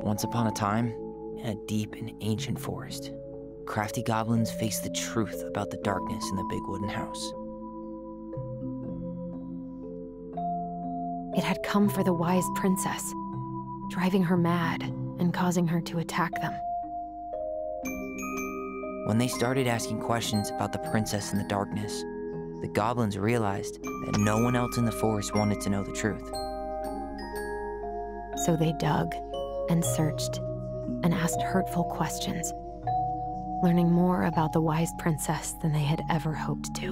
Once upon a time, in a deep and ancient forest, crafty goblins faced the truth about the darkness in the big wooden house. It had come for the wise princess, driving her mad and causing her to attack them. When they started asking questions about the princess in the darkness, the goblins realized that no one else in the forest wanted to know the truth. So they dug and searched and asked hurtful questions, learning more about the wise princess than they had ever hoped to.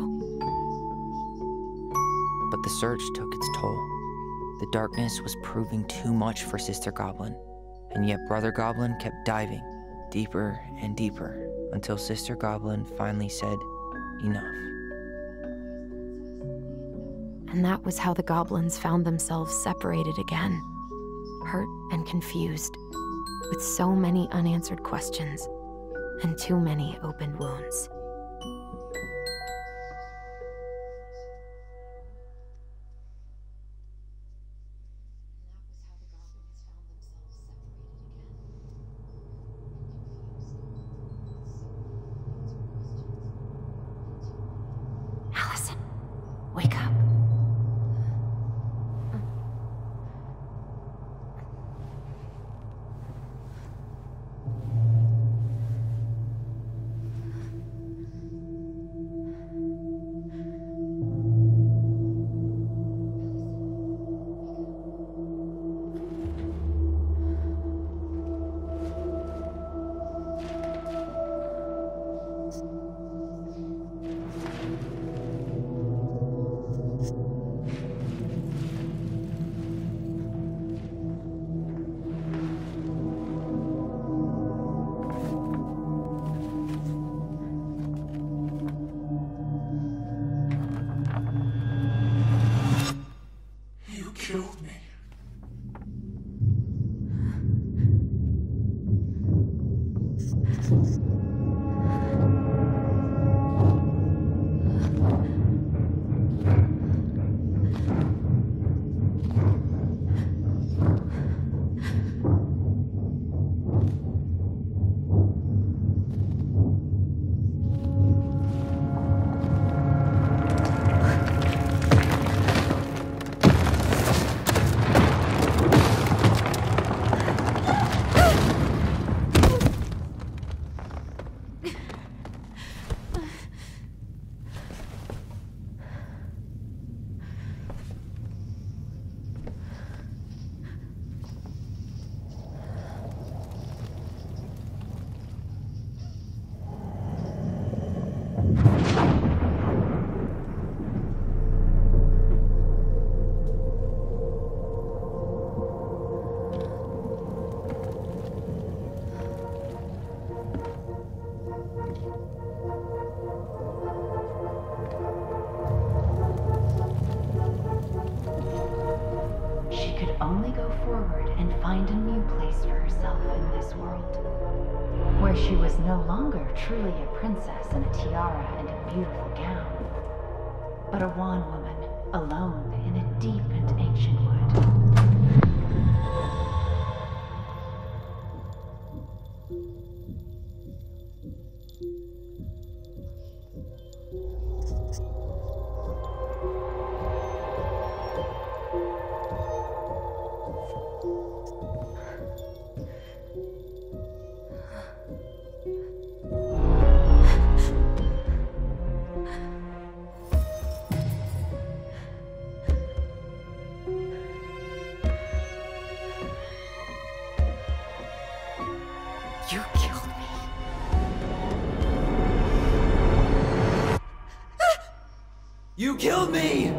But the search took its toll. The darkness was proving too much for Sister Goblin, and yet Brother Goblin kept diving deeper and deeper until Sister Goblin finally said, "Enough." And that was how the goblins found themselves separated again, hurt and confused, with so many unanswered questions and too many open wounds. Allison, wake up. Killed me. She could only go forward and find a new place for herself in this world, where she was no longer truly a princess in a tiara and a beautiful gown, but a wan woman alone in a deep and ancient wood. You killed me. You killed me!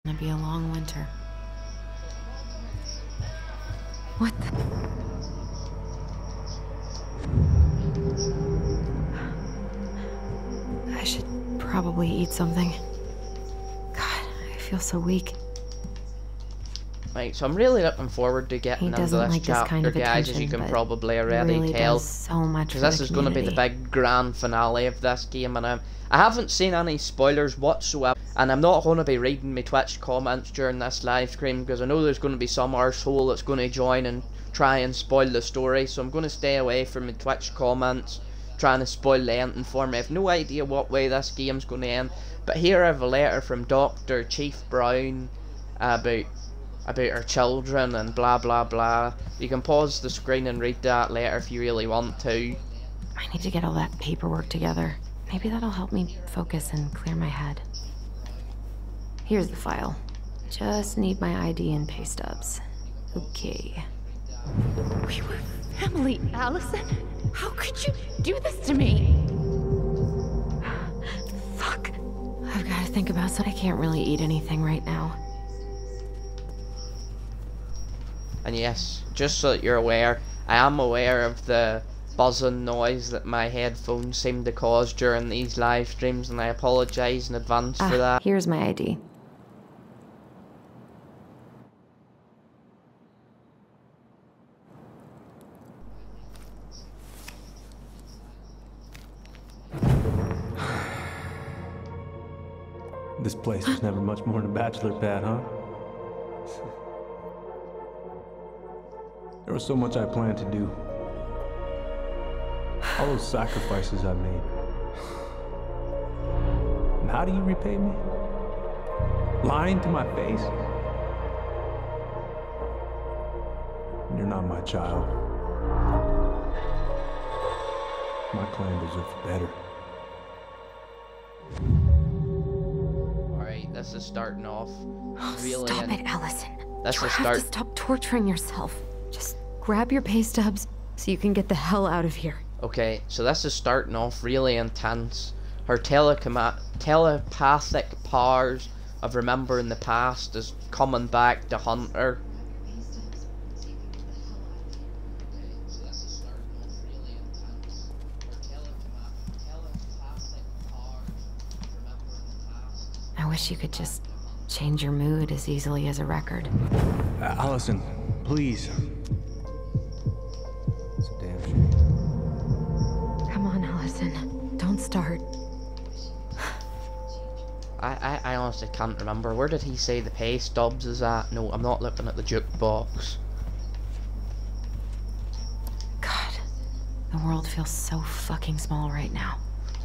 Gonna be a long winter. What the? I should probably eat something. God, I feel so weak. Right, so I'm really looking forward to getting into this like chapter, kind of guys, as you can probably already really tell. Does so much because this is going to be the big grand finale of this game, and I haven't seen any spoilers whatsoever, and I'm not going to be reading my Twitch comments during this live stream, because I know there's going to be some arsehole that's going to join and try and spoil the story, so I'm going to stay away from my Twitch comments trying to spoil the ending for me. I have no idea what way this game's going to end, but here I have a letter from Dr. Chief Brown about her children and blah blah blah. You can pause the screen and read that letter if you really want to. I need to get all that paperwork together. Maybe that'll help me focus and clear my head. Here's the file. Just need my ID and pay stubs. Okay. We were family, Allison. How could you do this to me? Fuck. I've got to think about something. I can't really eat anything right now. And yes, just so that you're aware, I am aware of the buzzing noise that my headphones seem to cause during these live streams, and I apologise in advance for that. Here's my ID. This place was never much more than a bachelor pad, huh? There was so much I planned to do. All those sacrifices I made. And how do you repay me? Lying to my face? You're not my child. My clan deserves better. Alright, this is starting off really... Stop it, Allison. This You have to stop torturing yourself. Just grab your pay stubs so you can get the hell out of here. Okay, so this is starting off really intense. Her telepathic powers of remembering the past is coming back to hunt her. I wish you could just change your mood as easily as a record. Allison, please. It's a damn shame. Come on, Allison. Don't start. I honestly can't remember. Where did he say the pay stubs is at? No, I'm not looking at the jukebox. God, the world feels so fucking small right now.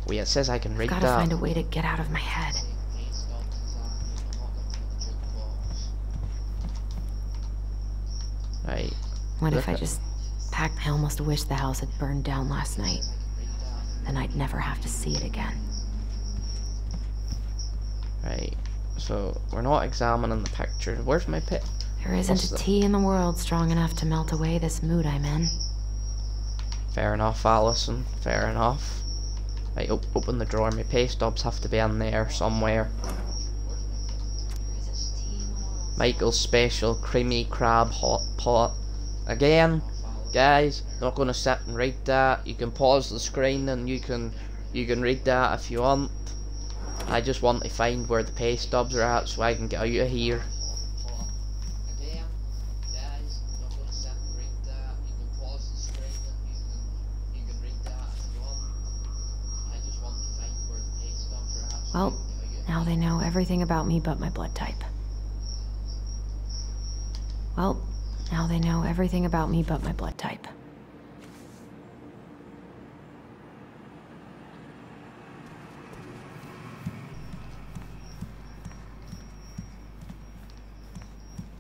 Wait, it says I can read that. Gotta find a way to get out of my head. Right. What if I just packed? I almost wish the house had burned down last night. Then I'd never have to see it again. Right. So, we're not examining the picture. Where's my pit? There isn't a tea in the world strong enough to melt away this mood I'm in. Fair enough, Allison. Fair enough. Right, open the drawer. My pay stubs have to be in there somewhere. Michael's special creamy crab hot pot. Again, guys, not gonna sit and read that. You can pause the screen and you can read that if you want. I just want to find where the pay stubs are at so I can get out of here. Again, guys, not gonna sit and read that. You can pause the screen and you can read that if you want. I just want to find where the pay stubs are at. Well, now they know everything about me but my blood type. Well, now they know everything about me but my blood type.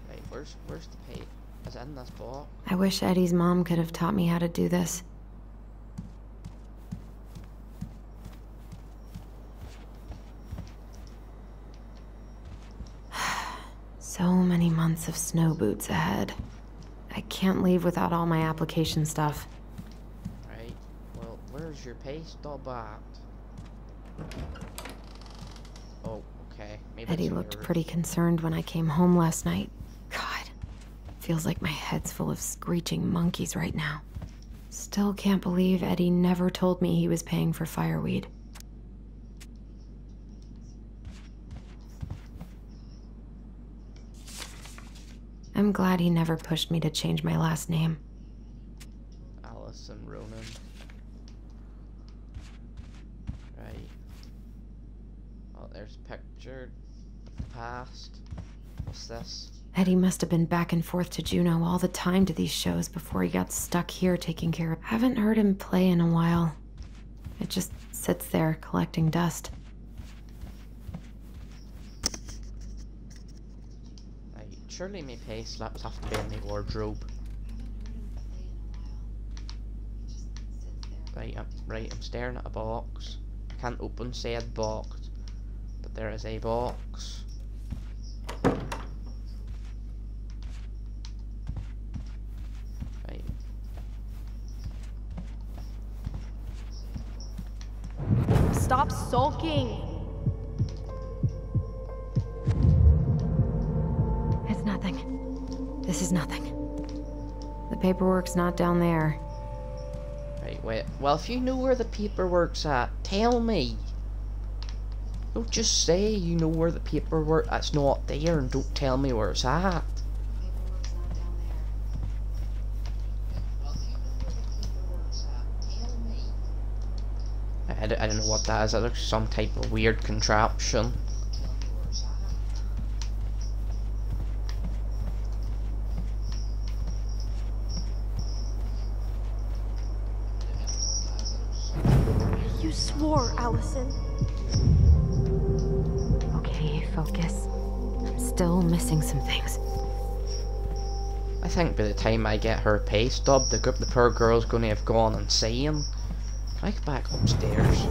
Wait, where's the pay? Is it in this box? I wish Eddie's mom could have taught me how to do this. So many months of snow boots ahead. I can't leave without all my application stuff. Right. Well, where's your pay stub at? Oh, Okay, maybe Eddie it's looked your- pretty concerned when I came home last night. God, feels like my head's full of screeching monkeys right now. Still can't believe Eddie never told me he was paying for fireweed. I'm glad he never pushed me to change my last name. Allison Ronan. Right. Oh, there's a picture of the past. What's this? Eddie must have been back and forth to Juneau all the time to these shows before he got stuck here taking care of. Haven't heard him play in a while. It just sits there collecting dust. Right. Surely my pay slips have to be in the wardrobe. Right, I'm staring at a box. I can't open said box, but there is a box. Right. Stop sulking! It's nothing. This is nothing. The paperwork's not down there. Right, wait. Well, if you know where the paperwork's at, tell me. Don't just say you know where the paperwork that's not there and don't tell me where it's at. I don't know what that is. That looks some type of weird contraption. You swore, Allison. Okay, focus. I'm still missing some things. I think by the time I get her pay stub, the poor girl's gonna have gone insane. Can I get back upstairs?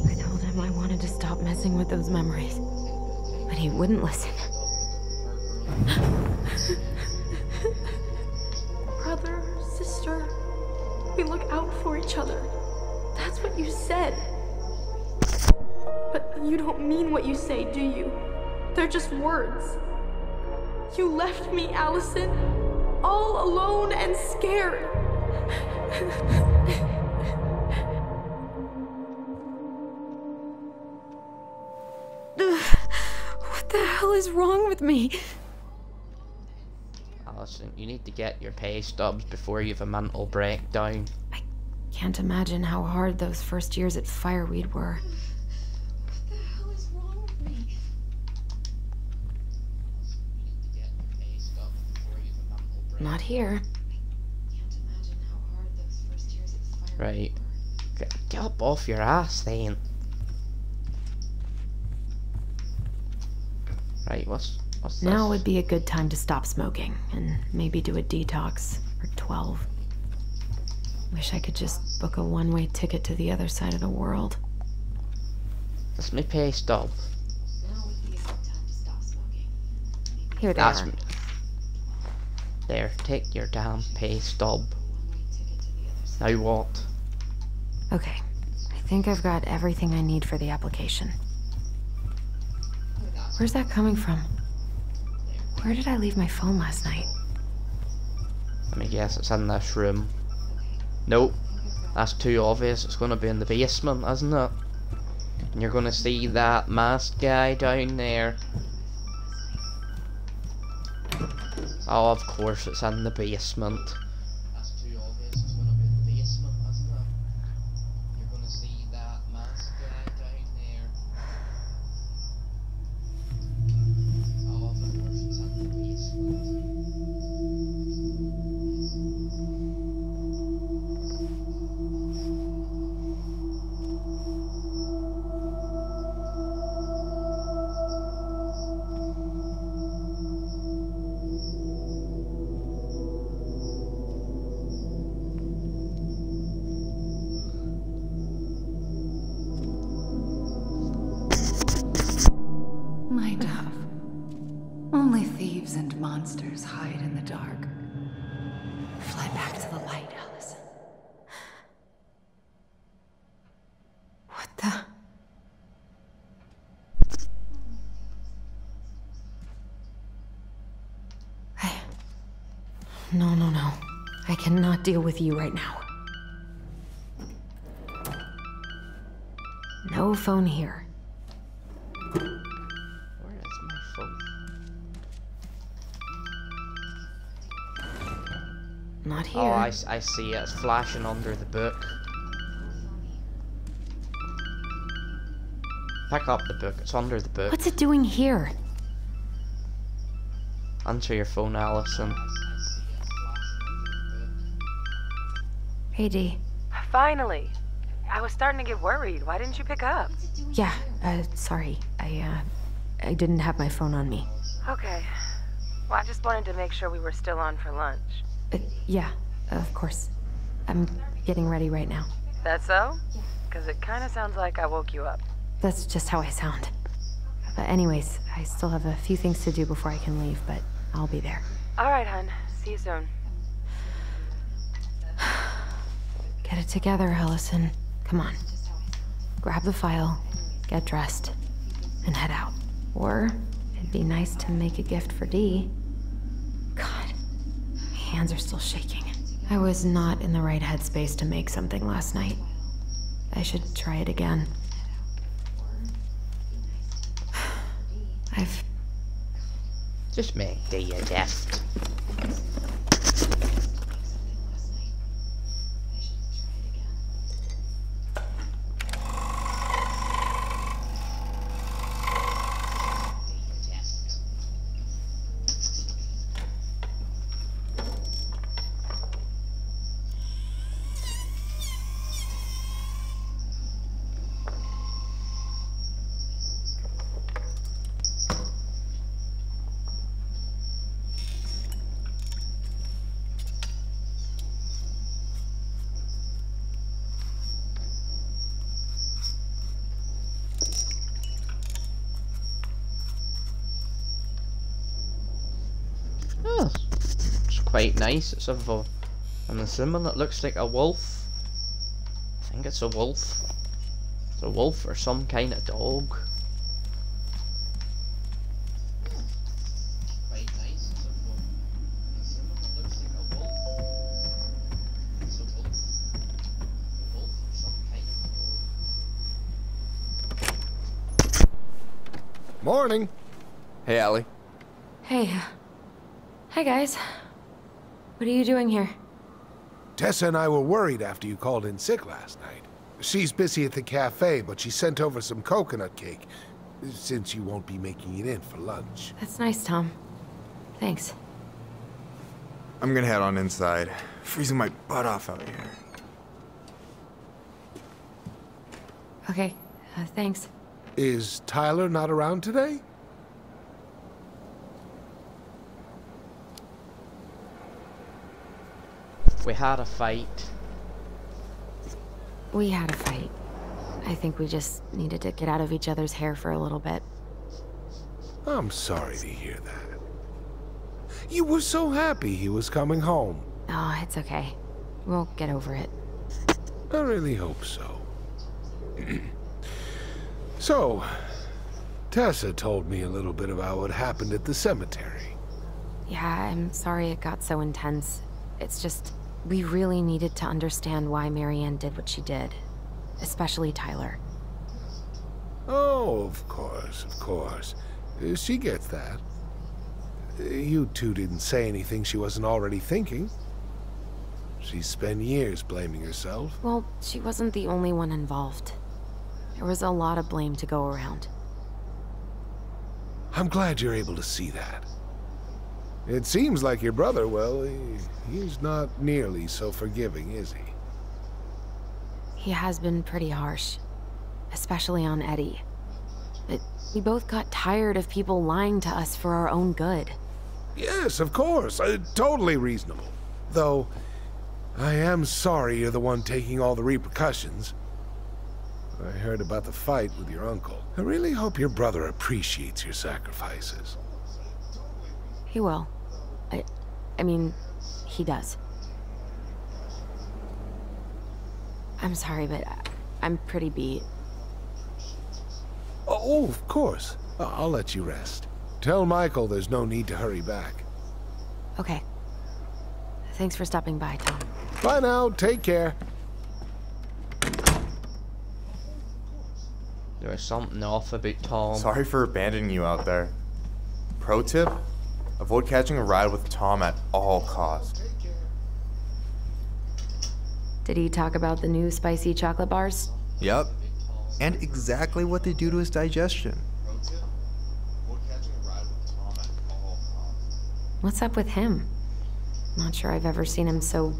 I told him I wanted to stop messing with those memories, but he wouldn't listen. Brother, sister, we look out for each other. That's what you said. But you don't mean what you say, do you? They're just words. You left me, Allison, all alone and scared. What the hell is wrong with me? Allison, you need to get your pay stubs before you have a mental breakdown. I can't imagine how hard those first years at Fireweed were. What the hell is wrong with me? Not here. Can't imagine how hard those first years at Fire Right. Get up off your ass then. Right, what's this? Now would be a good time to stop smoking and maybe do a detox for 12. Wish I could just book a one-way ticket to the other side of the world. That's my pay stub. Now would be a good time to stop smoking. Here they That's are. me. There, take your damn pay stub. One-way ticket to the other side. Now what? Okay, I think I've got everything I need for the application. Where's that coming from? Where did I leave my phone last night? Let me guess, it's in this room. Nope. That's too obvious. It's gonna be in the basement, isn't it? And you're gonna see that masked guy down there. Oh, of course, it's in the basement. That's too obvious. It's gonna be in the basement, isn't it? You're gonna see that masked guy down there. Oh, of course, it's in the basement. My dove. Only thieves and monsters hide in the dark. Fly back to the light, Allison. What the? No, no, no. I cannot deal with you right now. No phone here. Where is my phone? Not here. Oh, I see it. It's flashing under the book. Pick up the book. It's under the book. What's it doing here? Answer your phone, Allison. Hey, Dee. Finally. I was starting to get worried. Why didn't you pick up? Yeah, sorry. I didn't have my phone on me. Okay. Well, I just wanted to make sure we were still on for lunch. Yeah, of course. I'm getting ready right now. That so? Because it kind of sounds like I woke you up. That's just how I sound. But anyways, I still have a few things to do before I can leave, but I'll be there. All right, hun. See you soon. Get it together, Allison. Come on. Grab the file, get dressed, and head out. Or it'd be nice to make a gift for Dee. God, my hands are still shaking. I was not in the right headspace to make something last night. I should try it again. Just make Dee a gift. Oh, it's quite nice. It's of a, I'm assuming it looks like a wolf. I think it's a wolf. It's a wolf or some kind of dog. Quite nice. It's of a, I'm assuming it looks like a wolf. It's a wolf. A wolf or some kind of dog. Morning. Hey, Allie. Hey. Hi, guys. What are you doing here? Tessa and I were worried after you called in sick last night. She's busy at the cafe, but she sent over some coconut cake, since you won't be making it in for lunch. That's nice, Tom. Thanks. I'm gonna head on inside. Freezing my butt off out here. Okay, thanks. Is Tyler not around today? We had a fight. We had a fight. I think we just needed to get out of each other's hair for a little bit. I'm sorry to hear that. You were so happy he was coming home. Oh, it's okay. We'll get over it. I really hope so. So, Tessa told me a little bit about what happened at the cemetery. Yeah, I'm sorry it got so intense. It's just, we really needed to understand why Marianne did what she did. Especially Tyler. Oh, of course, of course. She gets that. You two didn't say anything she wasn't already thinking. She spent years blaming herself. Well, she wasn't the only one involved. There was a lot of blame to go around. I'm glad you're able to see that. It seems like your brother, well, he's not nearly so forgiving, is he? He has been pretty harsh. Especially on Eddie. But we both got tired of people lying to us for our own good. Yes, of course. Totally reasonable. Though, I am sorry you're the one taking all the repercussions. I heard about the fight with your uncle. I really hope your brother appreciates your sacrifices. He will. I mean, he does. I'm sorry, but I'm pretty beat. Oh, of course. I'll let you rest. Tell Michael there's no need to hurry back. Okay. Thanks for stopping by, Tom. Bye now. Take care. There was something off about Tom. Sorry for abandoning you out there. Pro tip? Avoid catching a ride with Tom at all costs. Did he talk about the new spicy chocolate bars? Yep. And exactly what they do to his digestion. What's up with him? Not sure I've ever seen him so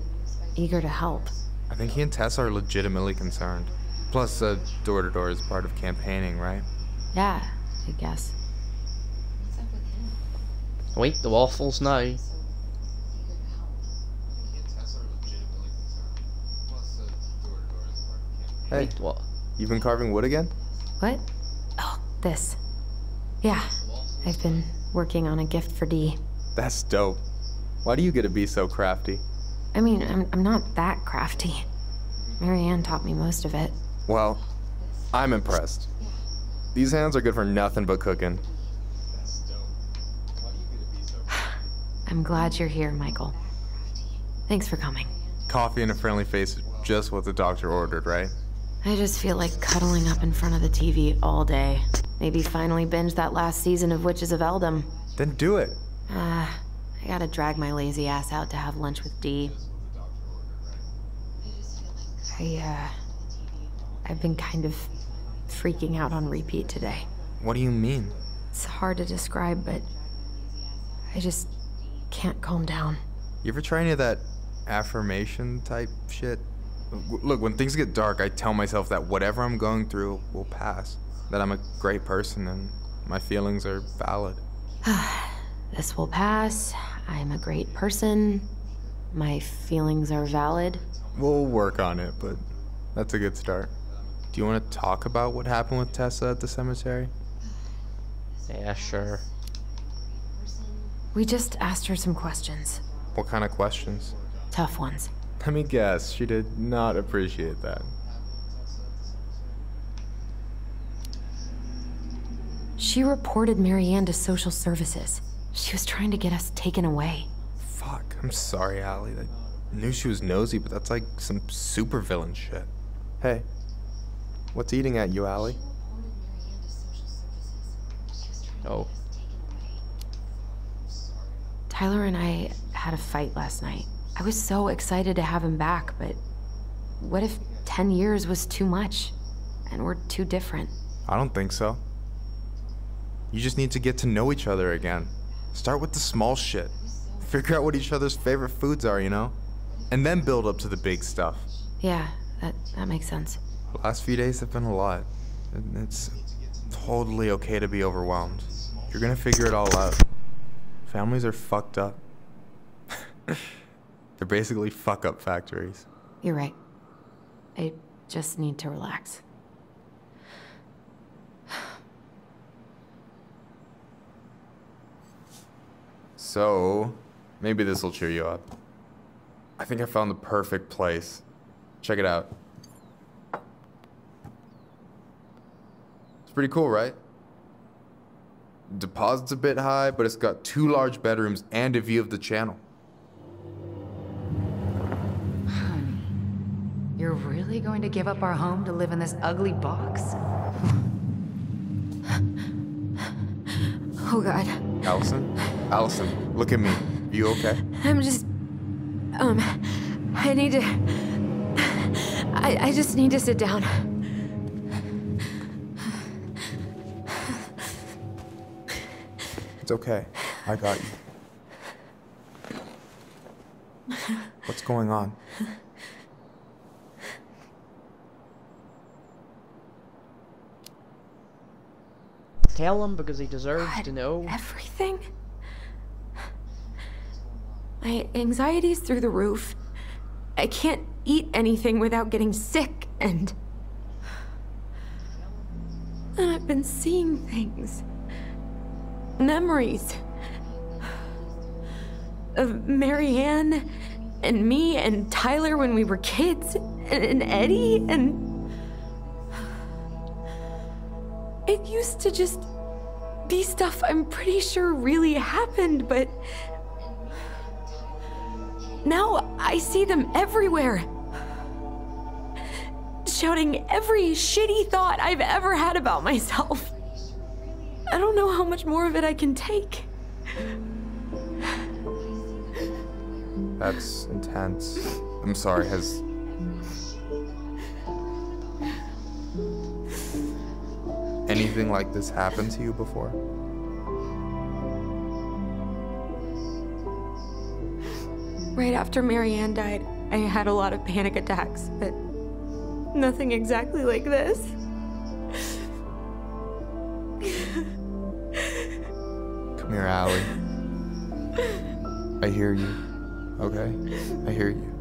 eager to help. I think he and Tess are legitimately concerned. Plus, door-to-door is part of campaigning, right? Yeah, I guess. Wait, the waffles now. Hey, Wait, what? you've been carving wood again? What? Oh, this. Yeah, I've been working on a gift for Dee. That's dope. Why do you get to be so crafty? I mean, I'm not that crafty. Marianne taught me most of it. Well, I'm impressed. These hands are good for nothing but cooking. I'm glad you're here, Michael. Thanks for coming. Coffee and a friendly face is just what the doctor ordered, right? I just feel like cuddling up in front of the TV all day. Maybe finally binge that last season of Witches of Eldom. Then do it. I gotta drag my lazy ass out to have lunch with Dee. I've been kind of freaking out on repeat today. What do you mean? It's hard to describe, but I just can't calm down. You ever try any of that affirmation type shit? Look, when things get dark, I tell myself that whatever I'm going through will pass. That I'm a great person and my feelings are valid. This will pass. I'm a great person. My feelings are valid. We'll work on it, but that's a good start. Do you want to talk about what happened with Tessa at the cemetery? Yeah, sure. We just asked her some questions. What kind of questions? Tough ones. Let me guess, she did not appreciate that. She reported Marianne to social services. She was trying to get us taken away. Fuck, I'm sorry, Allie. I knew she was nosy, but that's like some supervillain shit. Hey, what's eating at you, Allie? Oh. Tyler and I had a fight last night. I was so excited to have him back, but what if 10 years was too much and we're too different? I don't think so. You just need to get to know each other again. Start with the small shit. Figure out what each other's favorite foods are, you know? And then build up to the big stuff. Yeah, that makes sense. The last few days have been a lot. And it's totally okay to be overwhelmed. You're gonna figure it all out. Families are fucked up. They're basically fuck-up factories. You're right. I just need to relax. So, maybe this will cheer you up. I think I found the perfect place. Check it out. It's pretty cool, right? Deposit's a bit high, but it's got 2 large bedrooms and a view of the channel. Honey, you're really going to give up our home to live in this ugly box? Oh, God. Allison? Allison, look at me. You okay? I'm just... I need to... I just need to sit down. It's okay. I got you. What's going on? Tell him because he deserves God, to know. Everything? My anxiety's through the roof. I can't eat anything without getting sick, and I've been seeing things. Memories. Of Marianne, and me, and Tyler when we were kids, and Eddie, and... It used to just be stuff I'm pretty sure really happened, but Now I see them everywhere. Shouting every shitty thought I've ever had about myself. I don't know how much more of it I can take. That's intense. I'm sorry, has... anything like this happened to you before? Right after Marianne died, I had a lot of panic attacks, but nothing exactly like this. Come here, Allie. I hear you, okay? I hear you.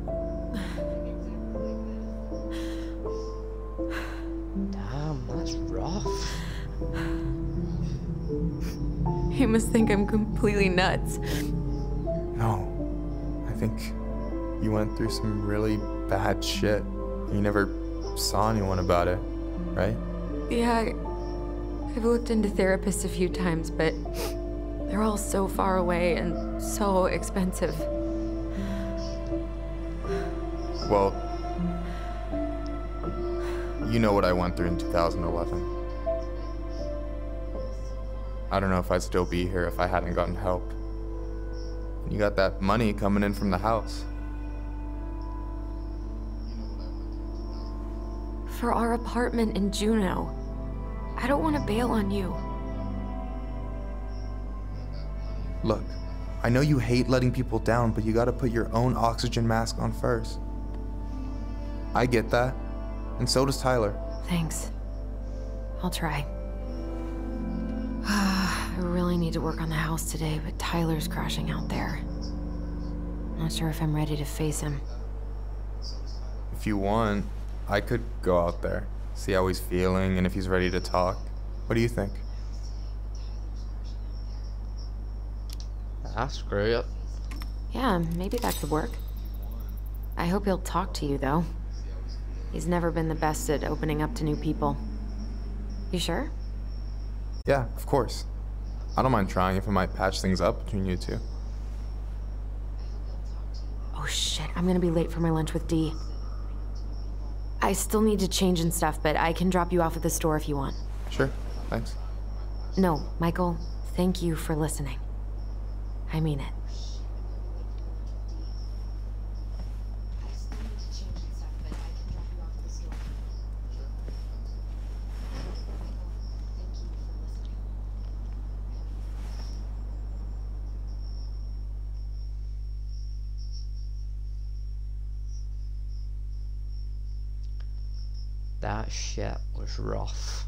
Damn, that's rough. He must think I'm completely nuts. No. I think you went through some really bad shit. You never saw anyone about it, right? Yeah, I've looked into therapists a few times, but they're all so far away and so expensive. Well, you know what I went through in 2011. I don't know if I'd still be here if I hadn't gotten help. You got that money coming in from the house. For our apartment in Juneau. I don't want to bail on you. Look, I know you hate letting people down, but you gotta put your own oxygen mask on first. I get that, and so does Tyler. Thanks. I'll try. I really need to work on the house today, but Tyler's crashing out there. Not sure if I'm ready to face him. If you want, I could go out there, see how he's feeling, and if he's ready to talk. What do you think? That's great. Yeah, maybe that could work. I hope he'll talk to you, though. He's never been the best at opening up to new people. You sure? Yeah, of course. I don't mind trying if it might patch things up between you two. Oh shit, I'm gonna be late for my lunch with Dee. I still need to change and stuff, but I can drop you off at the store if you want. Sure, thanks. No, Michael, thank you for listening. I mean it. That shit was rough.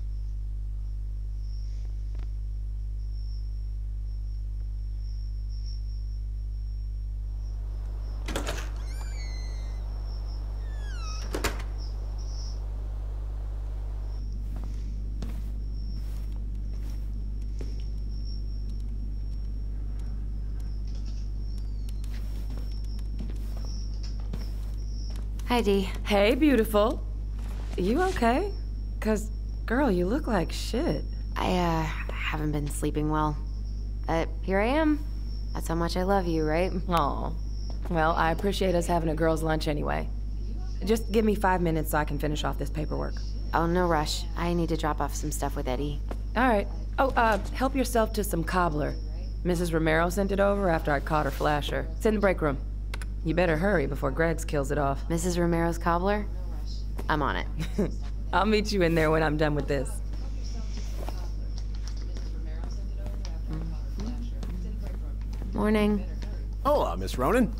Hi, Dee. Hey, beautiful. You okay? 'Cause, girl, you look like shit. I haven't been sleeping well. But here I am. That's how much I love you, right? Aw. Well, I appreciate us having a girls' lunch anyway. Just give me 5 minutes so I can finish off this paperwork. Oh, no rush. I need to drop off some stuff with Eddie. All right. Oh, help yourself to some cobbler. Mrs. Romero sent it over after I caught her flasher. It's in the break room. You better hurry before Greggs kills it off. Mrs. Romero's cobbler? I'm on it. I'll meet you in there when I'm done with this. Morning. Hola, Miss Ronan.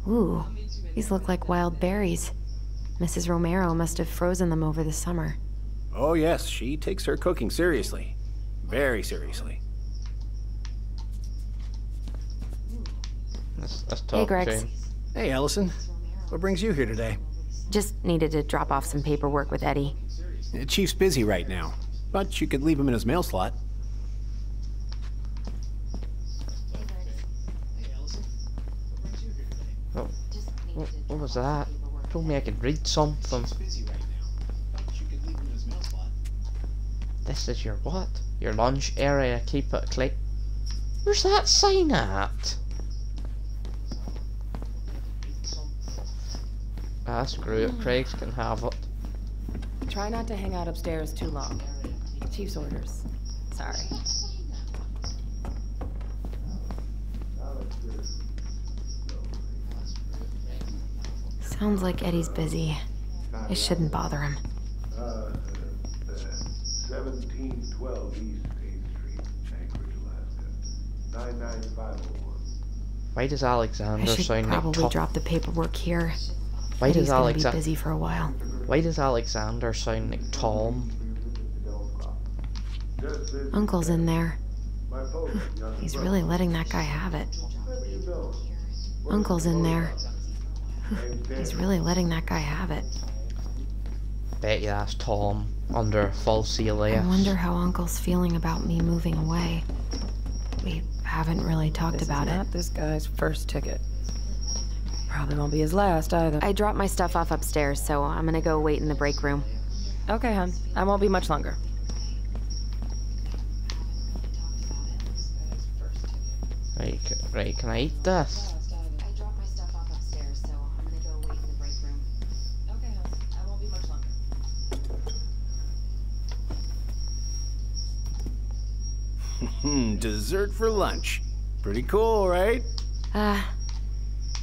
Ooh, these look like wild berries. Mrs. Romero must have frozen them over the summer. Oh yes, she takes her cooking seriously. Very seriously. Let's talk, Hey, Greggs. Jane. Hey, Allison. What brings you here today? Just needed to drop off some paperwork with Eddie. The Chief's busy right now, but you could leave him in his mail slot. Oh, what was that? Told me I could read something. This is your what? Your lunch area, keep it clean. Where's that sign at? Ah, screw it. Craigs can have it. Try not to hang out upstairs too long. Chief's orders. Sorry. Sounds like Eddie's busy. I shouldn't bother him. 1712 East 8th Street, Anchorage, Alaska. 99501. Why does Alexander I should sound like probably drop the paperwork here. Why Eddie's does gonna be Alexander busy for a while. Why does Alexander sound like Tom? Uncle's in there. He's really letting that guy have it. Uncle's in there. He's really letting that guy have it. Bet you that's Tom under false alias. I wonder how Uncle's feeling about me moving away. We haven't really talked about Not this guy's first ticket. Probably won't be his last either. I dropped my stuff off upstairs, so I'm gonna go wait in the break room. Okay, hon. I won't be much longer. Right, can I eat this? Dessert for lunch. Pretty cool, right?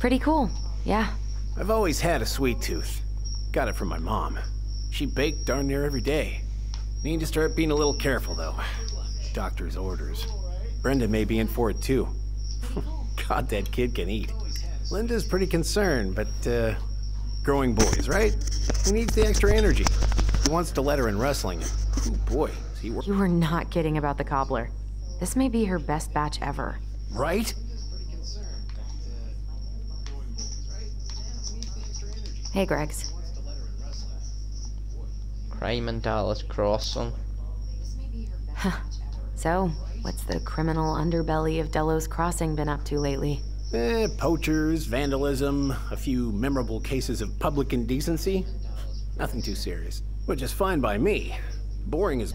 Pretty cool, yeah. I've always had a sweet tooth. Got it from my mom. She baked darn near every day. Need to start being a little careful, though. Doctor's orders. Brenda may be in for it, too. God, that kid can eat. Linda's pretty concerned, but, growing boys, right? He needs the extra energy. He wants to let her in wrestling. Oh, boy, is he You were not kidding about the cobbler. This may be her best batch ever. Right? Hey, Greggs. Crime in Dallas Crossing. So, what's the criminal underbelly of Delos Crossing been up to lately? Poachers, vandalism, a few memorable cases of public indecency. Nothing too serious. Which is fine by me. Boring as...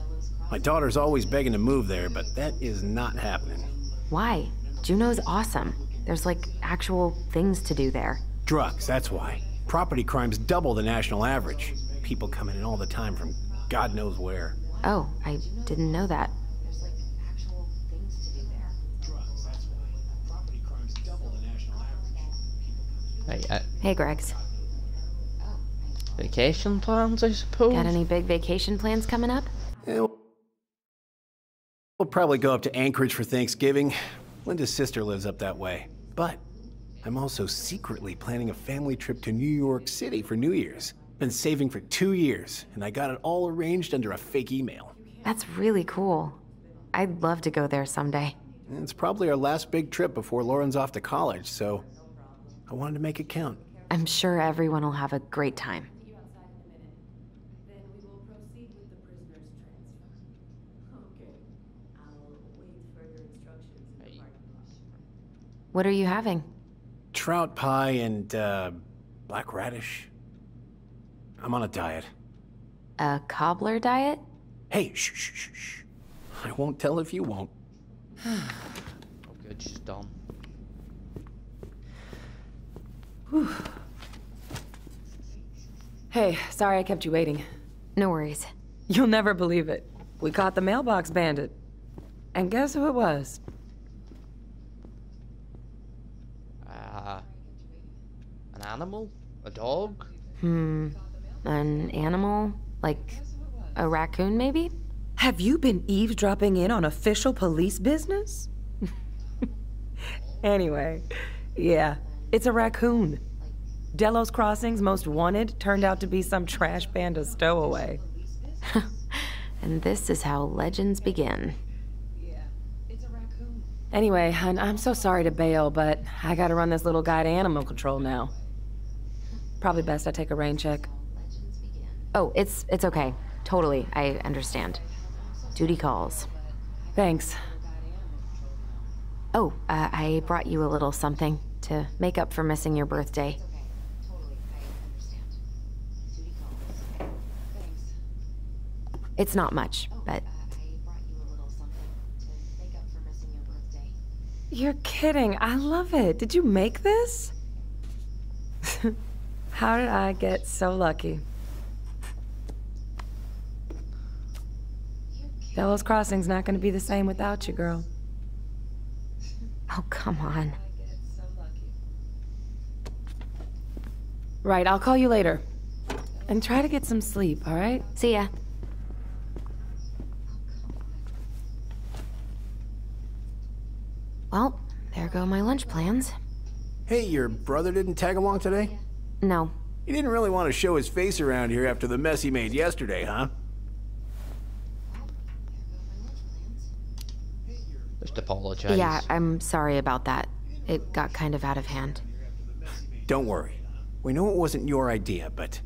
My daughter's always begging to move there, but that is not happening. Why? Juneau's awesome. There's like actual things to do there. Drugs, that's why. Property crime's double the national average. People coming in all the time from God knows where. Oh, I didn't know that. Hey, Greggs. Vacation plans, I suppose? Got any big vacation plans coming up? Yeah, we'll probably go up to Anchorage for Thanksgiving. Linda's sister lives up that way. But I'm also secretly planning a family trip to New York City for New Year's. Been saving for 2 years, and I got it all arranged under a fake email. That's really cool. I'd love to go there someday. It's probably our last big trip before Lauren's off to college, so I wanted to make it count. I'm sure everyone will have a great time. What are you having? Trout pie and, black radish. I'm on a diet. A cobbler diet? Hey, shh, shh, shh, shh. I won't tell if you won't. Oh, good, she's done. Whew. Hey, sorry I kept you waiting. No worries. You'll never believe it. We caught the mailbox bandit. And guess who it was? An animal? A dog? An animal? Like a raccoon, maybe? Have you been eavesdropping in on official police business? Anyway, yeah, it's a raccoon. Delos Crossing's most wanted turned out to be some trash panda stowaway. And this is how legends begin. Anyway, hon, I'm so sorry to bail, but I gotta run this little guy to animal control now. Probably best I take a rain check. Oh, it's okay. Totally, I understand. Duty calls. Thanks. Oh, I brought you a little something to make up for missing your birthday. It's not much, but... You're kidding. I love it. Did you make this? How did I get so lucky? Delos Crossing's not gonna be the same without you, girl. Oh, come on. Right, I'll call you later. And try to get some sleep, all right? See ya. Well, there go my lunch plans. Hey, your brother didn't tag along today? No. He didn't really want to show his face around here after the mess he made yesterday, huh? Just apologize. Yeah, I'm sorry about that. It got kind of out of hand. Don't worry. We know it wasn't your idea, but...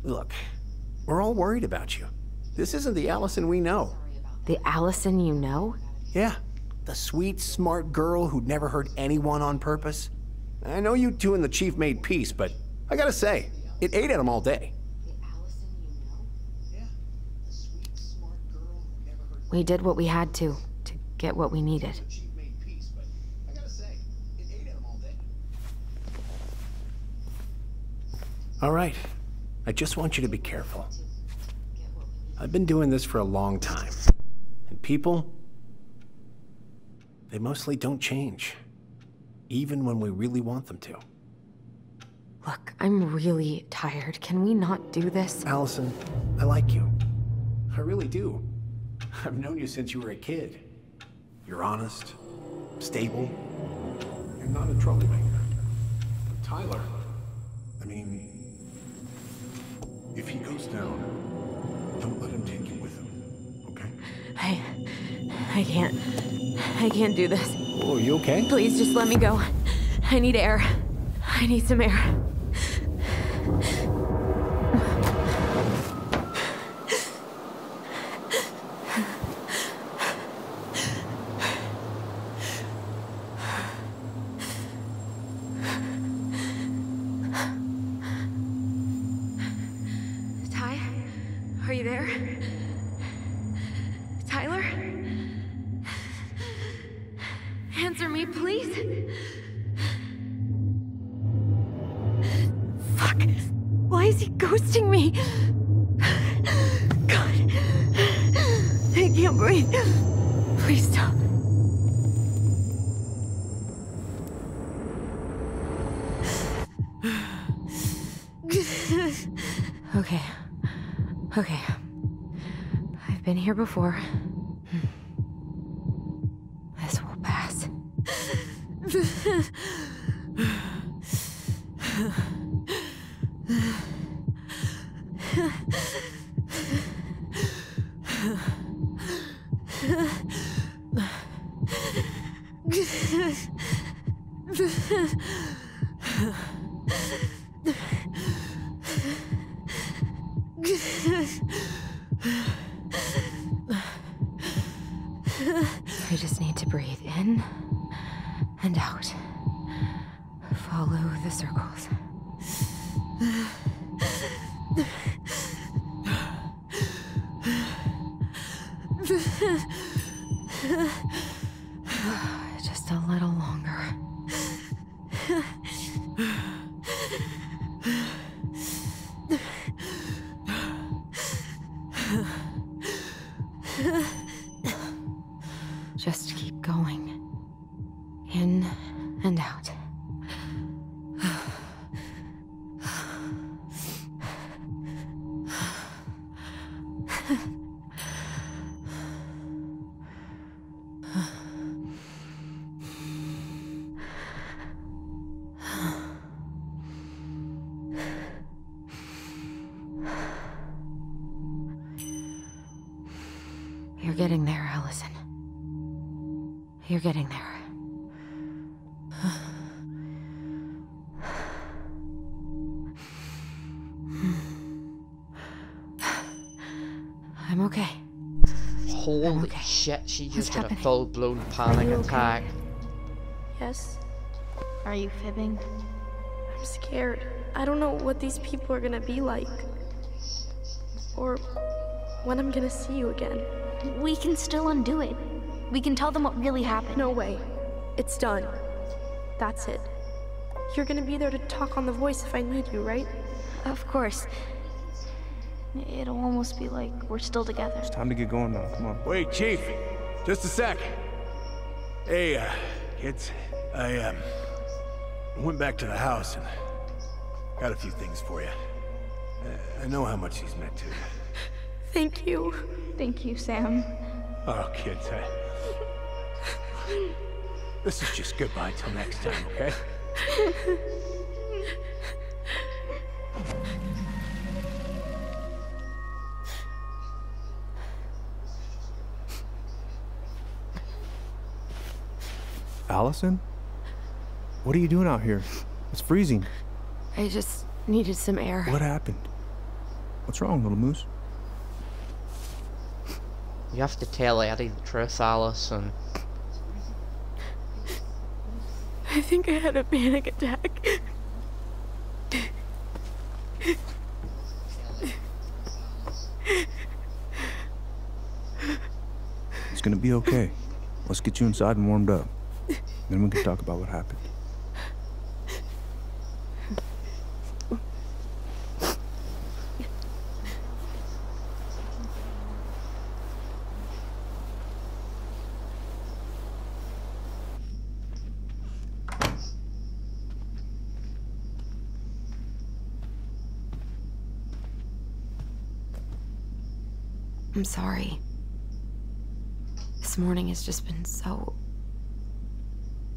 Look, we're all worried about you. This isn't the Allison we know. The Allison you know? Yeah. The sweet, smart girl who'd never hurt anyone on purpose. I know you two and the Chief made peace, but I gotta say, it ate at him all day. We did what we had to get what we needed. All right. I just want you to be careful. I've been doing this for a long time. And people, they mostly don't change. Even when we really want them to. Look, I'm really tired. Can we not do this? Allison, I like you. I really do. I've known you since you were a kid. You're honest, stable. You're not a troublemaker. But Tyler, I mean, if he goes down, don't let him take you with him, okay? I can't do this. Oh, you okay? Please just let me go. I need air. I need some air. Ty? Are you there? Tyler? Answer me, please. Fuck. Why is he ghosting me? God. I can't breathe. Please stop. Okay. Okay. I've been here before. This will pass. I just need to breathe in and out. Follow the circles. Just a little longer. Just keep going. In and out. You're getting there, Allison. You're getting there. I'm okay. Holy shit, she just had a full-blown panic attack. Yes? Are you fibbing? I'm scared. I don't know what these people are gonna be like. Or when I'm gonna see you again. We can still undo it. We can tell them what really happened. No way. It's done. That's it. You're gonna be there to talk on the voice if I need you, right? Of course. It'll almost be like we're still together. It's time to get going now. Come on. Wait, Chief. Just a sec. Hey, kids. I went back to the house and got a few things for you. I know how much these meant to you. Thank you. Thank you, Sam. Oh, kids, this is just goodbye till next time, okay? Allison? What are you doing out here? It's freezing. I just needed some air. What happened? What's wrong, little moose? You have to tell Eddie the truth, Allison. I think I had a panic attack. It's gonna be okay. Let's get you inside and warmed up. Then we can talk about what happened. I'm sorry. This morning has just been so...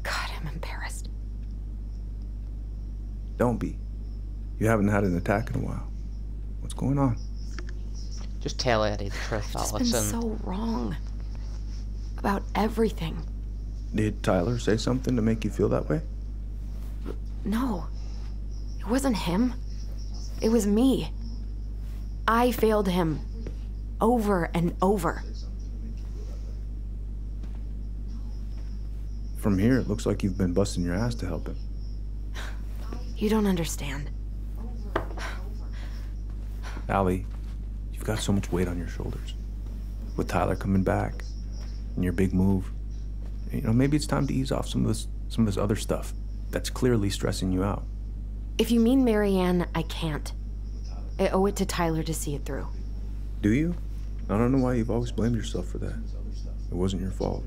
God, I'm embarrassed. Don't be. You haven't had an attack in a while. What's going on? Just tell Eddie the truth, I've Allison. just been so wrong. About everything. Did Tyler say something to make you feel that way? No. It wasn't him. It was me. I failed him. Over and over. From here, it looks like you've been busting your ass to help him. You don't understand. Allie, you've got so much weight on your shoulders. With Tyler coming back, and your big move, you know, maybe it's time to ease off some of this other stuff that's clearly stressing you out. If you mean Marianne, I can't. I owe it to Tyler to see it through. Do you? I don't know why you've always blamed yourself for that. It wasn't your fault.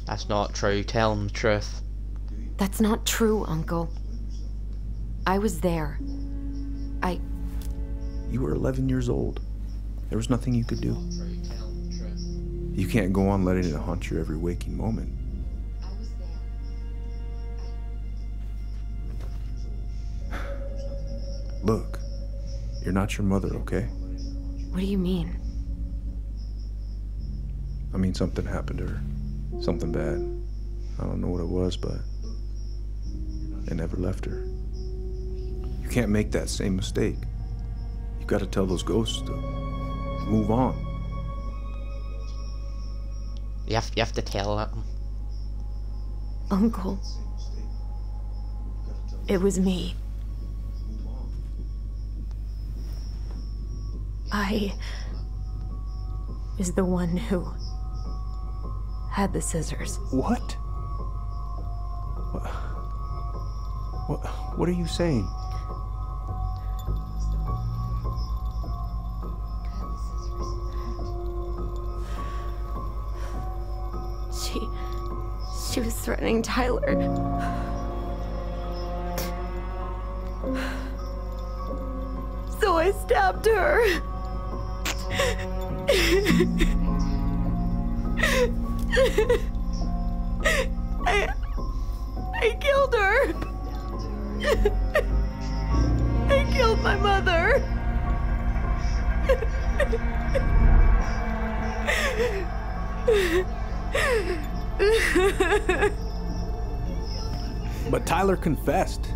That's not true. Tell him the truth. That's not true, Uncle. I was there. You were 11 years old. There was nothing you could do. You can't go on letting it haunt your every waking moment. Look, you're not your mother, okay? What do you mean? I mean, something happened to her. Something bad. I don't know what it was, but it never left her. You can't make that same mistake. You've got to tell those ghosts to move on. You have to tell them. Uncle. It was me. I was the one who had the scissors. What? What are you saying? She was threatening Tyler. So I stabbed her. I killed her. I killed my mother. But Tyler confessed.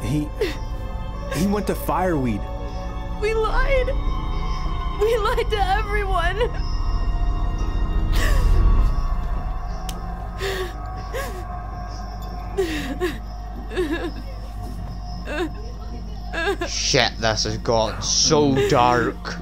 He went to Fireweed. We lied. We lied to everyone. Shit, this has got so dark.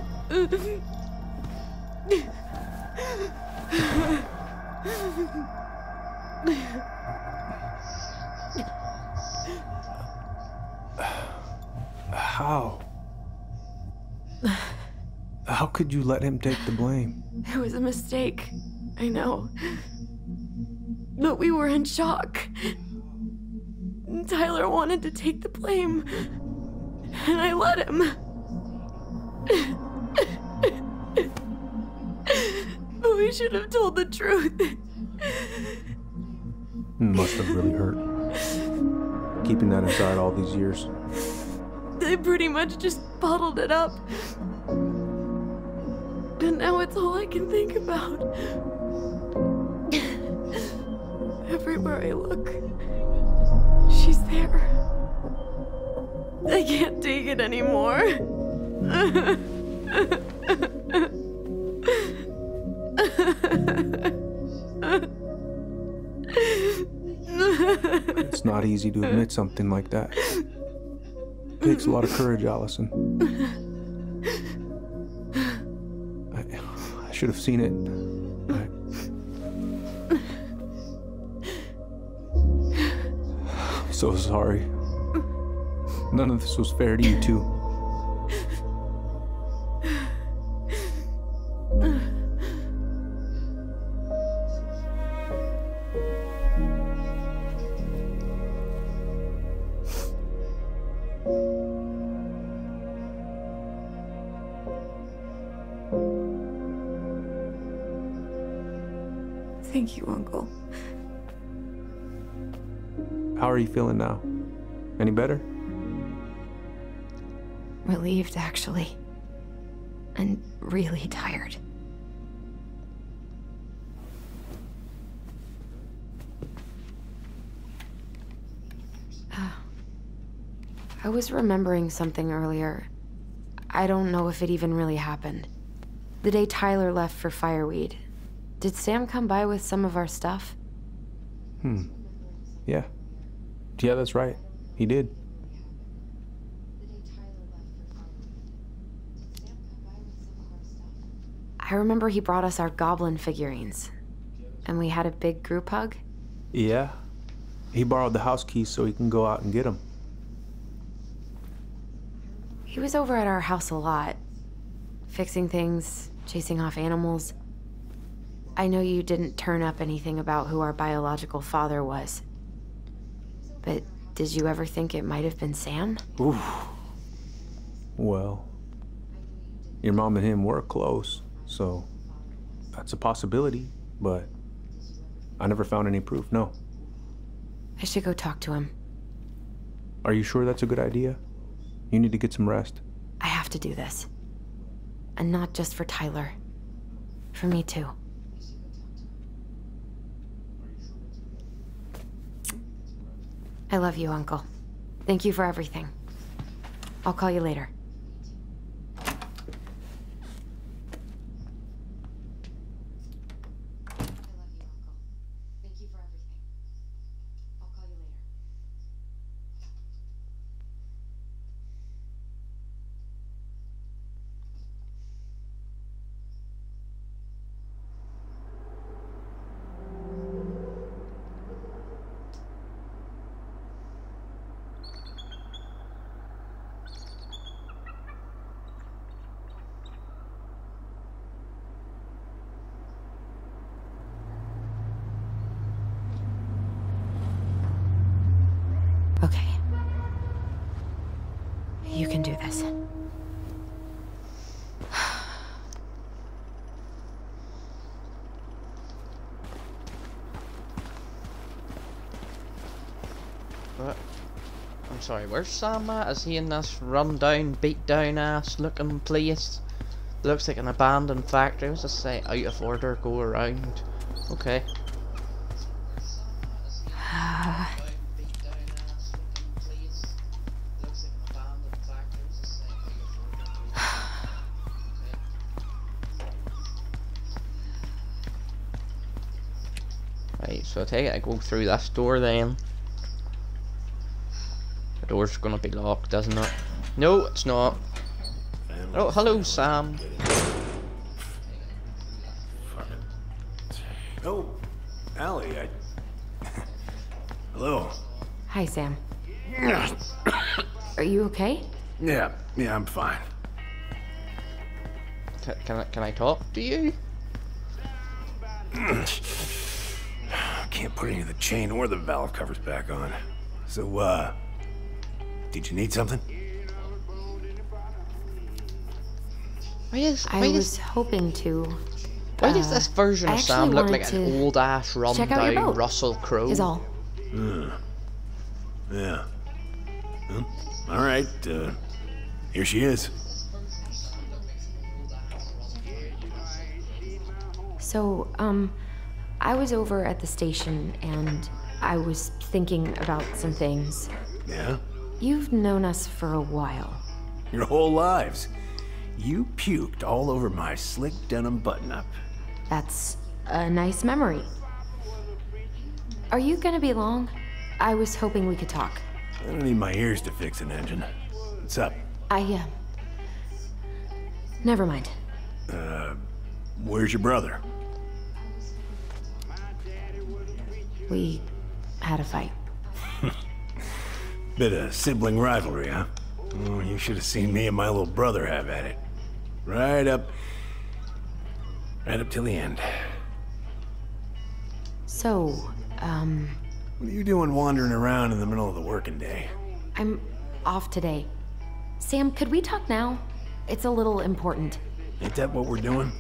How? How could you let him take the blame? It was a mistake. I know. But we were in shock. Tyler wanted to take the blame. And I let him. But we should have told the truth. Must have really hurt. Keeping that inside all these years. They pretty much just bottled it up. And now it's all I can think about. Everywhere I look, she's there. I can't take it anymore. It's not easy to admit something like that. It takes a lot of courage, Allison. I should have seen it. I'm so sorry. None of this was fair to you two. Thank you, Uncle. How are you feeling now? Any better? Relieved, actually. And really tired. I was remembering something earlier. I don't know if it even really happened. The day Tyler left for Fireweed, did Sam come by with some of our stuff? Yeah. Yeah, that's right. He did. I remember he brought us our goblin figurines. And we had a big group hug. Yeah. He borrowed the house keys so he can go out and get them. He was over at our house a lot. Fixing things, chasing off animals. I know you didn't turn up anything about who our biological father was. But did you ever think it might have been Sam? Oof. Well, your mom and him were close, so that's a possibility, but I never found any proof, no. I should go talk to him. Are you sure that's a good idea? You need to get some rest. I have to do this. And not just for Tyler. For me, too. I love you, Uncle. Thank you for everything. I'll call you later. Okay. You can do this. What? I'm sorry, where's Sam at? Is he in this run-down, beat-down ass looking place? Looks like an abandoned factory. What's this say? Out of order, go around. Okay. Right, so I take it I go through this door then. The door's gonna be locked, isn't it? No, it's not. Oh, hello, Sam. Oh, Allie, Hello. Hi, Sam. Are you okay? Yeah, I'm fine. Can I talk to you? Can't put any of the chain or the valve covers back on. So, did you need something? I was hoping to. Why does this version of Sam look like an old-ass, run-down Russell Crowe? Is all. Yeah. Well, all right. Here she is. So, I was over at the station and I was thinking about some things. Yeah? You've known us for a while. Your whole lives. You puked all over my slick denim button-up. That's a nice memory. Are you gonna be long? I was hoping we could talk. I don't need my ears to fix an engine. What's up? Never mind. Where's your brother? We had a fight. Bit of sibling rivalry, huh? Oh, you should have seen me and my little brother have at it. Right up till the end. So, What are you doing wandering around in the middle of the working day? I'm off today. Sam, could we talk now? It's a little important. Ain't that what we're doing?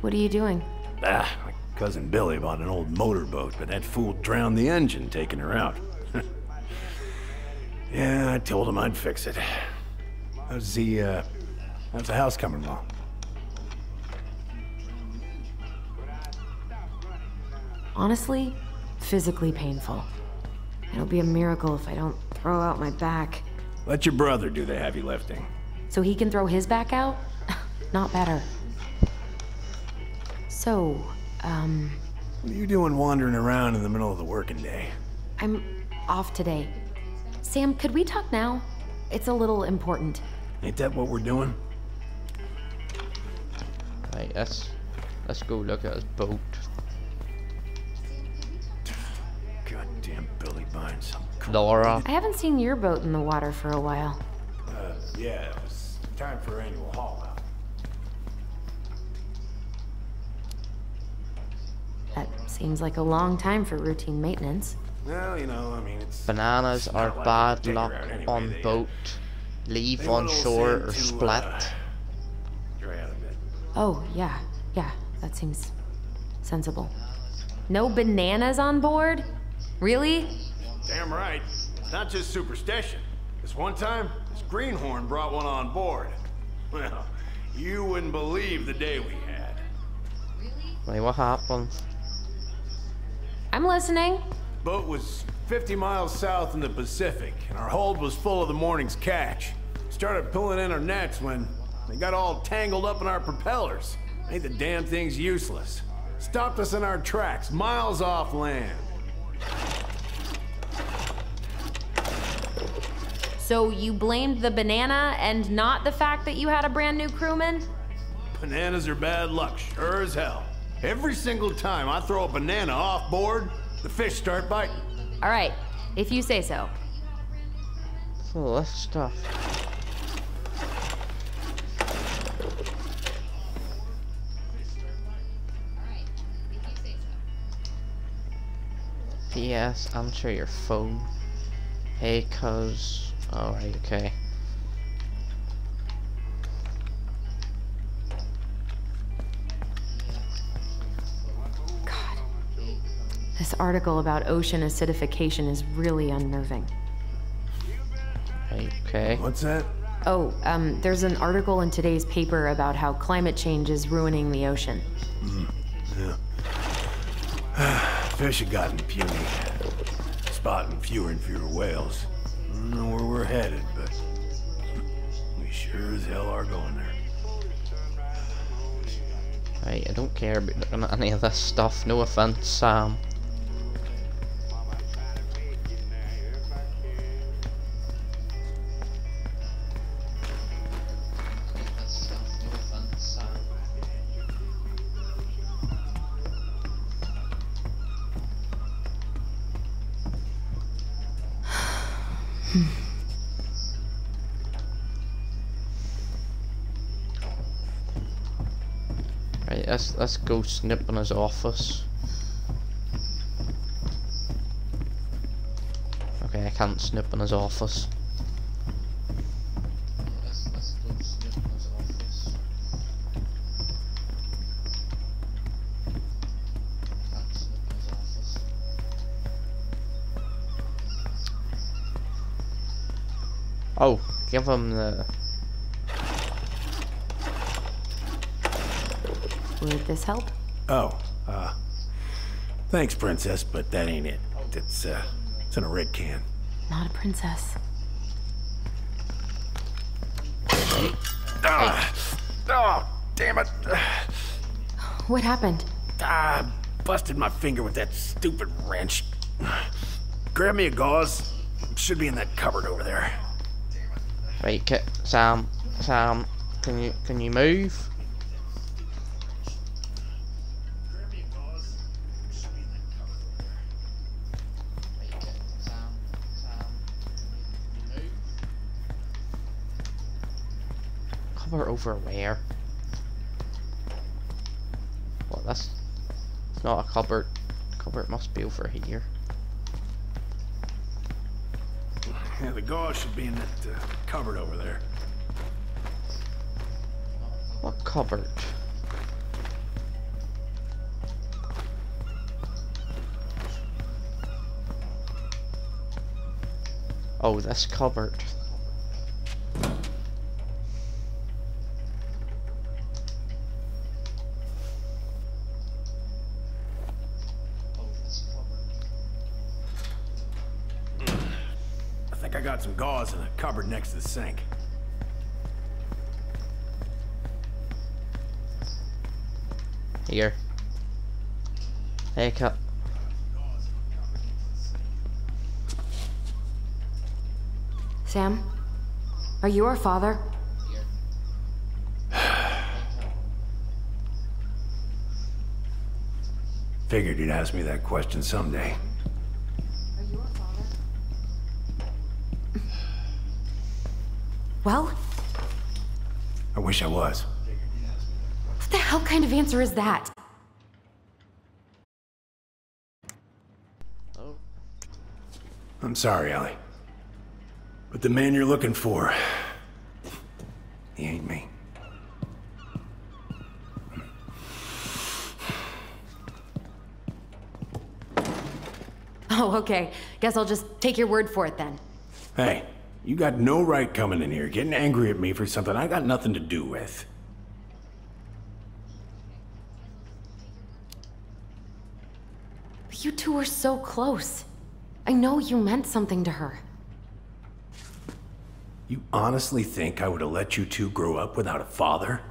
What are you doing? My cousin Billy bought an old motorboat, but that fool drowned the engine taking her out. Yeah, I told him I'd fix it. How's the house coming along? Honestly, physically painful. It'll be a miracle if I don't throw out my back. Let your brother do the heavy lifting. So he can throw his back out? Not better. So, What are you doing wandering around in the middle of the working day? I'm off today. Sam, could we talk now? It's a little important. Ain't that what we're doing? Right, let's go look at his boat. Goddamn Billy buying some. Laura. I haven't seen your boat in the water for a while. Yeah, it was time for annual haul out. That seems like a long time for routine maintenance. Well, you know, I mean, it's... Bananas are bad luck on boat. Leave on shore or split. Dry out a bit. Oh, yeah, that seems sensible. No bananas on board? Really? Damn right. It's not just superstition. This one time, this greenhorn brought one on board. Well, you wouldn't believe the day we had. Wait, what happened? I'm listening. Boat was 50 miles south in the Pacific, and our hold was full of the morning's catch. Started pulling in our nets when they got all tangled up in our propellers. Made the damn things useless. Stopped us in our tracks, miles off land. So you blamed the banana and not the fact that you had a brand new crewman? Bananas are bad luck, sure as hell. Every single time I throw a banana off board, the fish start biting. All right, if you say so. Full of stuff. P.S. Answer your phone. Hey, cuz. Alright, okay. God. This article about ocean acidification is really unnerving. Okay. What's that? Oh, there's an article in today's paper about how climate change is ruining the ocean. Yeah. Fish have gotten puny. Spotting fewer and fewer whales. I don't know where we're headed, but we sure as hell are going there. Right, I don't care about looking at any of this stuff. No offense, Sam. Right, let's go snip in his office. Okay, I can't snip in his office. Let's go snip in his office. Can't snip in his office. Oh, give him the... Would this help? Oh, thanks, Princess, but that ain't it. It's in a red can. Not a princess. Oh, damn it. What happened? Busted my finger with that stupid wrench. Grab me a gauze. It should be in that cupboard over there. Right, Sam, can you move? Cover over where? What, that's... It's not a cupboard. The cupboard must be over here. Yeah, the gauze should be in that cupboard over there. What cupboard? Oh, this cupboard. I think I got some gauze in a cupboard next to the sink. Here. Hey, cut. Sam? Are you our father? Figured you'd ask me that question someday. Are you our father? Well? I wish I was. What the hell kind of answer is that? Oh. I'm sorry, Ellie. But the man you're looking for, he ain't me. Oh, okay. Guess I'll just take your word for it then. Hey, you got no right coming in here getting angry at me for something I got nothing to do with. But you two were so close. I know you meant something to her. You honestly think I would have let you two grow up without a father?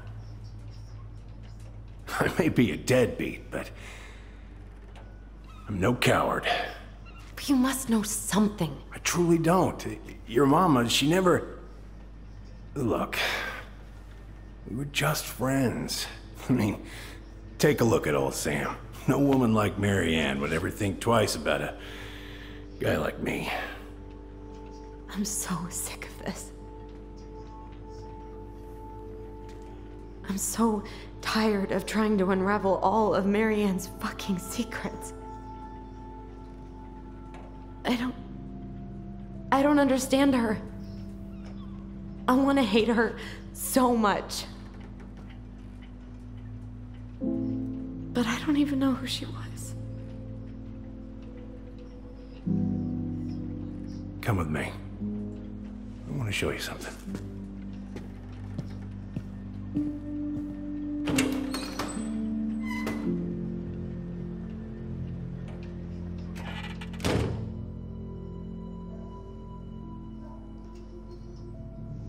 I may be a deadbeat, but I'm no coward. But you must know something. I truly don't. Your mama, she never... Look, we were just friends. I mean, take a look at old Sam. No woman like Mary Ann would ever think twice about a guy like me. I'm so sick of this. I'm so tired of trying to unravel all of Mary Ann's fucking secrets. I don't understand her. I want to hate her so much. But I don't even know who she was. Come with me. I want to show you something.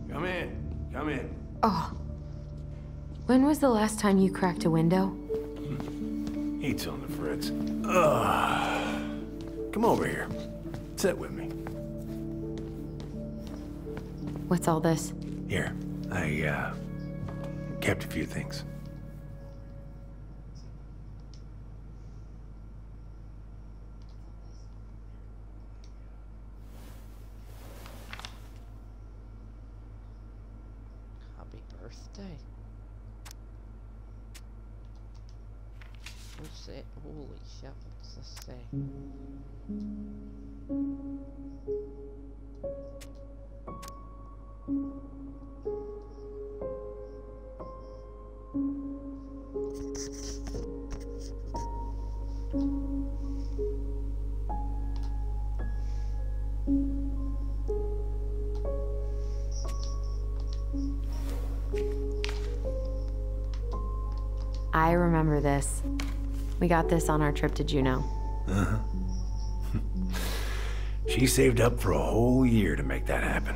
Come in. Come in. Oh. When was the last time you cracked a window? Heat's on the fritz. Ugh. Come over here. Sit with me. What's all this? Here, I kept a few things. birthday. What's it? Holy shit, what's this say? I remember this. We got this on our trip to Juneau. Uh-huh. She saved up for a whole year to make that happen.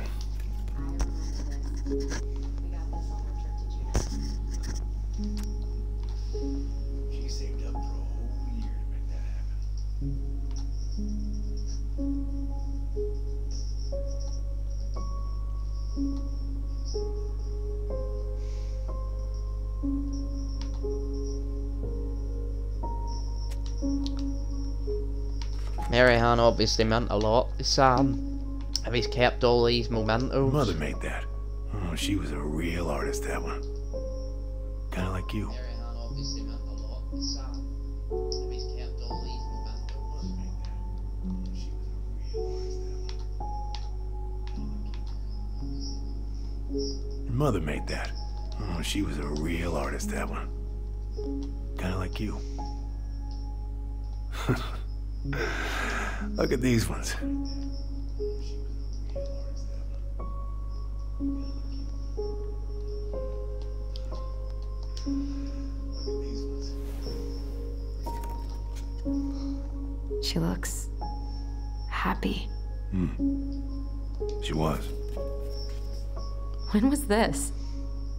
She saved up for a whole year to make that Mary Han obviously meant a lot to Sam. If he's kept all these mementos. Mother made that. Oh, she was a real artist, that one. Kinda like you. Mary Han obviously meant a lot to Sam. If he's kept all these mementos. Your mother made that. Oh, she was a real artist, that one. Kinda like you. Look at these ones. She looks happy. She was. When was this?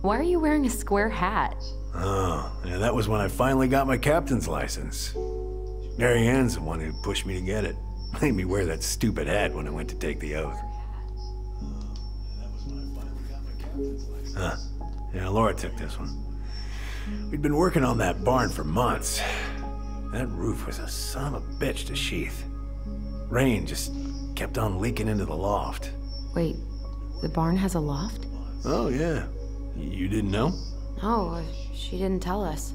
Why are you wearing a square hat? Oh, yeah, that was when I finally got my captain's license. Mary Ann's the one who pushed me to get it. Made me wear that stupid hat when I went to take the oath. Huh. Yeah, Laura took this one. We'd been working on that barn for months. That roof was a son of a bitch to sheath. Rain just kept on leaking into the loft. Wait, the barn has a loft? Oh, yeah. You didn't know? No, she didn't tell us.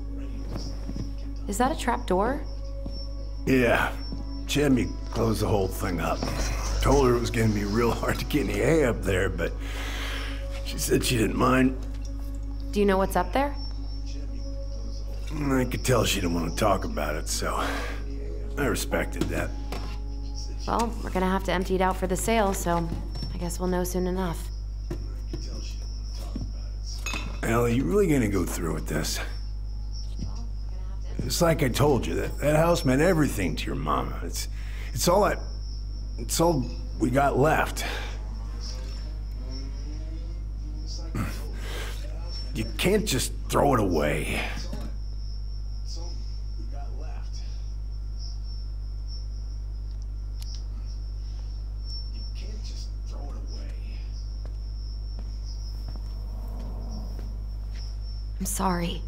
Is that a trap door? Yeah. She had me close the whole thing up. Told her it was gonna be real hard to get any hay up there, but she said she didn't mind. Do you know what's up there? I could tell she didn't want to talk about it, so I respected that. Well, we're gonna have to empty it out for the sale, so I guess we'll know soon enough. Ellie, you really gonna go through with this? It's like I told you, that house meant everything to your mama. It's all we got left. You can't just throw it away. I'm sorry.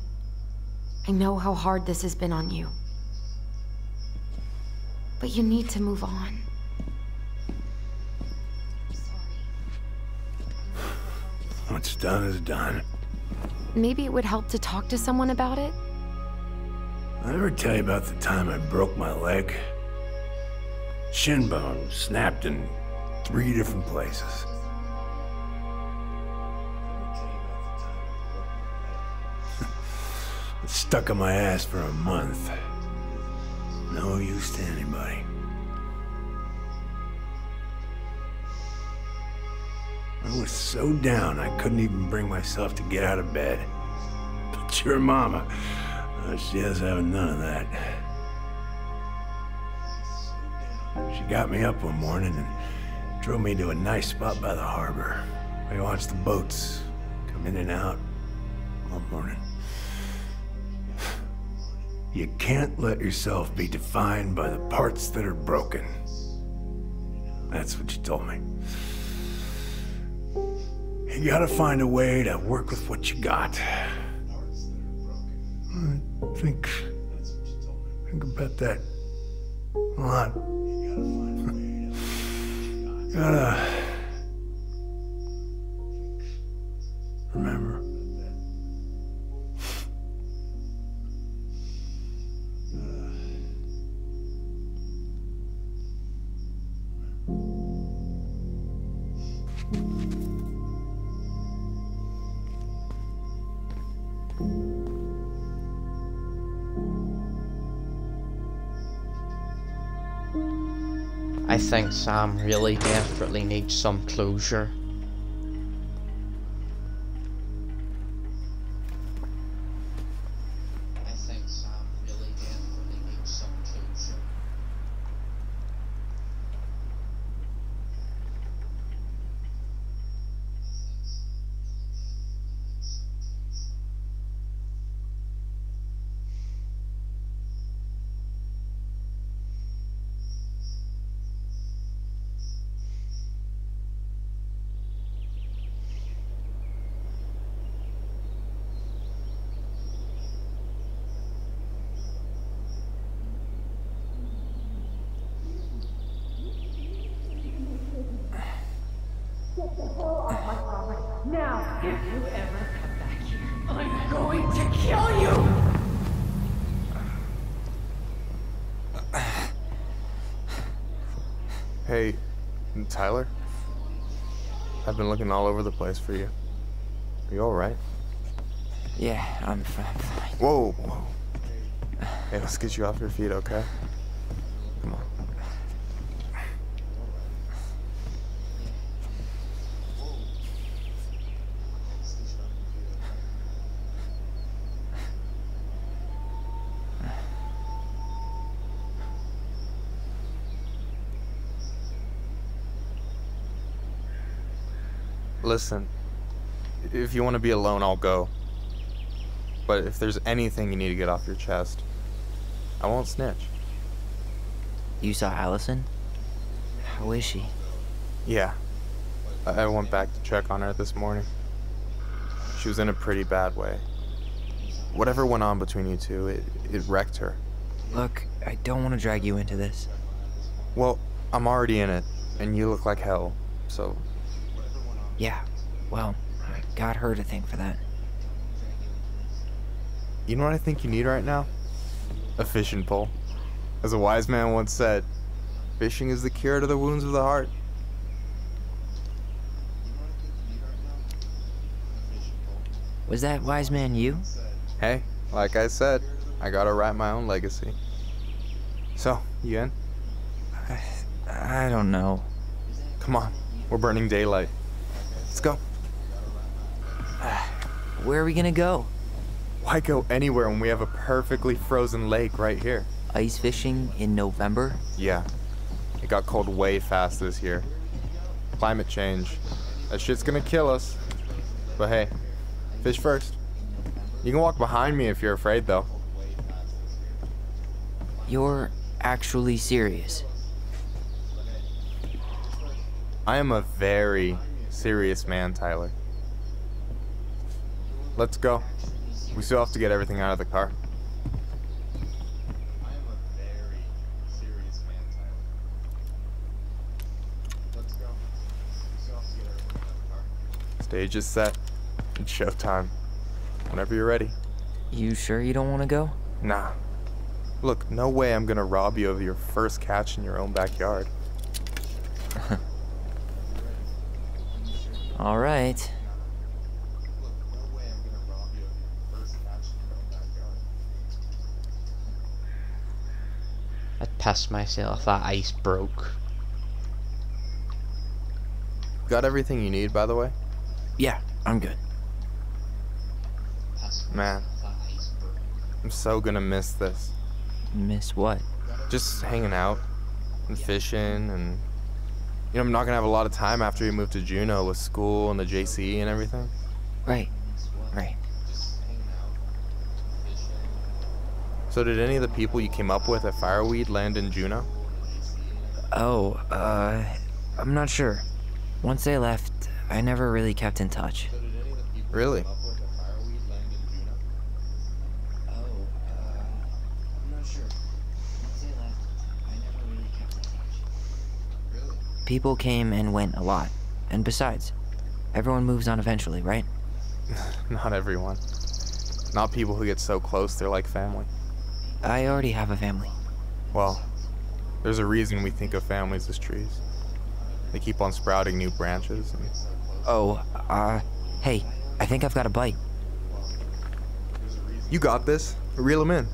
I know how hard this has been on you. But you need to move on. What's done is done. Maybe it would help to talk to someone about it? I ever tell you about the time I broke my leg? Shin bone snapped in 3 different places. It's stuck in my ass for a month. No use to anybody. I was so down I couldn't even bring myself to get out of bed. But your mama, she has having none of that. She got me up one morning and drove me to a nice spot by the harbor. I watched the boats come in and out all morning. You can't let yourself be defined by the parts that are broken. That's what you told me. You gotta find a way to work with what you got. Think about that a lot. Gotta remember. I think Sam really desperately needs some closure. Now, if you ever come back here, I'm going to kill you! Hey, Tyler? I've been looking all over the place for you. Are you alright? Yeah, I'm fine. Whoa, whoa. Hey, let's get you off your feet, okay? Come on. Listen, if you want to be alone, I'll go. But if there's anything you need to get off your chest, I won't snitch. You saw Allison? How is she? Yeah. I went back to check on her this morning. She was in a pretty bad way. Whatever went on between you two, it wrecked her. Look, I don't want to drag you into this. Well, I'm already in it, and you look like hell, so... Yeah, well, I got her to thank for that. You know what I think you need right now? A fishing pole. As a wise man once said, fishing is the cure to the wounds of the heart. Was that wise man you? Hey, like I said, I gotta write my own legacy. So, you in? I don't know. Come on, we're burning daylight. Let's go. Where are we gonna go? Why go anywhere when we have a perfectly frozen lake right here? Ice fishing in November? Yeah. It got cold way fast this year. Climate change. That shit's gonna kill us. But hey, fish first. You can walk behind me if you're afraid, though. You're actually serious? I am a very serious man, Tyler. Let's go. We still have to get everything out of the car. Stage is set. It's showtime. Whenever you're ready. You sure you don't want to go? Nah. Look, no way I'm gonna rob you of your first catch in your own backyard. All right. I'd piss myself, that ice broke. Got everything you need, by the way? Yeah, I'm good. Man, I'm so gonna miss this. Miss what? Just hanging out and fishing, and you know, I'm not gonna have a lot of time after you move to Juneau with school and the JC and everything. Right. So did any of the people you came up with at Fireweed land in Juneau? Oh, I'm not sure. Once they left, I never really kept in touch. Really? People came and went a lot. And besides, everyone moves on eventually, right? Not everyone. Not people who get so close they're like family. I already have a family. Well, there's a reason we think of families as trees. They keep on sprouting new branches and... Oh, hey, I think I've got a bite. You got this. Reel him in.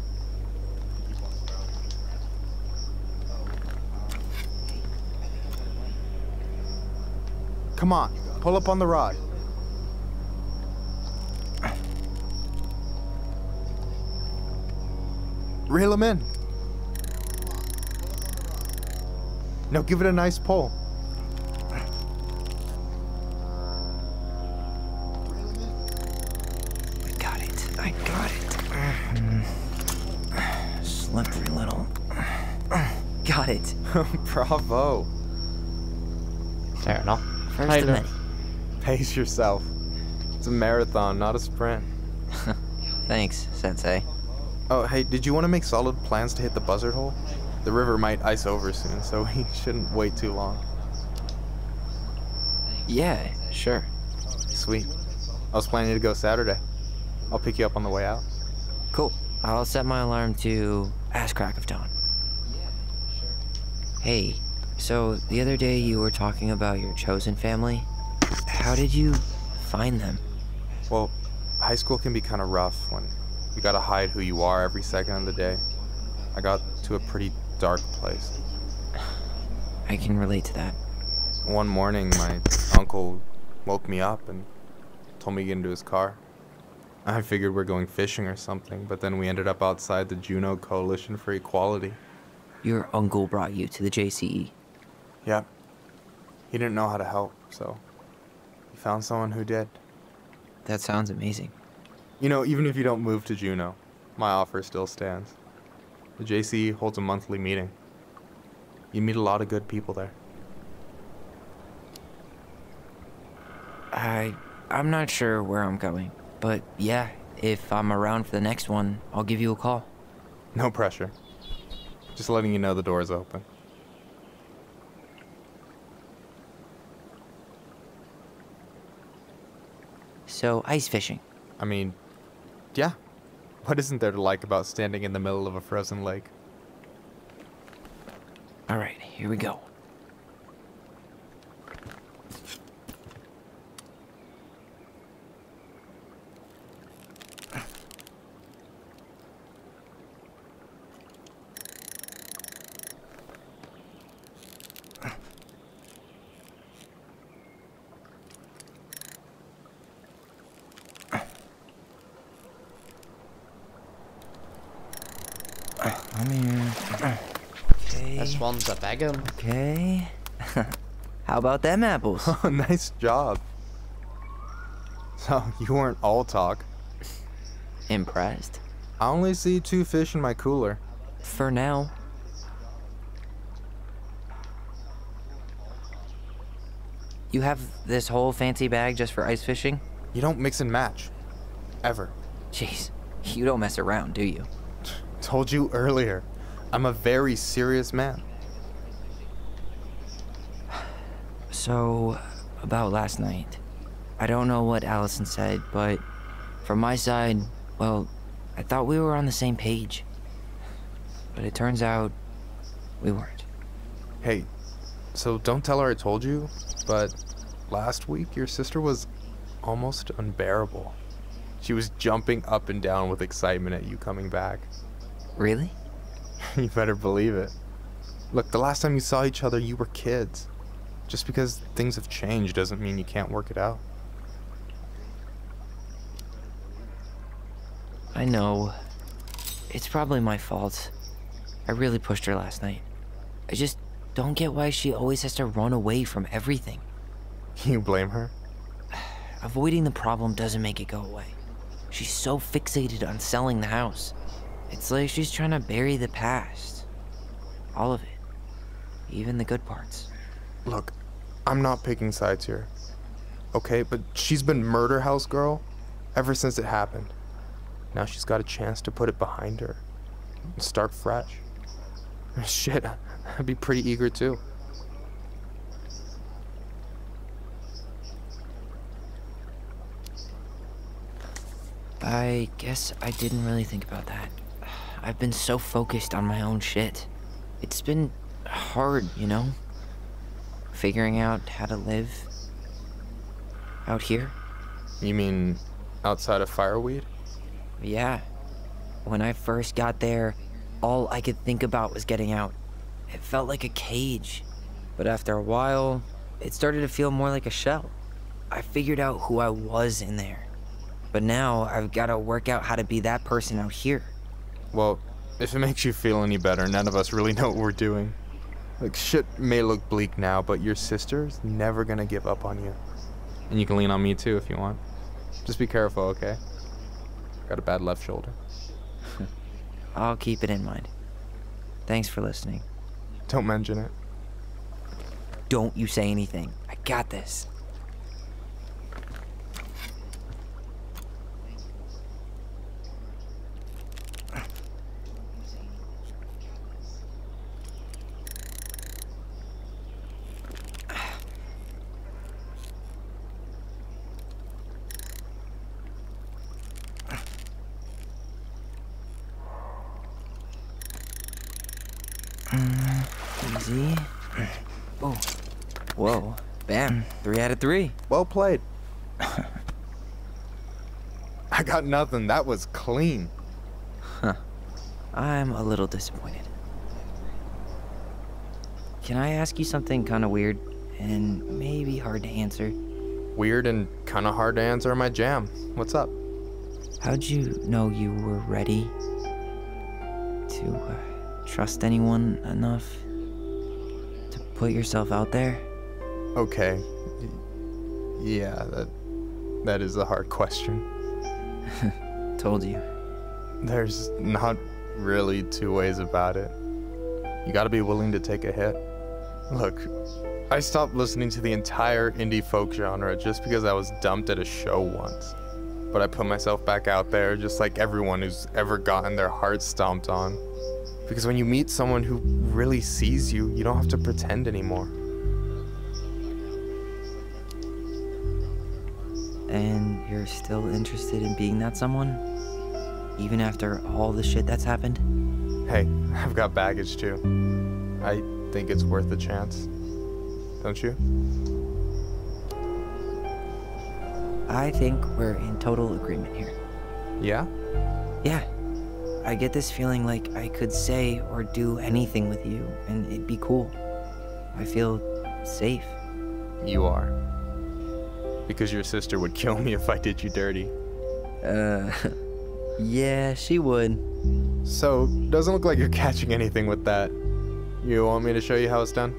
Come on, pull up on the rod. Reel him in. Now give it a nice pull. I got it. Slippery little. Got it. Bravo. Fair enough. First of many. Pace yourself. It's a marathon, not a sprint. Thanks, Sensei. Oh, hey, did you want to make solid plans to hit the buzzard hole? The river might ice over soon, so we shouldn't wait too long. Yeah, sure. Sweet. I was planning to go Saturday. I'll pick you up on the way out. Cool. I'll set my alarm to ass crack of dawn. Hey, so the other day you were talking about your chosen family. How did you find them? Well, high school can be kind of rough when you gotta hide who you are every second of the day. I got to a pretty dark place. I can relate to that. One morning, my uncle woke me up and told me to get into his car. I figured we're going fishing or something, but then we ended up outside the Juneau Coalition for Equality. Your uncle brought you to the JCE? Yep. He didn't know how to help, so he found someone who did. That sounds amazing. You know, even if you don't move to Juneau, my offer still stands. The JCE holds a monthly meeting. You meet a lot of good people there. I'm not sure where I'm going, but yeah, if I'm around for the next one, I'll give you a call. No pressure. Just letting you know the door's open. So, ice fishing. I mean, yeah. What isn't there to like about standing in the middle of a frozen lake? All right, here we go. Come here. Okay. This one's a big one. Okay. How about them apples? Oh, nice job. So, you weren't all talk. Impressed? I only see 2 fish in my cooler. For now. You have this whole fancy bag just for ice fishing? You don't mix and match. Ever. Jeez, you don't mess around, do you? Told you earlier. I'm a very serious man. So, about last night. I don't know what Allison said, but from my side, well, I thought we were on the same page. But it turns out we weren't. Hey, so don't tell her I told you, but last week your sister was almost unbearable. She was jumping up and down with excitement at you coming back. Really? You better believe it. Look, the last time you saw each other, you were kids. Just because things have changed doesn't mean you can't work it out. I know. It's probably my fault. I really pushed her last night. I just don't get why she always has to run away from everything. You blame her? Avoiding the problem doesn't make it go away. She's so fixated on selling the house. It's like she's trying to bury the past. All of it. Even the good parts. Look, I'm not picking sides here. Okay, but she's been murder house girl ever since it happened. Now she's got a chance to put it behind her and start fresh. Shit, I'd be pretty eager too. I guess I didn't really think about that. I've been so focused on my own shit. It's been hard, you know? Figuring out how to live out here. You mean outside of Fireweed? Yeah, When I first got there, all I could think about was getting out. It felt like a cage. But after a while, it started to feel more like a shell. I figured out who I was in there. But now I've got to work out how to be that person out here. Well, if it makes you feel any better, none of us really know what we're doing. Like, shit may look bleak now, but your sister's never gonna give up on you. And you can lean on me too if you want. Just be careful, okay? Got a bad left shoulder. I'll keep it in mind. Thanks for listening. Don't mention it. Don't you say anything. I got this. Easy. Oh. Whoa. Bam. 3 out of 3. Well played. I got nothing. That was clean. Huh. I'm a little disappointed. Can I ask you something kind of weird and maybe hard to answer? Weird and kind of hard to answer my jam. What's up? How'd you know you were ready to trust anyone enough to put yourself out there? Okay. Yeah, that is a hard question. Told you. There's not really two ways about it. You gotta be willing to take a hit. Look, I stopped listening to the entire indie folk genre just because I was dumped at a show once. But I put myself back out there just like everyone who's ever gotten their heart stomped on. Because when you meet someone who really sees you, you don't have to pretend anymore. And you're still interested in being that someone? Even after all the shit that's happened? Hey, I've got baggage too. I think it's worth a chance. Don't you? I think we're in total agreement here. Yeah? Yeah. I get this feeling like I could say or do anything with you and it'd be cool. I feel safe. You are. Because your sister would kill me if I did you dirty. Yeah, she would. So, doesn't look like you're catching anything with that. You want me to show you how it's done?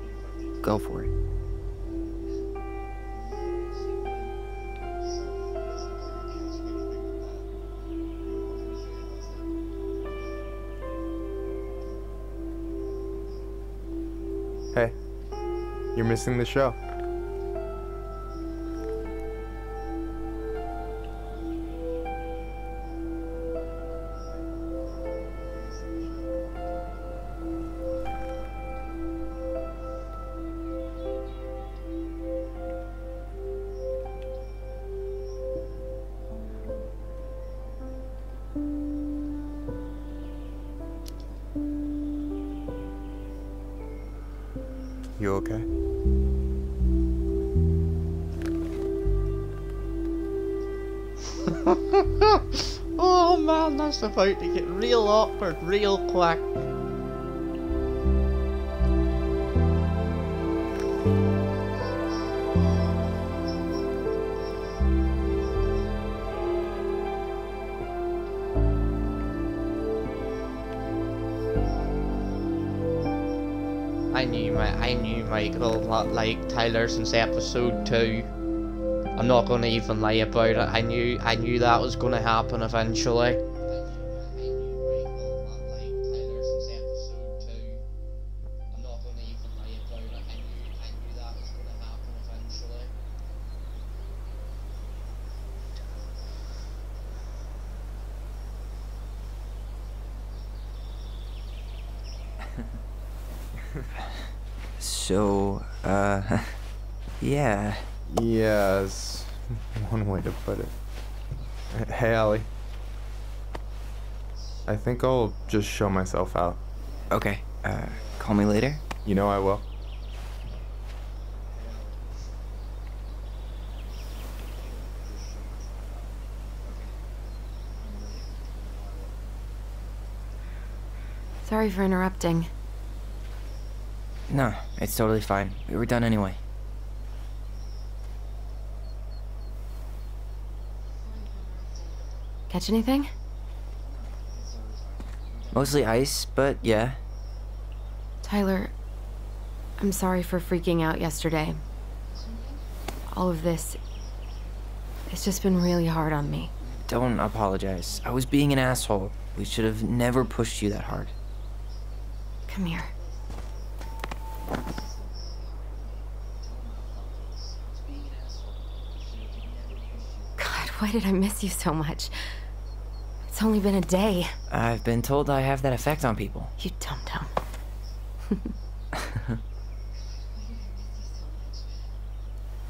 Go for it. Hey, you're missing the show. You okay? Oh man, that's about to get real awkward real quick. I knew Michael liked Tyler since episode 2. I'm not gonna even lie about it. I knew that was gonna happen eventually. So, yeah. Yeah, is one way to put it. Hey, Allie. I think I'll just show myself out. Okay, call me later? You know I will. Sorry for interrupting. No, it's totally fine. We were done anyway. Catch anything? Mostly ice, but yeah. Tyler, I'm sorry for freaking out yesterday. All of this, it's just been really hard on me. Don't apologize. I was being an asshole. We should have never pushed you that hard. Come here. God, why did I miss you so much? It's only been a day. I've been told I have that effect on people. You dum-dum.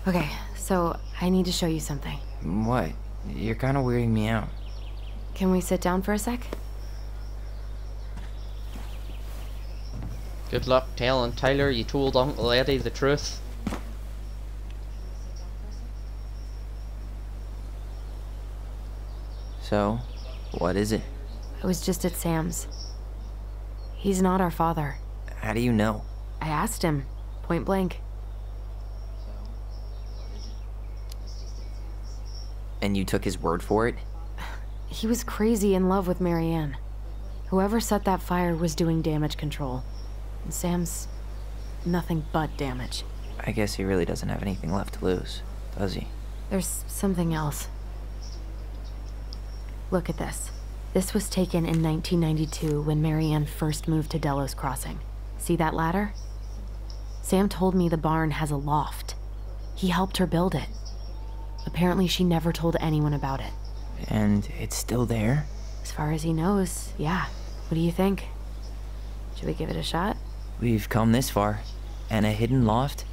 Okay, so I need to show you something. What? You're kind of weirding me out. Can we sit down for a sec? Good luck telling Tyler you told Uncle Eddie the truth. So, what is it? I was just at Sam's. He's not our father. How do you know? I asked him, point blank. And you took his word for it? He was crazy in love with Marianne. Whoever set that fire was doing damage control. And Sam's nothing but damage. I guess he really doesn't have anything left to lose, does he? There's something else. Look at this. This was taken in 1992 when Marianne first moved to Delos Crossing. See that ladder? Sam told me the barn has a loft. He helped her build it. Apparently she never told anyone about it. And it's still there? As far as he knows, yeah. What do you think? Should we give it a shot? We've come this far. And a hidden loft?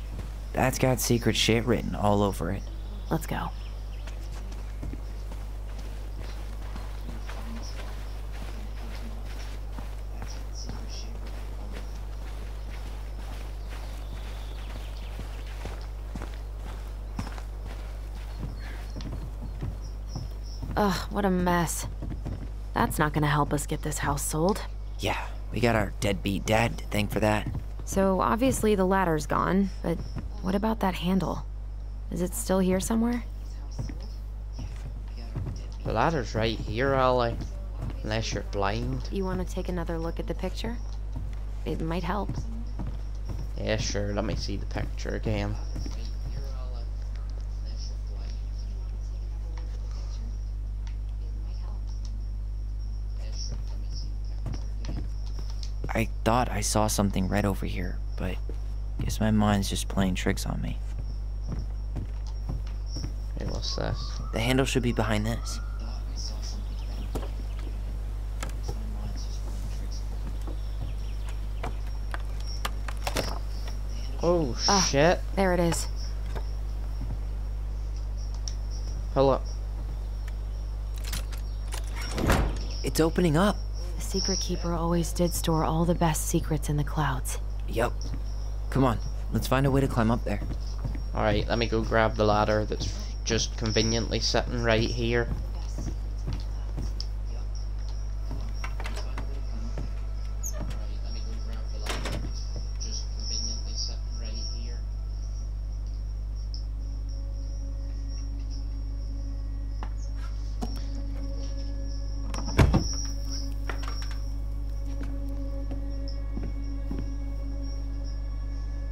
That's got secret shit written all over it. Let's go. Ugh, what a mess. That's not gonna help us get this house sold. Yeah, we got our deadbeat dad to thank for that. So obviously the ladder's gone, but what about that handle? Is it still here somewhere? The ladder's right here, Allie. Unless you're blind. You want to take another look at the picture? It might help. Yeah, sure. Let me see the picture again. I thought I saw something red over here, but guess my mind's just playing tricks on me. Hey, what's this? The handle should be behind this. Oh, shit. There it is. Hold up. It's opening up. The Secret Keeper always did store all the best secrets in the clouds. Yup. Come on, let's find a way to climb up there. Alright, let me go grab the ladder that's just conveniently sitting right here.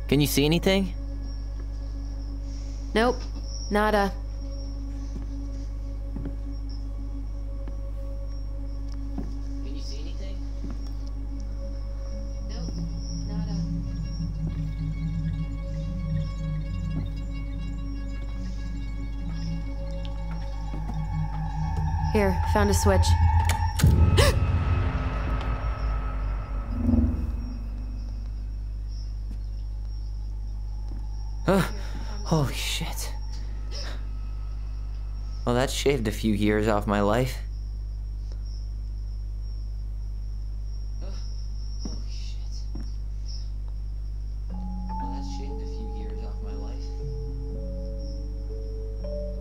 Can you see anything? Nope. Nada. Can you see anything? Nope. Nada. Here, found a switch. Holy shit. Well, that shaved a few years off my life.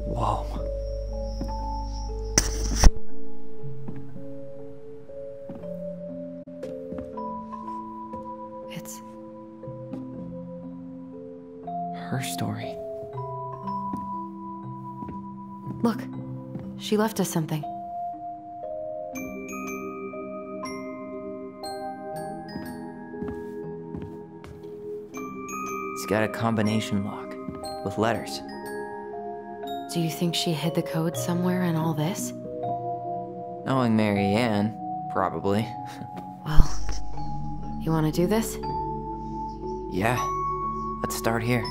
Whoa. her story. Look, she left us something. It's got a combination lock with letters. Do you think she hid the code somewhere in all this? Knowing Mary Ann, probably. Well, you want to do this? Yeah, let's start here.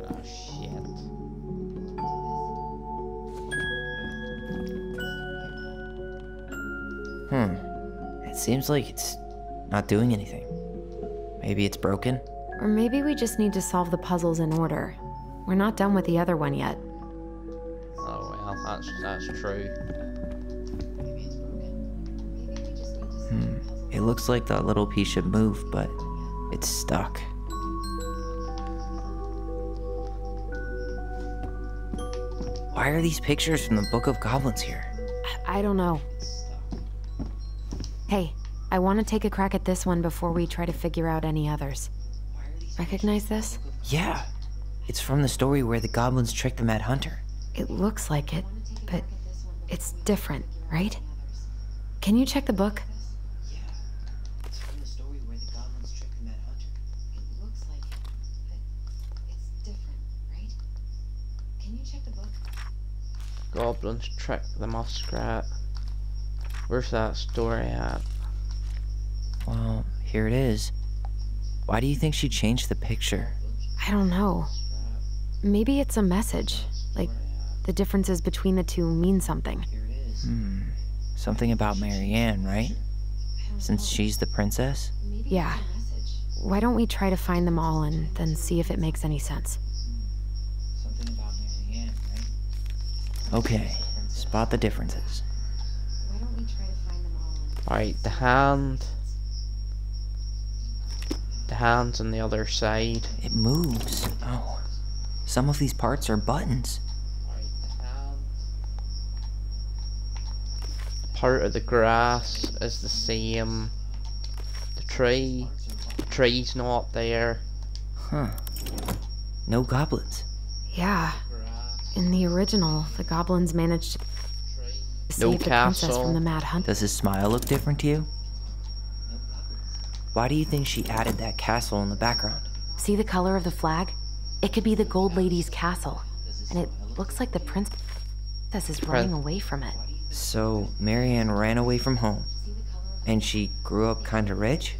Oh, shit. It seems like it's not doing anything. Maybe it's broken? Or maybe we just need to solve the puzzles in order. We're not done with the other one yet. Oh well, that's true. It looks like that little piece should move, but it's stuck. Why are these pictures from the Book of Goblins here? I don't know. Hey, I want to take a crack at this one before we try to figure out any others. Recognize this? Yeah, it's from the story where the goblins tricked the Mad Hunter. It looks like it, but it's different, right? Can you check the book? It's from the story where the goblins tricked the Mad Hunter. It looks like it, but it's different, right? Can you check the book? Goblins trick the muskrat. Where's that story at? Well, here it is. Why do you think she changed the picture? I don't know. Maybe it's a message. Like, the differences between the two mean something. Something about Mary Ann, right? Since she's the princess? Yeah. Why don't we try to find them all and then see if it makes any sense? Something about Mary Ann, right? Okay, spot the differences. Why don't we try to find them all? Alright, the hand. The hand's on the other side. It moves. Oh. Some of these parts are buttons. Part of the grass is the same. The tree's not there. Huh. No goblins. Yeah. In the original, the goblins managed to save the princess from the Mad Hunter. Does his smile look different to you? Why do you think she added that castle in the background? See the color of the flag? It could be the Gold Lady's castle. And it looks like the princess is running away from it. So, Mary Ann ran away from home. And she grew up kinda rich?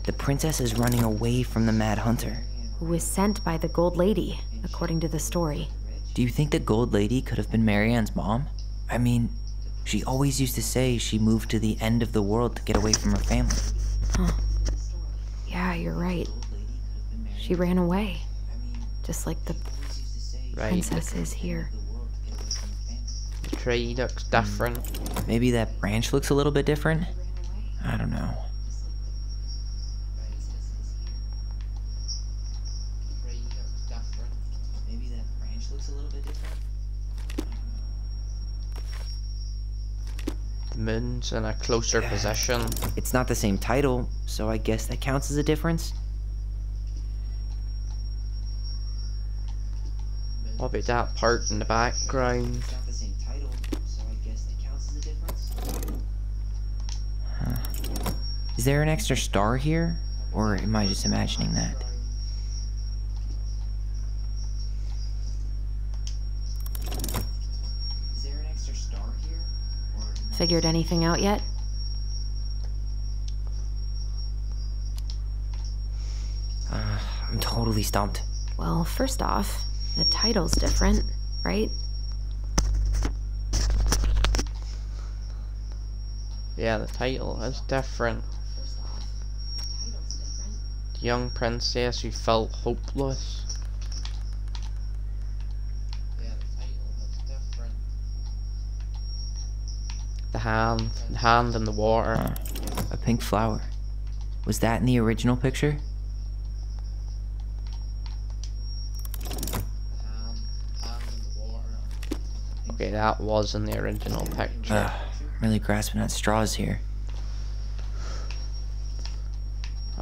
The princess is running away from the Mad Hunter. Who was sent by the Gold Lady, according to the story. Do you think the Gold Lady could have been Mary Ann's mom? I mean, she always used to say she moved to the end of the world to get away from her family. Huh. Yeah, you're right. She ran away. Just like the princess is here. The tree looks different. Maybe that branch looks a little bit different? I don't know. The moon's in a closer position. It's not the same title, so I guess that counts as a difference. What about that part in the background? Huh. Is there an extra star here? Or am I just imagining that? Figured anything out yet? I'm totally stumped. Well, first off, the title's different, right? Yeah, the title is different. The young princess who felt hopeless. The hand in the water. A pink flower. Was that in the original picture? Okay, that was in the original picture. Really grasping at straws here.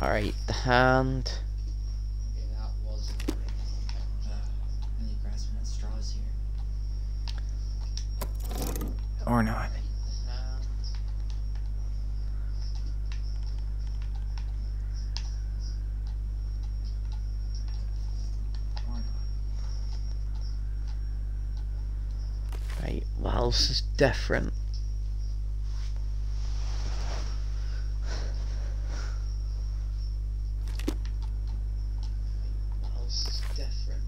Alright, the hand. Or not. Right, what else is different? What else is different?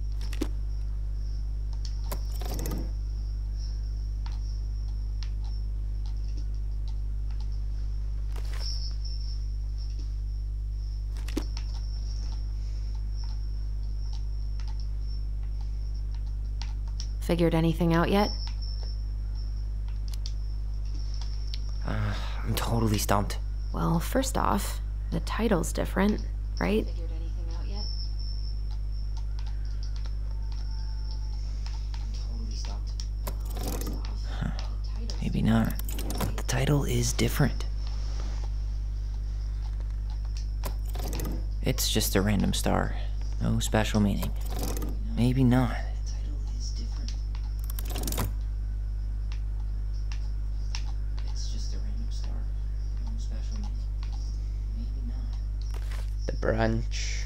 Figured anything out yet? I'm totally stumped. Well, first off, the title's different, right? Maybe not. But the title is different. It's just a random star. No special meaning. Maybe not. The branch.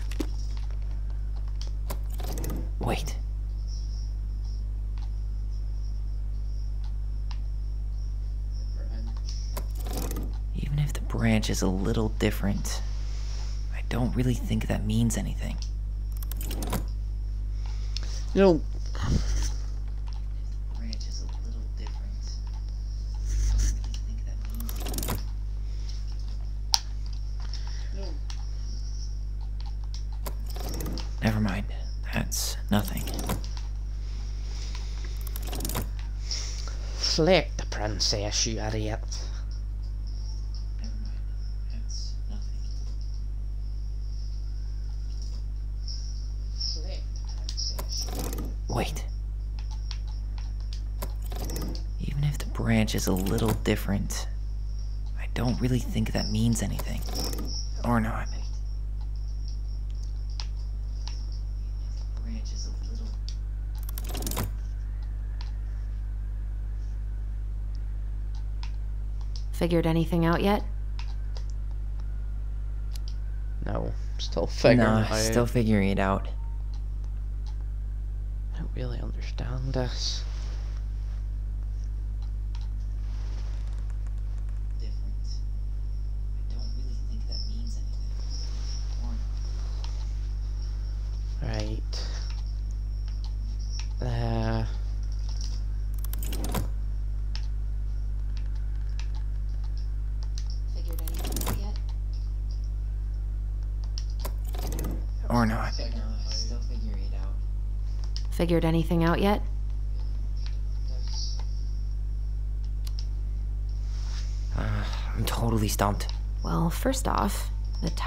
Wait. Even if the branch is a little different, I don't really think that means anything. You know, Never mind. That's nothing. Flick the princess, you idiot. Wait. Even if the branch is a little different, I don't really think that means anything. Or not. Figured anything out yet? No, still figuring it out. Still figuring it out. I don't really understand this. Right. Or not. Still figuring it out. Figured anything out yet? I'm totally stumped. Well, first off,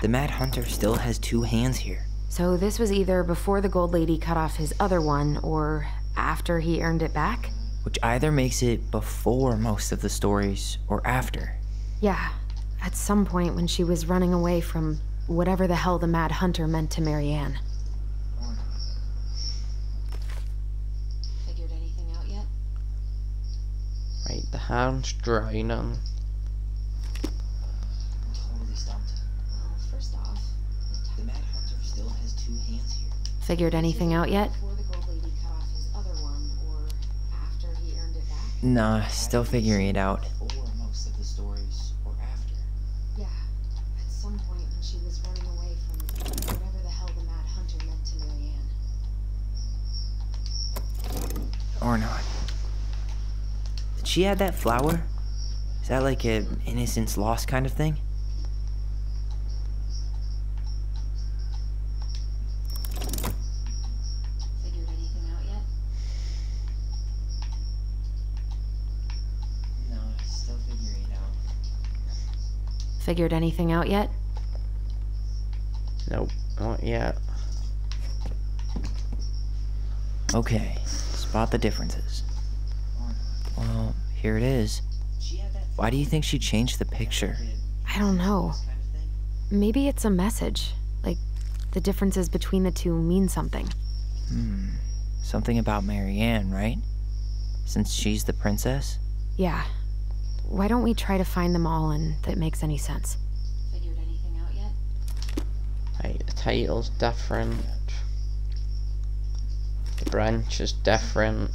the Mad Hunter still has two hands here. So this was either before the Gold Lady cut off his other one, or after he earned it back? Which either makes it before most of the stories, or after. Yeah, at some point when she was running away from whatever the hell the Mad Hunter meant to Marianne. Figured anything out yet? Right, the hand's drowning. Totally stumped. Well, first off, the Mad Hunter still has two hands here. Figured anything out yet? Before the Gold Lady cut off his other one, or after he earned it back? Nah, still figuring it out. Before most of the stories, or after? Yeah, at some point when she was running away from whatever the hell the Mad Hunter meant to Marianne. Or not. Did she have that flower? Is that like an innocence lost kind of thing? Figured anything out yet? No, still figuring it out. Figured anything out yet? Nope, not yet. Okay, spot the differences. Well, here it is. Why do you think she changed the picture? I don't know. Maybe it's a message. Like, the differences between the two mean something. Something about Marianne, right? Since she's the princess? Yeah. Why don't we try to find them all and if it makes any sense? Figured anything out yet? Right, the title's different. The branch is different.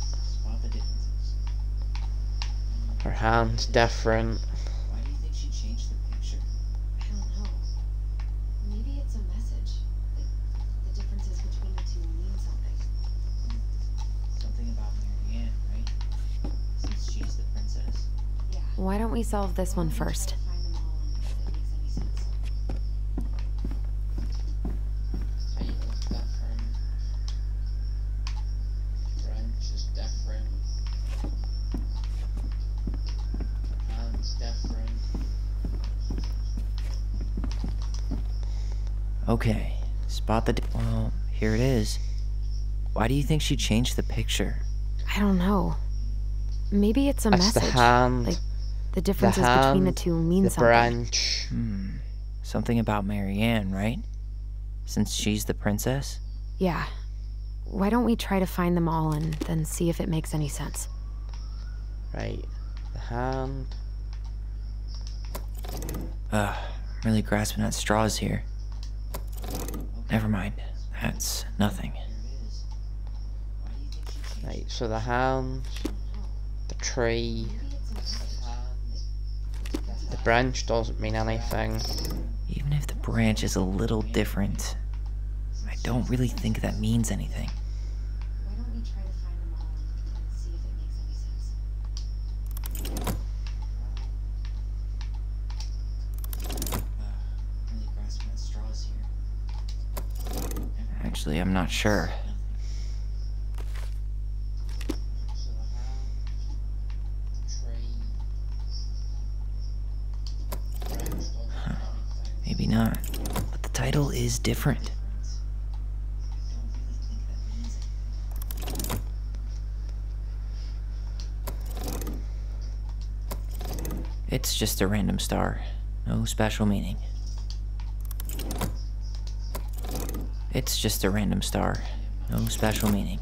Her hand's different. Why do you think she changed the picture? I don't know. Maybe it's a message. Like, the differences between the two mean something. Something about Marianne, right? Since she's the princess? Yeah. Why don't we solve this one first? Find them all and if it makes any sense. Title's different. Branch is different. Hand's different. Okay, spot the... Well, here it is. Why do you think she changed the picture? I don't know. Maybe it's a That's message. the hand. Like, the differences between the hand, two mean the something. branch. Something about Marianne, right? Since she's the princess? Yeah. Why don't we try to find them all and then see if it makes any sense? Right. The hand. Really grasping at straws here. Never mind. That's nothing. Right, so the hand, the tree, the branch doesn't mean anything. Even if the branch is a little different, I don't really think that means anything. Why don't we try to find them all and see if it makes any sense? Really grasping at straws here. Actually, I'm not sure. Maybe not. But the title is different. It's just a random star. No special meaning. It's just a random star. No special meaning.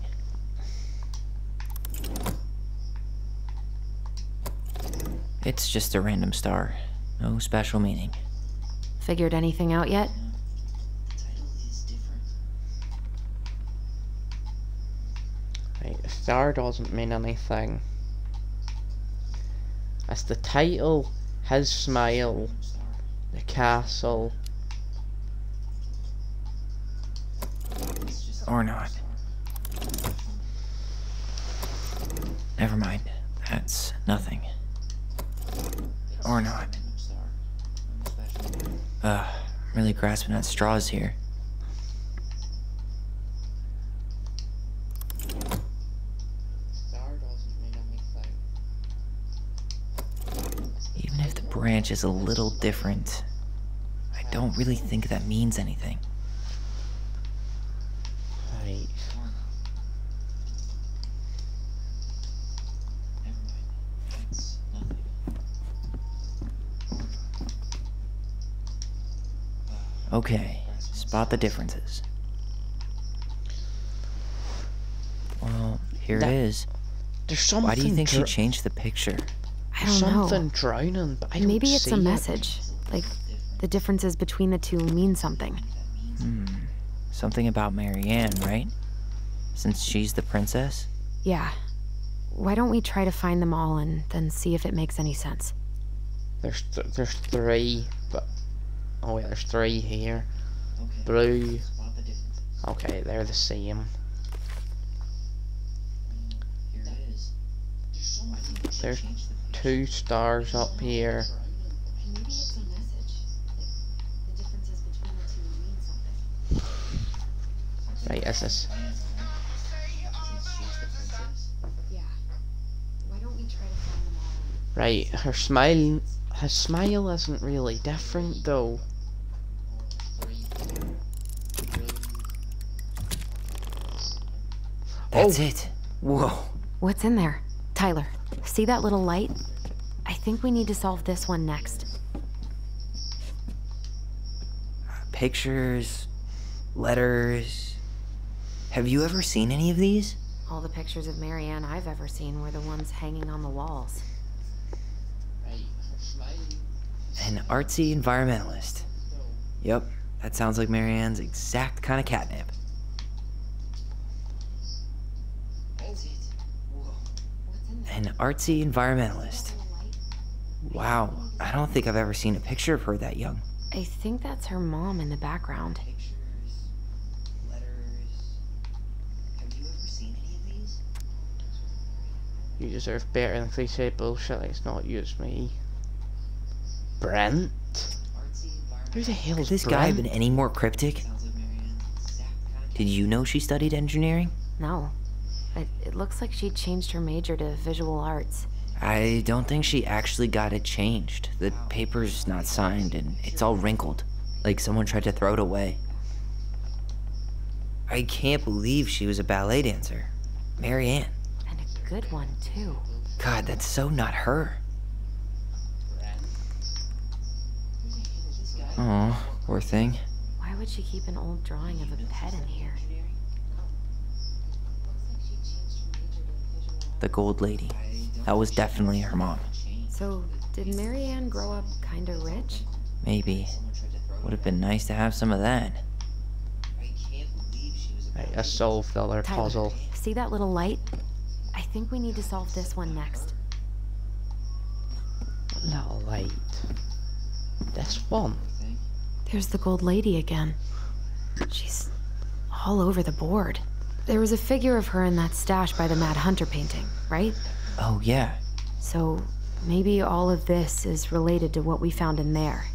It's just a random star. No special meaning. Figured anything out yet? The title is different. Right, the star doesn't mean anything. As the title, his smile, the castle. Or not. Never mind. That's nothing. Or not. Really grasping at straws here. Star doesn't mean anything. Even if the branch is a little different, I don't really think that means anything. Right. Okay, spot the differences. Well, here it is. There's something. Why do you think she changed the picture? I don't know. Something drowning, but I don't Maybe it's see a it. message. Like, the differences between the two mean something. Something about Marianne, right? Since she's the princess? Yeah. Why don't we try to find them all and then see if it makes any sense? There's three, but oh wait, there's three here. Blue. Okay, they're the same. There's two stars up here. Maybe it's a message. Like, the differences between the two mean something. Right, is this? Yeah. Why don't we try to find them all? Right, her smile isn't really different though. That's it. Whoa. What's in there? Tyler, see that little light? I think we need to solve this one next. pictures, letters. Have you ever seen any of these? All the pictures of Marianne I've ever seen were the ones hanging on the walls. An artsy environmentalist. Yep, that sounds like Marianne's exact kind of catnip. An artsy environmentalist. Wow, I don't think I've ever seen a picture of her that young. I think that's her mom in the background. You deserve better than cliche bullshit like it's not you, it's me. Brent? Who the hell is Could this Brent? guy have been any more cryptic? Did you know she studied engineering? No. It looks like she changed her major to visual arts. I don't think she actually got it changed. The paper's not signed and it's all wrinkled, like someone tried to throw it away. I can't believe she was a ballet dancer. Marianne. And a good one, too. God, that's so not her. Oh, poor thing. Why would she keep an old drawing of a pet in here? The Gold Lady. That was definitely her mom. So, did Marianne grow up kinda rich? Maybe. Would have been nice to have some of that. Right, I solved the other Tyler, puzzle. see that little light? I think we need to solve this one next. Little light. This one. There's the Gold Lady again. She's all over the board. There was a figure of her in that stash by the Mad Hunter painting, right? Oh, yeah. So, maybe all of this is related to what we found in there.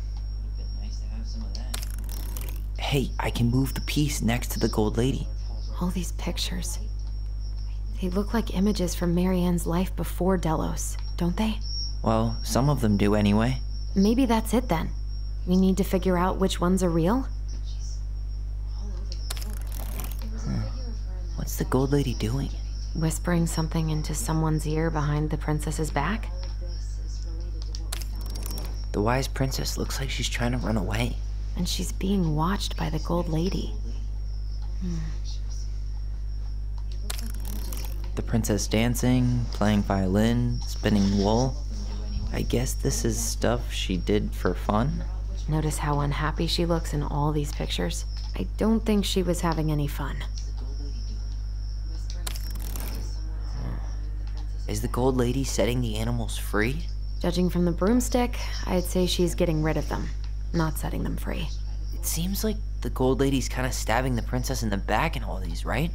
Hey, I can move the piece next to the Gold Lady. All these pictures. They look like images from Marianne's life before Delos, don't they? Well, some of them do anyway. Maybe that's it then. We need to figure out which ones are real? What's the Gold Lady doing? Whispering something into someone's ear behind the princess's back? The wise princess looks like she's trying to run away. And she's being watched by the Gold Lady. The princess dancing, playing violin, spinning wool. I guess this is stuff she did for fun? Notice how unhappy she looks in all these pictures? I don't think she was having any fun. Is the Gold Lady setting the animals free? Judging from the broomstick, I'd say she's getting rid of them, not setting them free. It seems like the Gold Lady's kind of stabbing the princess in the back in all these, right?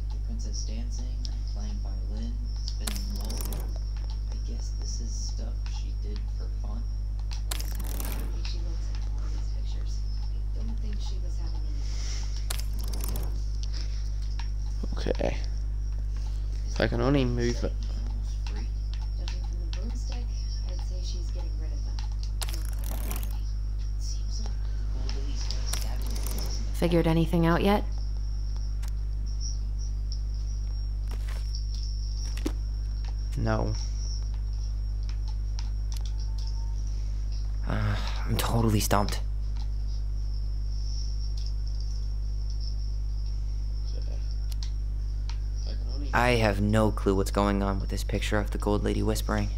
The princess dancing, playing violin, spinning wool. I guess this is stuff she did for fun. She looks at all these pictures. I don't think she was having any. Okay. If I can only move it. Judging from the broomstick, I'd say she's getting rid of them. Seems like the Gold Lady's kind of stabbing the princess in the back. Figured anything out yet? No. I'm totally stumped. I have no clue what's going on with this picture of the Gold Lady whispering.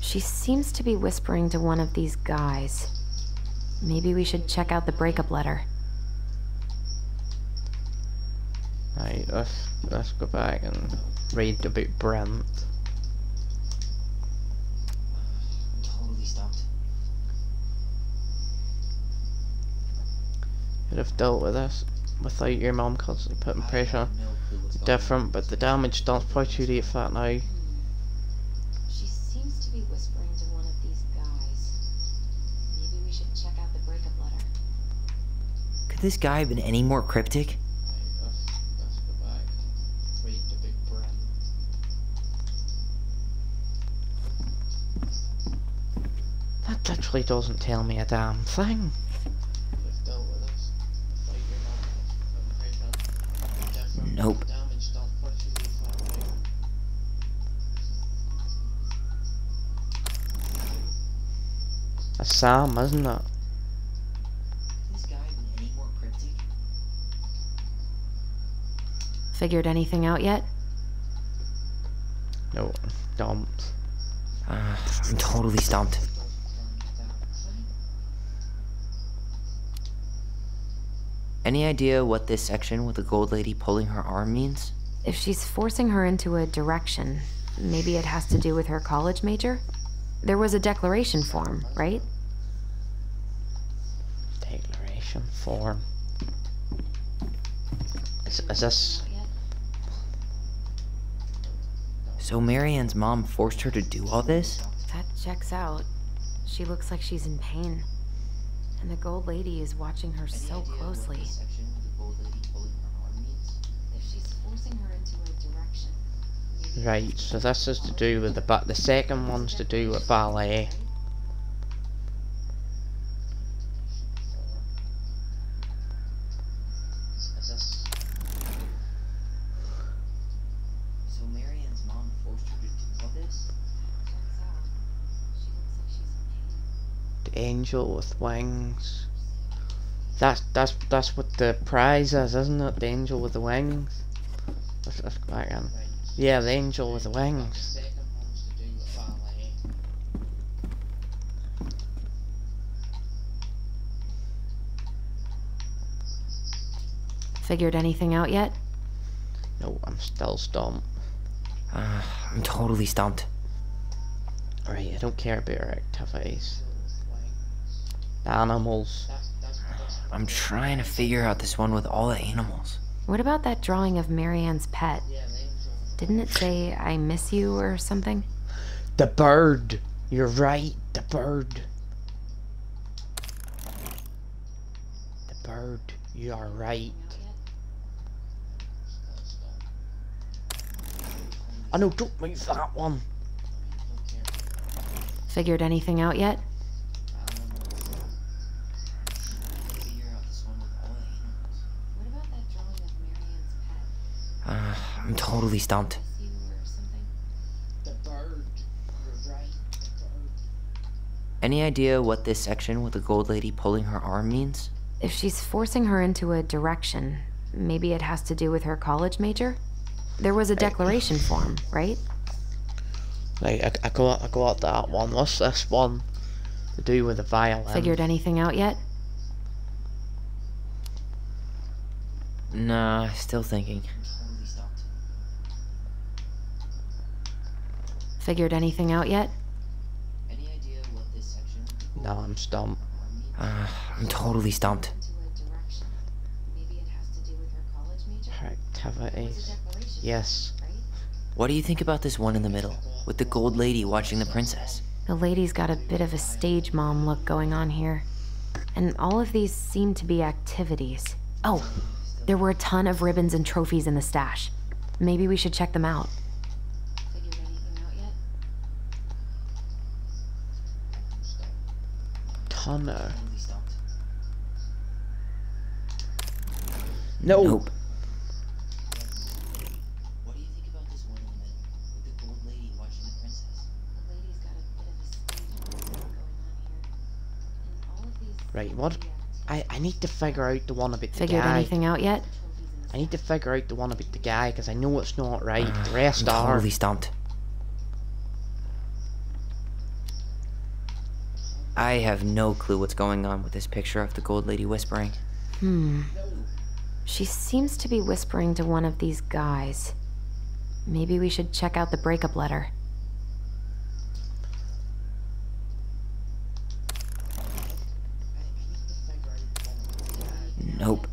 She seems to be whispering to one of these guys. Maybe we should check out the breakup letter. Right, let's go back and read about Brent. I'm totally stumped. You'd have dealt with this without your mom constantly putting pressure. Different, but the damage done's probably too late for that now. She seems to be whispering to one of these guys. Maybe we should check out the breakup letter. Could this guy have been any more cryptic? Let's go back and read about Brent. That literally doesn't tell me a damn thing. Nope. A Sam, isn't it? Figured anything out yet? No, don't. I'm totally stumped. Any idea what this section with the gold lady pulling her arm means? If she's forcing her into a direction, maybe it has to do with her college major? There was a declaration form, right? Declaration form. Is this... So Marianne's mom forced her to do all this? That checks out. She looks like she's in pain. And the gold lady is watching her so closely. Right, so this is to do with the second one's to do with ballet. So Marianne's mom forced her to do all this? The angel with wings. That's what the prize is, isn't it? The angel with the wings. Let's go back in. Yeah, the angel with the wings. Figured anything out yet? No, I'm still stumped. I'm totally stumped. Alright, I don't care about our activities. The animals. I'm trying to figure out this one with all the animals. What about that drawing of Marianne's pet? Didn't it say, I miss you or something? The bird. You're right, the bird. The bird. You are right. Oh no, don't move that one. Figured anything out yet? I'm totally stumped. Any idea what this section with the gold lady pulling her arm means? If she's forcing her into a direction, maybe it has to do with her college major? There was a declaration form, right? Right, I got that one. What's this one to do with the violin? Figured anything out yet? Nah, still thinking. Figured anything out yet? Any idea what this section? No, I'm stumped. I'm totally stumped. Activities. Yes. What do you think about this one in the middle, with the gold lady watching the princess? The lady's got a bit of a stage mom look going on here. And all of these seem to be activities. Oh, there were a ton of ribbons and trophies in the stash. Maybe we should check them out. Tonner. No. Nope. Right, what? I need to figure out the one about the guy. Figured anything out yet? I need to figure out the one about the guy, because I know it's not right. The rest I'm are. totally stumped. I have no clue what's going on with this picture of the gold lady whispering. She seems to be whispering to one of these guys. Maybe we should check out the breakup letter. Nope.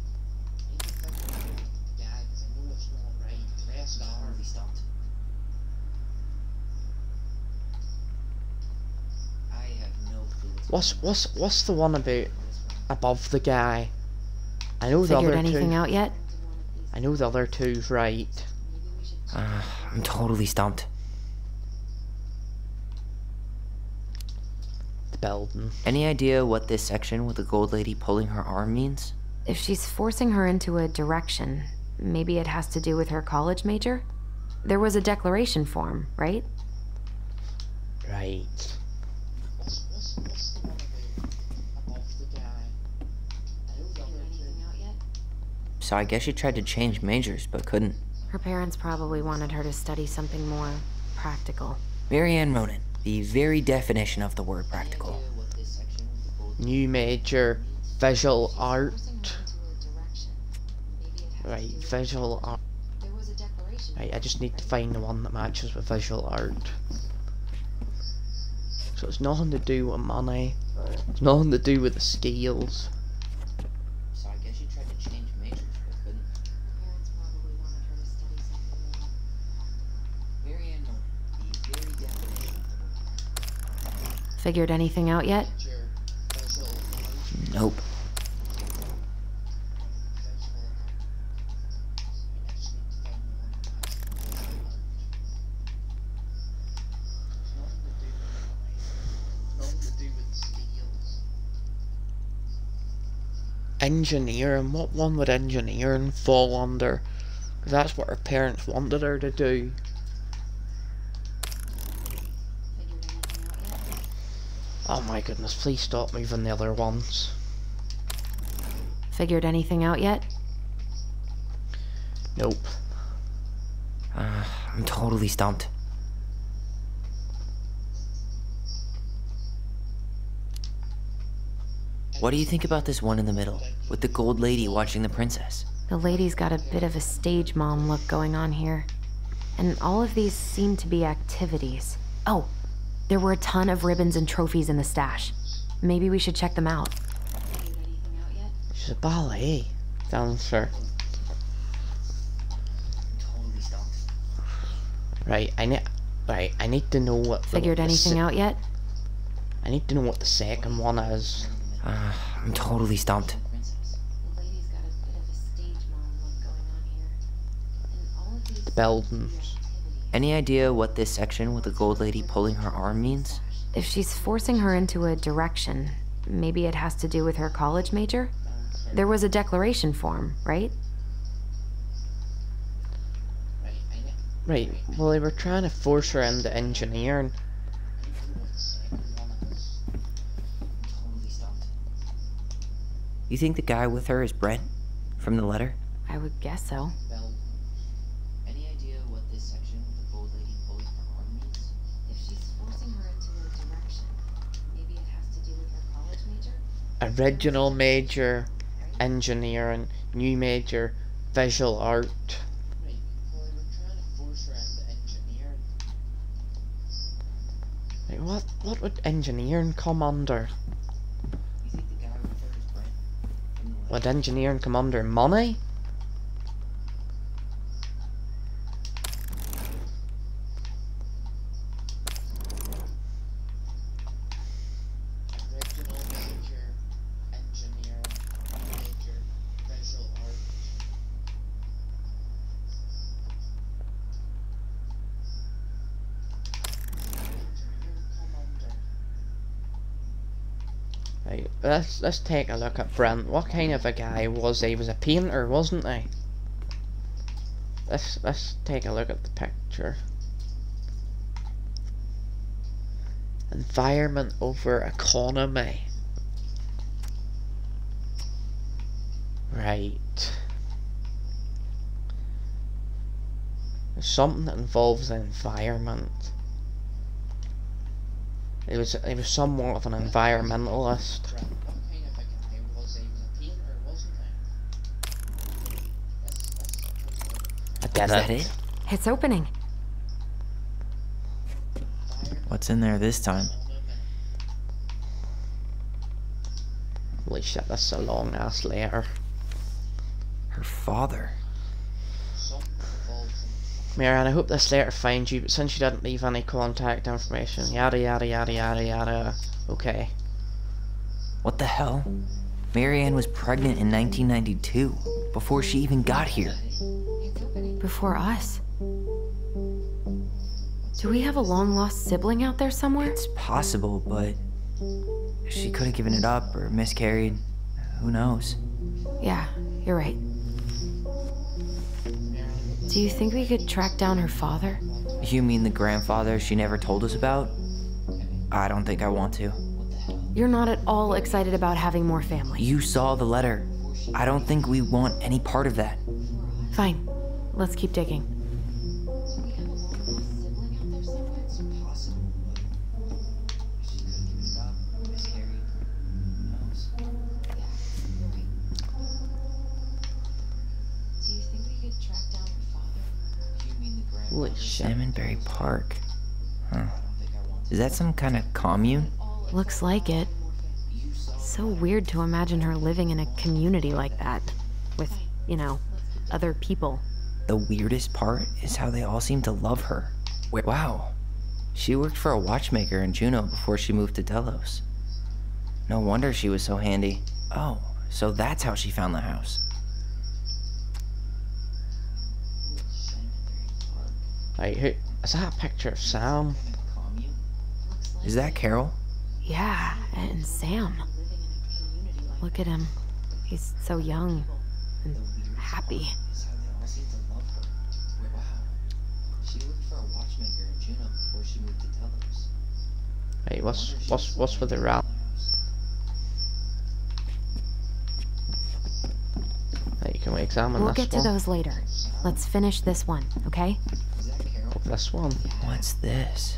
What's the one about above the guy? I know the Figured other two. anything out yet? I know the other two's right. I'm totally stumped. The building. Any idea what this section with the gold lady pulling her arm means? If she's forcing her into a direction, maybe it has to do with her college major? There was a declaration form, right? Right. So I guess she tried to change majors, but couldn't. Her parents probably wanted her to study something more practical. Marianne Ronan, the very definition of the word practical. New major, visual art. Right, visual art. Right, I just need to find the one that matches with visual art. So it's nothing to do with money. It's nothing to do with the scales. So I guess you tried to change majors, but couldn't. Parents probably wanted her to study something more practical. Marianne Ronan, the very definition of the word. Figured anything out yet? Nope. Engineering, what one would engineering fall under? Because that's what her parents wanted her to do. Oh my goodness, please stop moving the other ones. Figured anything out yet? Nope. I'm totally stumped. What do you think about this one in the middle, with the gold lady watching the princess? The lady's got a bit of a stage mom look going on here. And all of these seem to be activities. Oh, there were a ton of ribbons and trophies in the stash. Maybe we should check them out. She's a ballet dancer. Right, I need to know what. Figured anything out yet? I need to know what the second one is. I'm totally stumped. The buildings. Any idea what this section with the gold lady pulling her arm means? If she's forcing her into a direction, maybe it has to do with her college major? There was a declaration form, right? Right, well they were trying to force her into engineering. You think the guy with her is Brent? From the letter? I would guess so. Any idea what this section with the gold lady pulling her arm means? If she's forcing her into a direction, maybe it has to do with her college major? Original major, engineering. New major, visual art. Right, well they were trying to force her into engineering. Like what would engineering come under? You think the guy with her is Brent? Would engineering come under money? Original major, engineering, major, visual art. Right, let's take a look at Brent. What kind of a guy was he? He was a painter, wasn't he? Let's take a look at the picture. Environment over economy. Right. There's something that involves the environment. He was somewhat of an environmentalist. What kind of a guy was he? He was a painter, wasn't he? I did Is that it? It's opening. What's in there this time? Holy shit, that's a long ass letter. Her father. Marianne, I hope this letter finds you, but since you didn't leave any contact information, yada yada yada yada yada. Okay. What the hell? Marianne was pregnant in 1992, before she even got here. Before us. Do we have a long-lost sibling out there somewhere? It's possible, but she could have given it up or miscarried. Who knows? Yeah, you're right. Do you think we could track down her father? You mean the grandfather she never told us about? I don't think I want to. You're not at all excited about having more family. You saw the letter. I don't think we want any part of that. Fine. Let's keep digging. Holy shit. Salmonberry Park. Huh. Is that some kind of commune? Looks like it. So weird to imagine her living in a community like that. With, you know, other people. The weirdest part is how they all seem to love her. Wow. She worked for a watchmaker in Juneau before she moved to Delos. No wonder she was so handy. Oh, so that's how she found the house. Right, who, is that a picture of Sam? Is that Carol? Yeah, and Sam. Look at him. He's so young and happy. Hey, what's with the rat? Hey, can we examine We'll this get one? to those later. Let's finish this one, okay? Oh, this one. What's this?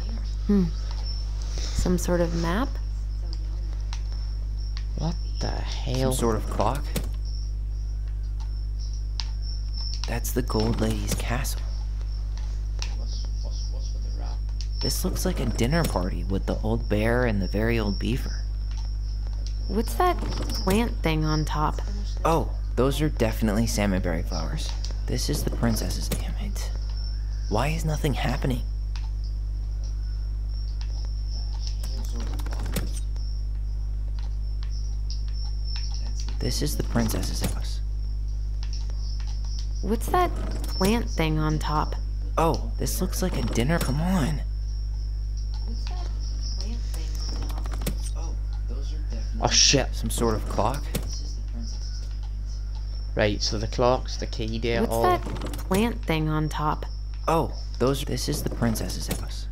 Some sort of map? What the hell? Some sort of clock? That's the Gold Lady's castle. This looks like a dinner party with the old bear and the very old beaver. What's that plant thing on top? Oh, those are definitely salmonberry flowers. This is the princess's, damn it. Why is nothing happening? This is the princess's house. What's that plant thing on top? Oh, this looks like a dinner. Come on. Oh shit. Some sort of clock? Right, so the clock's the key there. What's that plant thing on top? Oh, this is the princess's house.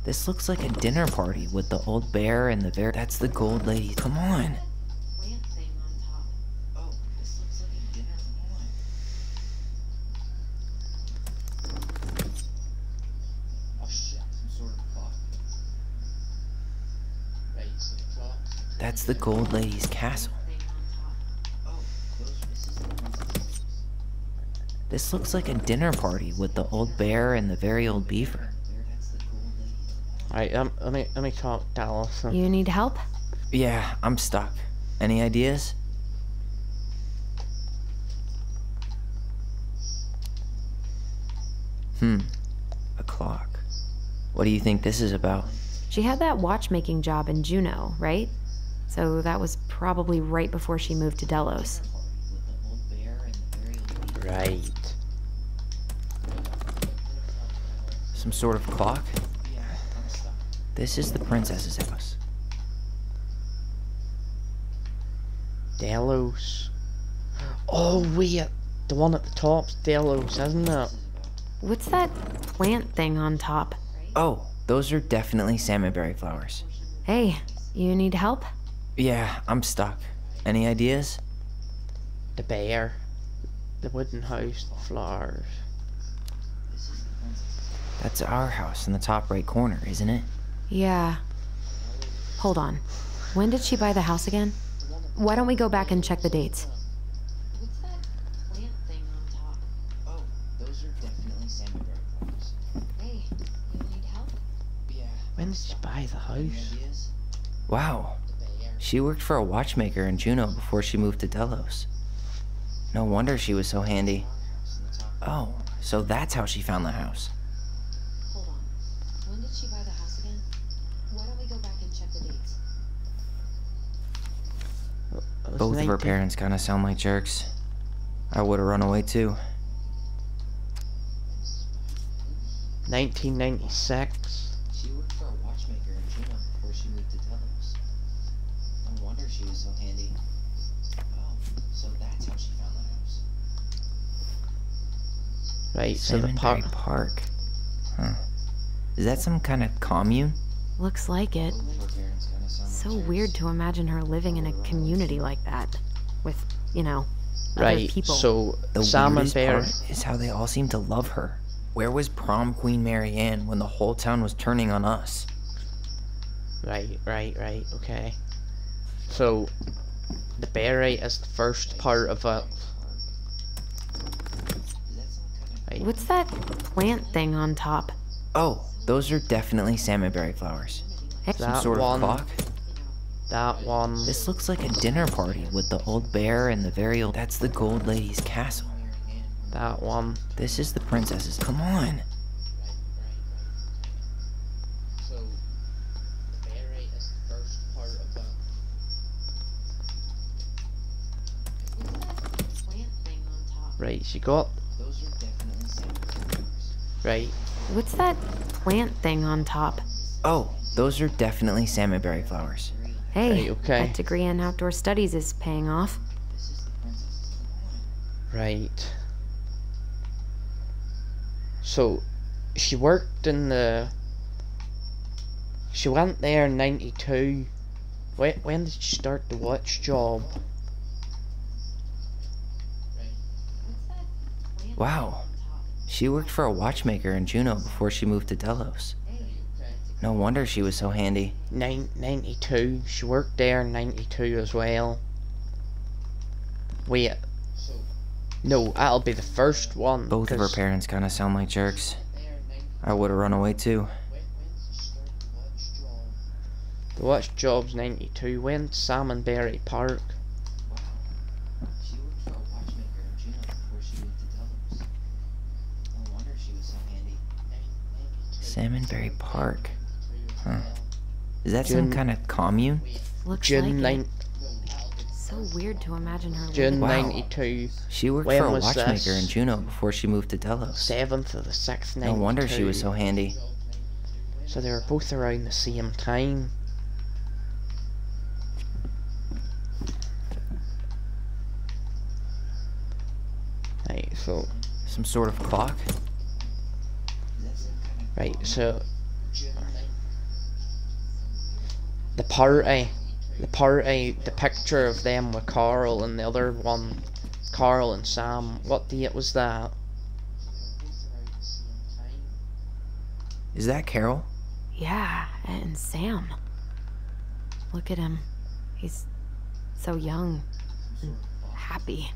This looks like a dinner party with the old bear and the very... That's the Gold Lady. Come on. That's the Gold Lady's castle. This looks like a dinner party with the old bear and the very old beaver. Alright, let me talk Dallas. You need help? Yeah, I'm stuck. Any ideas? A clock. What do you think this is about? She had that watchmaking job in Juneau, right? So that was probably right before she moved to Delos. Right. Some sort of clock? This is the princess's house. Delos. Oh wait, the one at the top's Delos, isn't it? What's that plant thing on top? Oh, those are definitely salmonberry flowers. Hey, you need help? Yeah, I'm stuck. Any ideas? The bear. The wooden house, the flowers. That's our house in the top right corner, isn't it? Yeah. Hold on. When did she buy the house again? Why don't we go back and check the dates? What's that plant thing on top? Oh, those are definitely salmonberry flowers. Hey, you need help? Yeah. When did she buy the house? Wow. She worked for a watchmaker in Juneau before she moved to Delos. No wonder she was so handy. Oh, so that's how she found the house. Hold on. When did she buy the house again? Why don't we go back and check the dates? Both of her parents kind of sound like jerks. I would have run away too. 1996. She worked for a watchmaker in Juneau before she moved to Delos. No wonder she was so handy. Oh, so that's how she found the house. Right, so the Salmonberry Park. Huh. Is that some kind of commune? Looks like it. So weird to imagine her living in a community like that. With, you know, other Right, people. so The Sam and weirdest Barry. part is how they all seem to love her. Where was prom queen Marianne when the whole town was turning on us? Right, okay. So, the berry is the first part of it. Right. What's that plant thing on top? Oh, those are definitely salmonberry flowers. Some That sort of one. clock? That one. This looks like a dinner party with the old bear and the very old... That's the Gold Lady's castle. That one. This is the princess's... Come on! So, the berry is the first part of it. Right, she got... Those are definitely salmonberry flowers. Right. What's that plant thing on top? Oh, those are definitely salmonberry flowers. Hey, Right, okay. that degree in outdoor studies is paying off. Right. So, she worked in the... She went there in 92. When did she start the watch job? Wow. She worked for a watchmaker in Juneau before she moved to Delos. No wonder she was so handy. 92. She worked there in 92 as well. Wait. No, that'll be the first one. Both of her parents kind of sound like jerks. I would have run away too. The watch job's 92. When's Salmonberry Park? She worked for a watchmaker in Juneau before she moved to Delos. No wonder she was so handy. Salmonberry Park. Huh. Is that some kind of commune? Looks June like 9. it. So weird to imagine her June living. 92. She worked When for a was watchmaker this? in Juneau before she moved to Delos. 7th of the 6th, 92. No wonder she was so handy. So they were both around the same time. Right, so... Some sort of clock? Right, so... The party, the picture of them with Carl and the other one, Carl and Sam, what date was that? Is that Carol? Yeah, and Sam. Look at him. He's so young and happy.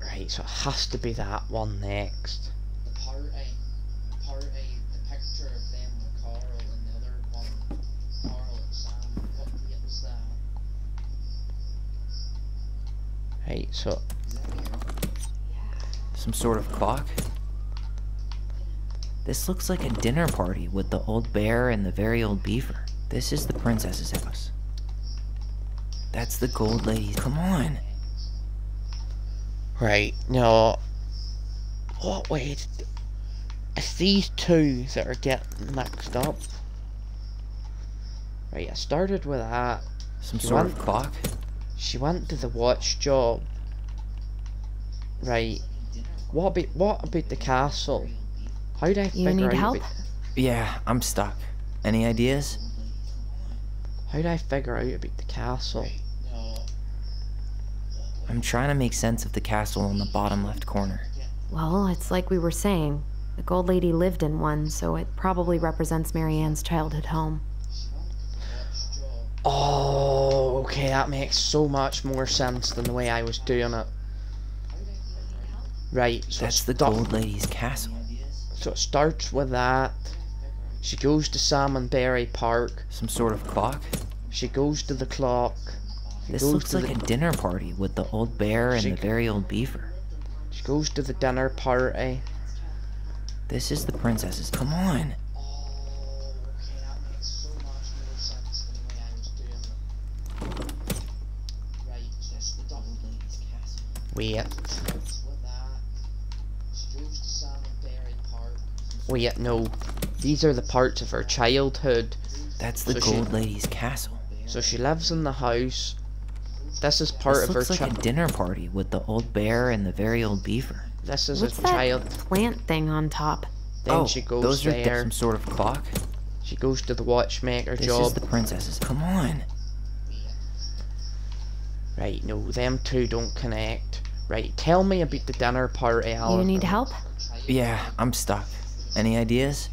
Right, so it has to be that one next. The party, the picture of them with Carl and the other one, Carl and Sam, what date was that? Right, so... Some sort of clock? This looks like a dinner party with the old bear and the very old beaver. This is the princess's house. That's the Gold Lady's. Come on! Right, no. What way? It's these two that are getting mixed up. Right, I started with that. Some She sort went- of clock? She went to the watch job. Right. What about the castle? How do I figure need out help? about- Yeah, I'm stuck. Any ideas? How do I figure out about the castle? I'm trying to make sense of the castle in the bottom left corner. Well, it's like we were saying. The Gold Lady lived in one, so it probably represents Marianne's childhood home. Oh, okay, that makes so much more sense than the way I was doing it. Right, so That's the Gold Lady's castle. So it starts with that. She goes to Salmonberry Park. Some sort of clock? She goes to the clock. She This goes looks to like the- a dinner party with the old bear and She- the very old beaver. She goes to the dinner party. This is the princess's. Come on! Wait. Wait, no. These are the parts of her childhood. That's the So she- Gold Lady's castle. So she lives in the house. This is part This of her looks like a dinner party with the old bear and the very old beaver. This is What's a that child. plant thing on top? Then Oh, she goes those are there. some sort of clock? She goes to the watchmaker This job. is the princess's. Come on! Right, no, them two don't connect. Right, tell me about the dinner party, Alan. You need help? Yeah, I'm stuck. Any ideas?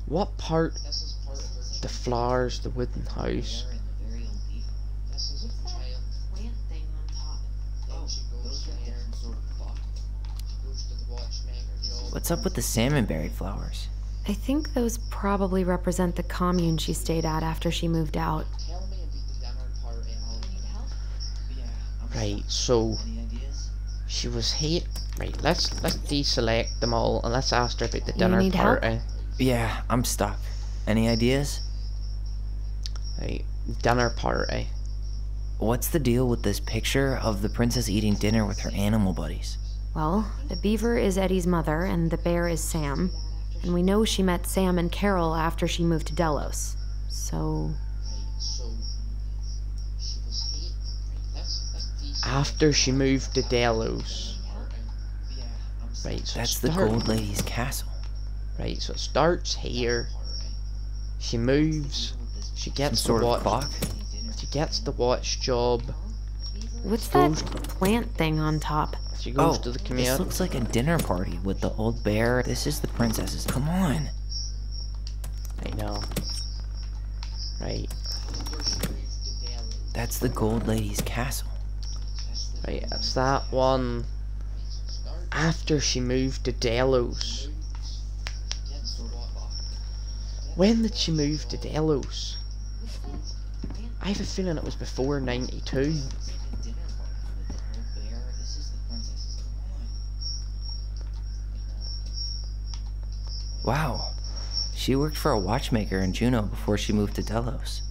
What part? The flowers, the wooden house. What's up with the salmonberry flowers? I think those probably represent the commune she stayed at after she moved out. Right, so she was here. Right, let's deselect them all and let's ask her about the dinner need party. help? Yeah, I'm stuck. Any ideas? Right, dinner party. What's the deal with this picture of the princess eating dinner with her animal buddies? Well, the beaver is Eddie's mother and the bear is Sam. And we know she met Sam and Carol after she moved to Delos. So... After she moved to Delos. Right, so that's the Gold Lady's castle. Right, so it starts here. She moves. She gets Some the sort watch. of clock? She gets the watch job. What's that plant thing on top? She goes to the This commute. looks like a dinner party with the old bear. This is the princesses. Come on. I know. Right. That's the Gold Lady's castle. Right, it's that one. After she moved to Delos. When did she move to Delos? I have a feeling it was before 92. Wow. She worked for a watchmaker in Juneau before she moved to Delos.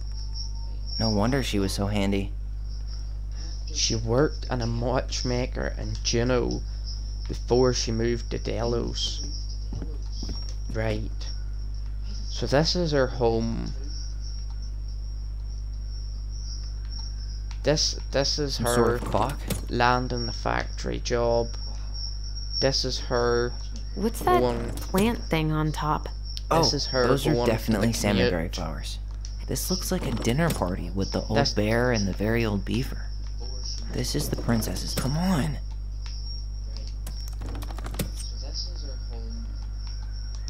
No wonder she was so handy. She worked in a watchmaker in Juneau before she moved to Delos. Right. So this is her home. This is Some her sort of clock? land in the factory job. This is her. What's that going, plant thing on top? This is her. Those are going definitely to the commute. salmonberry flowers. This looks like a dinner party with the old bear and the very old beaver. This is the princesses. Come on.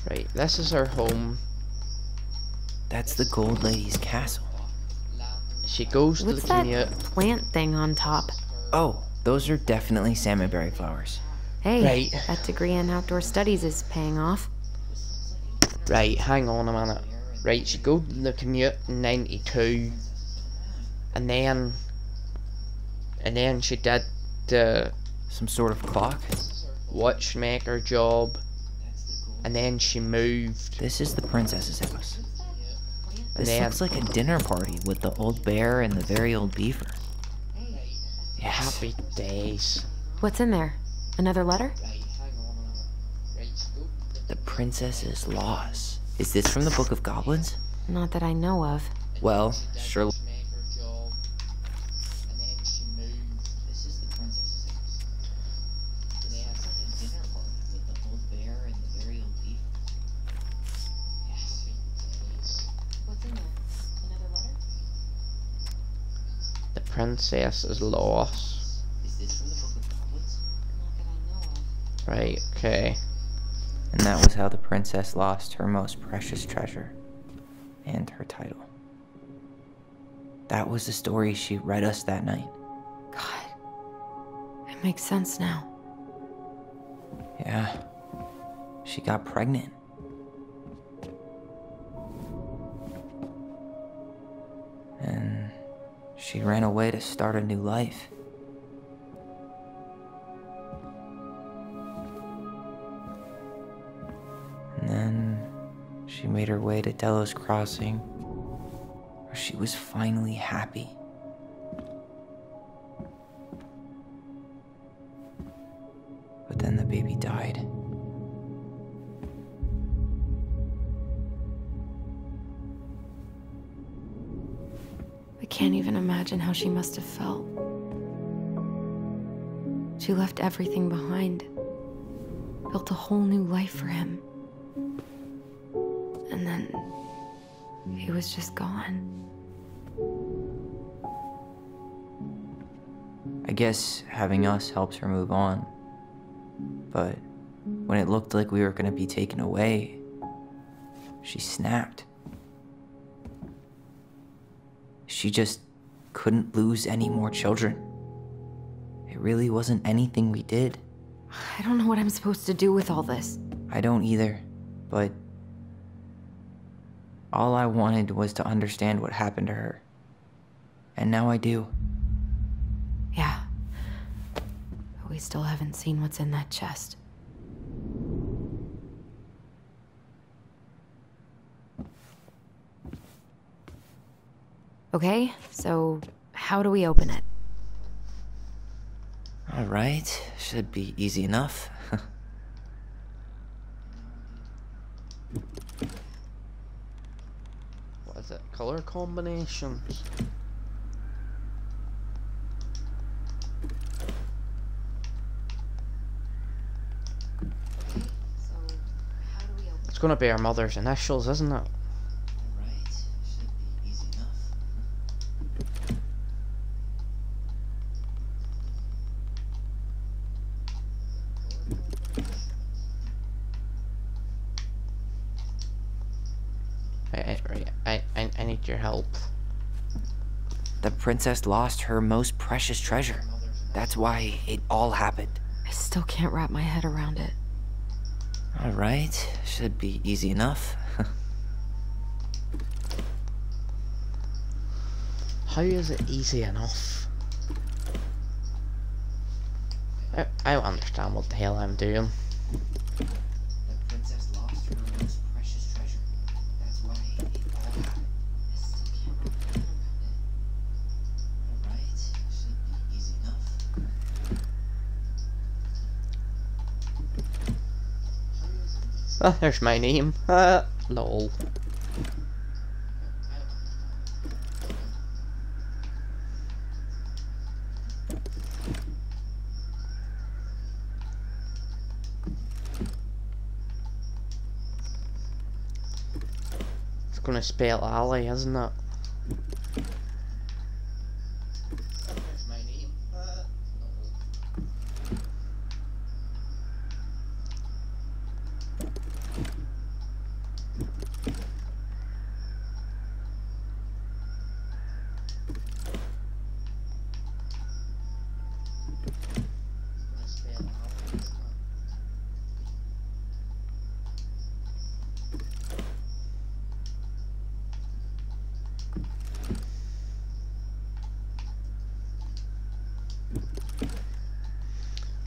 Right, this is her home. That's the Gold Lady's castle. She goes What's to the that commute. plant thing on top? Oh, those are definitely salmonberry flowers. Hey, Right. that degree in outdoor studies is paying off. Right, hang on a minute. Right, she goes to the commute in 92. And then she did the Some sort of clock? watchmaker job. And then she moved. This is the princess's house. And This then looks like a dinner party with the old bear and the very old beaver. Happy days. What's in there? Another letter? The princess's loss. Is this from the Book of Goblins? Not that I know of. Well, sure. The princess is lost. Right, okay. And that was how the princess lost her most precious treasure and her title. That was the story she read us that night. God, it makes sense now. Yeah, she got pregnant. And she ran away to start a new life. And then she made her way to Delos Crossing, where she was finally happy. But then the baby died. I can't even imagine how she must have felt. She left everything behind, built a whole new life for him. And then he was just gone. I guess having us helps her move on. But when it looked like we were gonna be taken away, she snapped. She just couldn't lose any more children. It really wasn't anything we did. I don't know what I'm supposed to do with all this. I don't either, but all I wanted was to understand what happened to her. And now I do. Yeah. But we still haven't seen what's in that chest. Okay, so how do we open it? All right, should be easy enough. What is it? Color combinations? It's gonna be our mother's initials, isn't it? I need your help. The princess lost her most precious treasure. That's why it all happened. I still can't wrap my head around it. All right, should be easy enough. How is it easy enough? I don't understand what the hell I'm doing. The princess lost her most precious treasure. That's why it all happened. I still can't wrap my head around it. All right, should be easy enough. Ah, there's my name. Lol. It's gonna spell alley, isn't it? There's my name.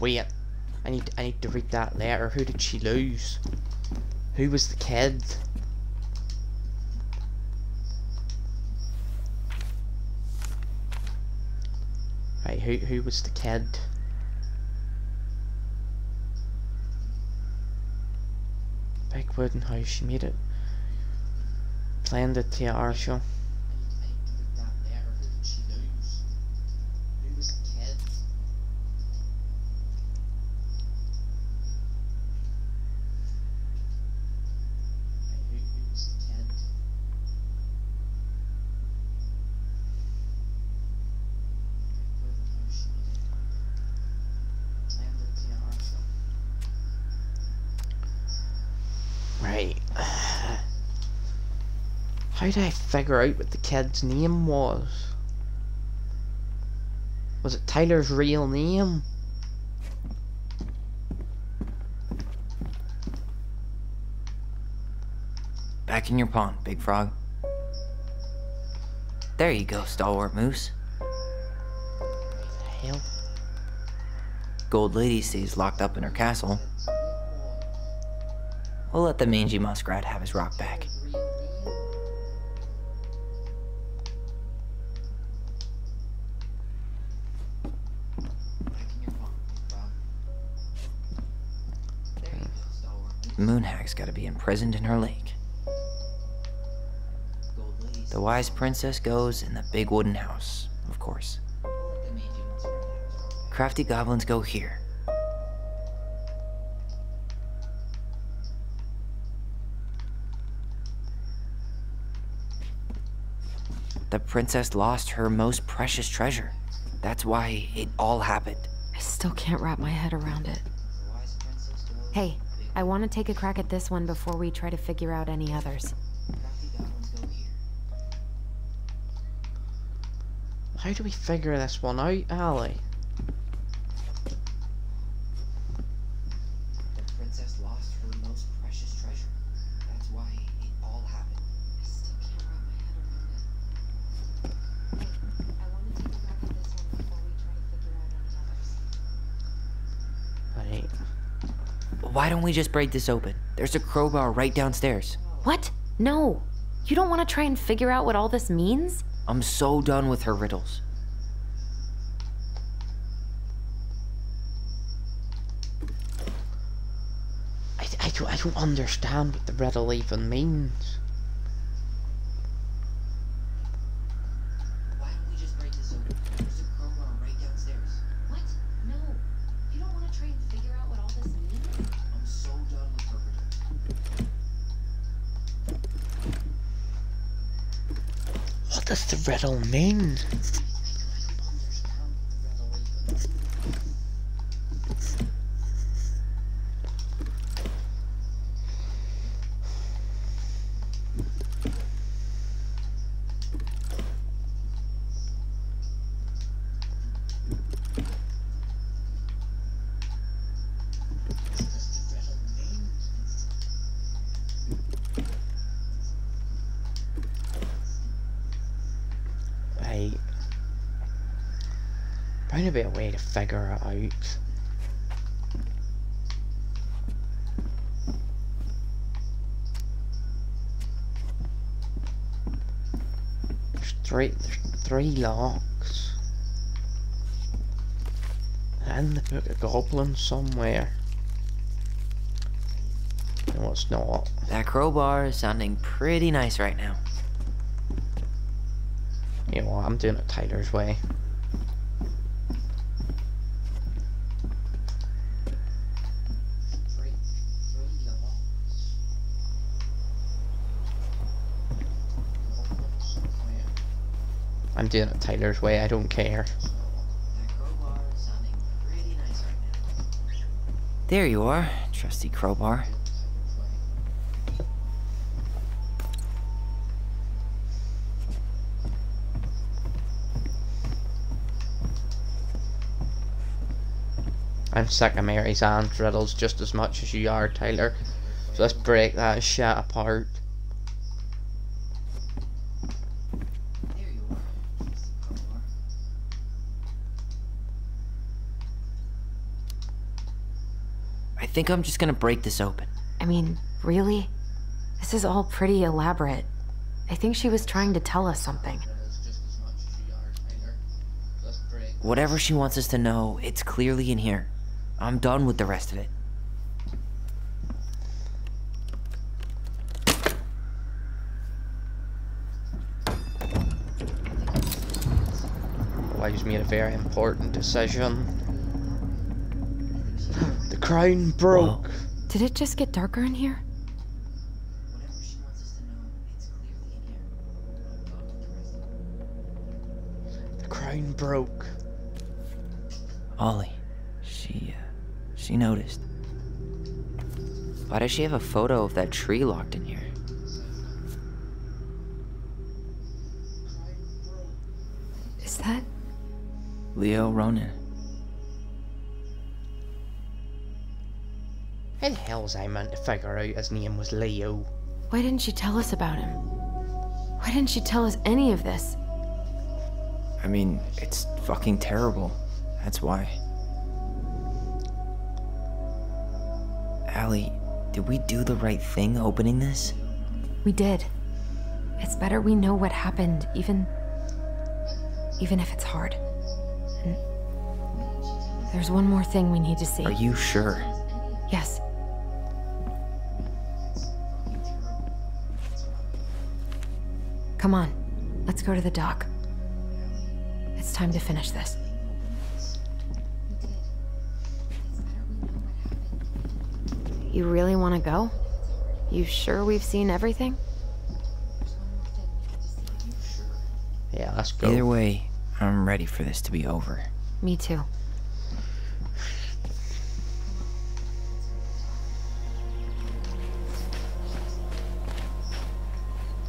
Wait, I need to read that letter. Who did she lose? Who was the kid? Right, who was the kid? Big wooden house, she made it. Playing the tiara show. Right. How did I figure out what the kid's name was? Was it Tyler's real name? Back in your pond, Big Frog. There you go, Stalwart Moose. What the hell? Gold Lady stays locked up in her castle. We'll let the mangy muskrat have his rock back. Moonhag's gotta be imprisoned in her lake. The wise princess goes in the big wooden house, of course. Crafty goblins go here. The princess lost her most precious treasure. That's why it all happened. I still can't wrap my head around it. Hey, I want to take a crack at this one before we try to figure out any others. How do we figure this one out, Allie? The princess lost her most precious treasure. That's why it all happened. I still can't wrap my head around it. Hey, I want to take a crack at this one before we try to figure out any others. Right. Why don't we just break this open? There's a crowbar right downstairs. What? No. You don't want to try and figure out what all this means? I'm so done with her riddles. I don't understand what the riddle even means. Why don't we just break this open? There's a crowbar right downstairs. What? No. You don't want to try and figure out what all this means? I'm so done with her riddles. What does the riddle mean? Bound to be a way to figure it out. There's three locks. And the Book of Goblins somewhere. No, it's not. That crowbar is sounding pretty nice right now. You know what, I'm doing it Tyler's way. I'm doing it Tyler's way, I don't care. There you are, trusty crowbar. I'm sick of Mary's Aunt riddles just as much as you are, Tyler. So let's break that shit apart. I think I'm just gonna break this open. I mean, really? This is all pretty elaborate. I think she was trying to tell us something. Whatever she wants us to know, it's clearly in here. I'm done with the rest of it. Allows me a very important decision. The crown broke. Whoa. Did it just get darker in here? The crown broke. Ollie, she noticed. Why does she have a photo of that tree locked in here? Is that Leo Ronan? How the hell was I meant to figure out his name was Leo? Why didn't she tell us about him? Why didn't she tell us any of this? I mean, it's fucking terrible. That's why. Allie, did we do the right thing opening this? We did. It's better we know what happened, even if it's hard. And there's one more thing we need to see. Are you sure? Yes. Come on, let's go to the dock. It's time to finish this. You really want to go? You sure we've seen everything? Yeah, let's go. Either way, I'm ready for this to be over. Me too.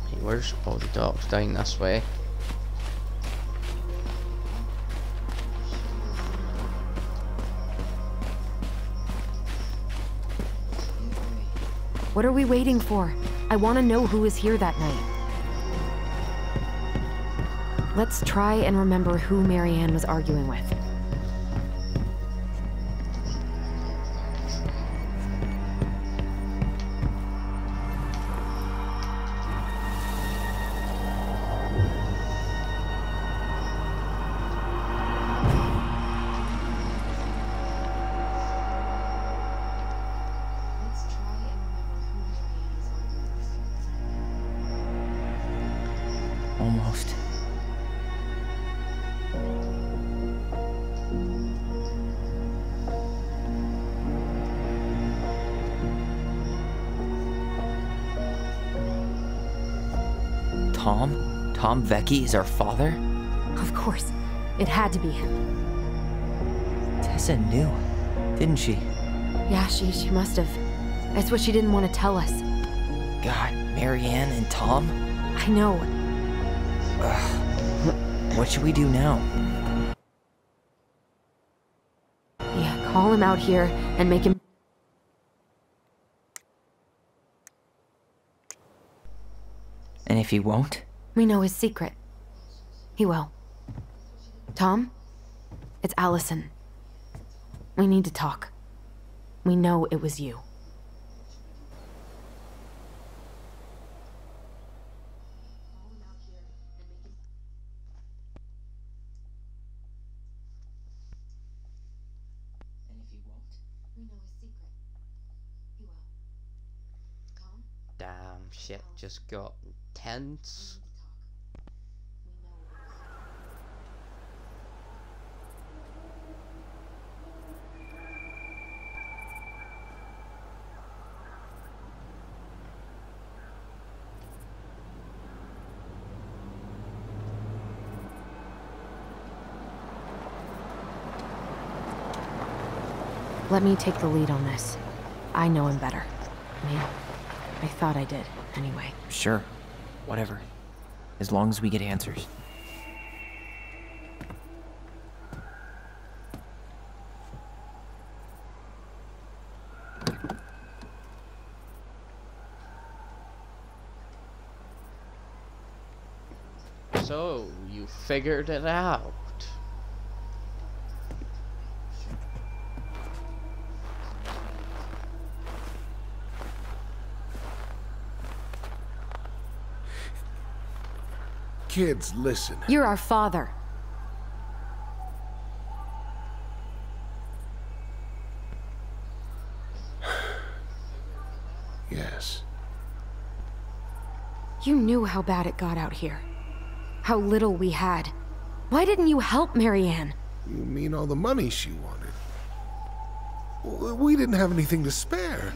Hey, where's all the dogs? Down this way. What are we waiting for? I want to know who was here that night. Let's try and remember who Marianne was arguing with. Almost. Tom? Tom Vecchi is our father? Of course. It had to be him. Tessa knew, didn't she? Yeah, she must have. That's what she didn't want to tell us. God, Marianne and Tom? I know. What should we do now? Yeah, call him out here and make him... And if he won't? We know his secret. He will. Tom? It's Allison. We need to talk. We know it was you. Damn, shit just got tense. Let me take the lead on this. I know him better. I mean, I thought I did, anyway. Sure. Whatever. As long as we get answers. So, you figured it out. Kids, listen. You're our father. Yes. You knew how bad it got out here. How little we had. Why didn't you help Marianne? You mean all the money she wanted? We didn't have anything to spare.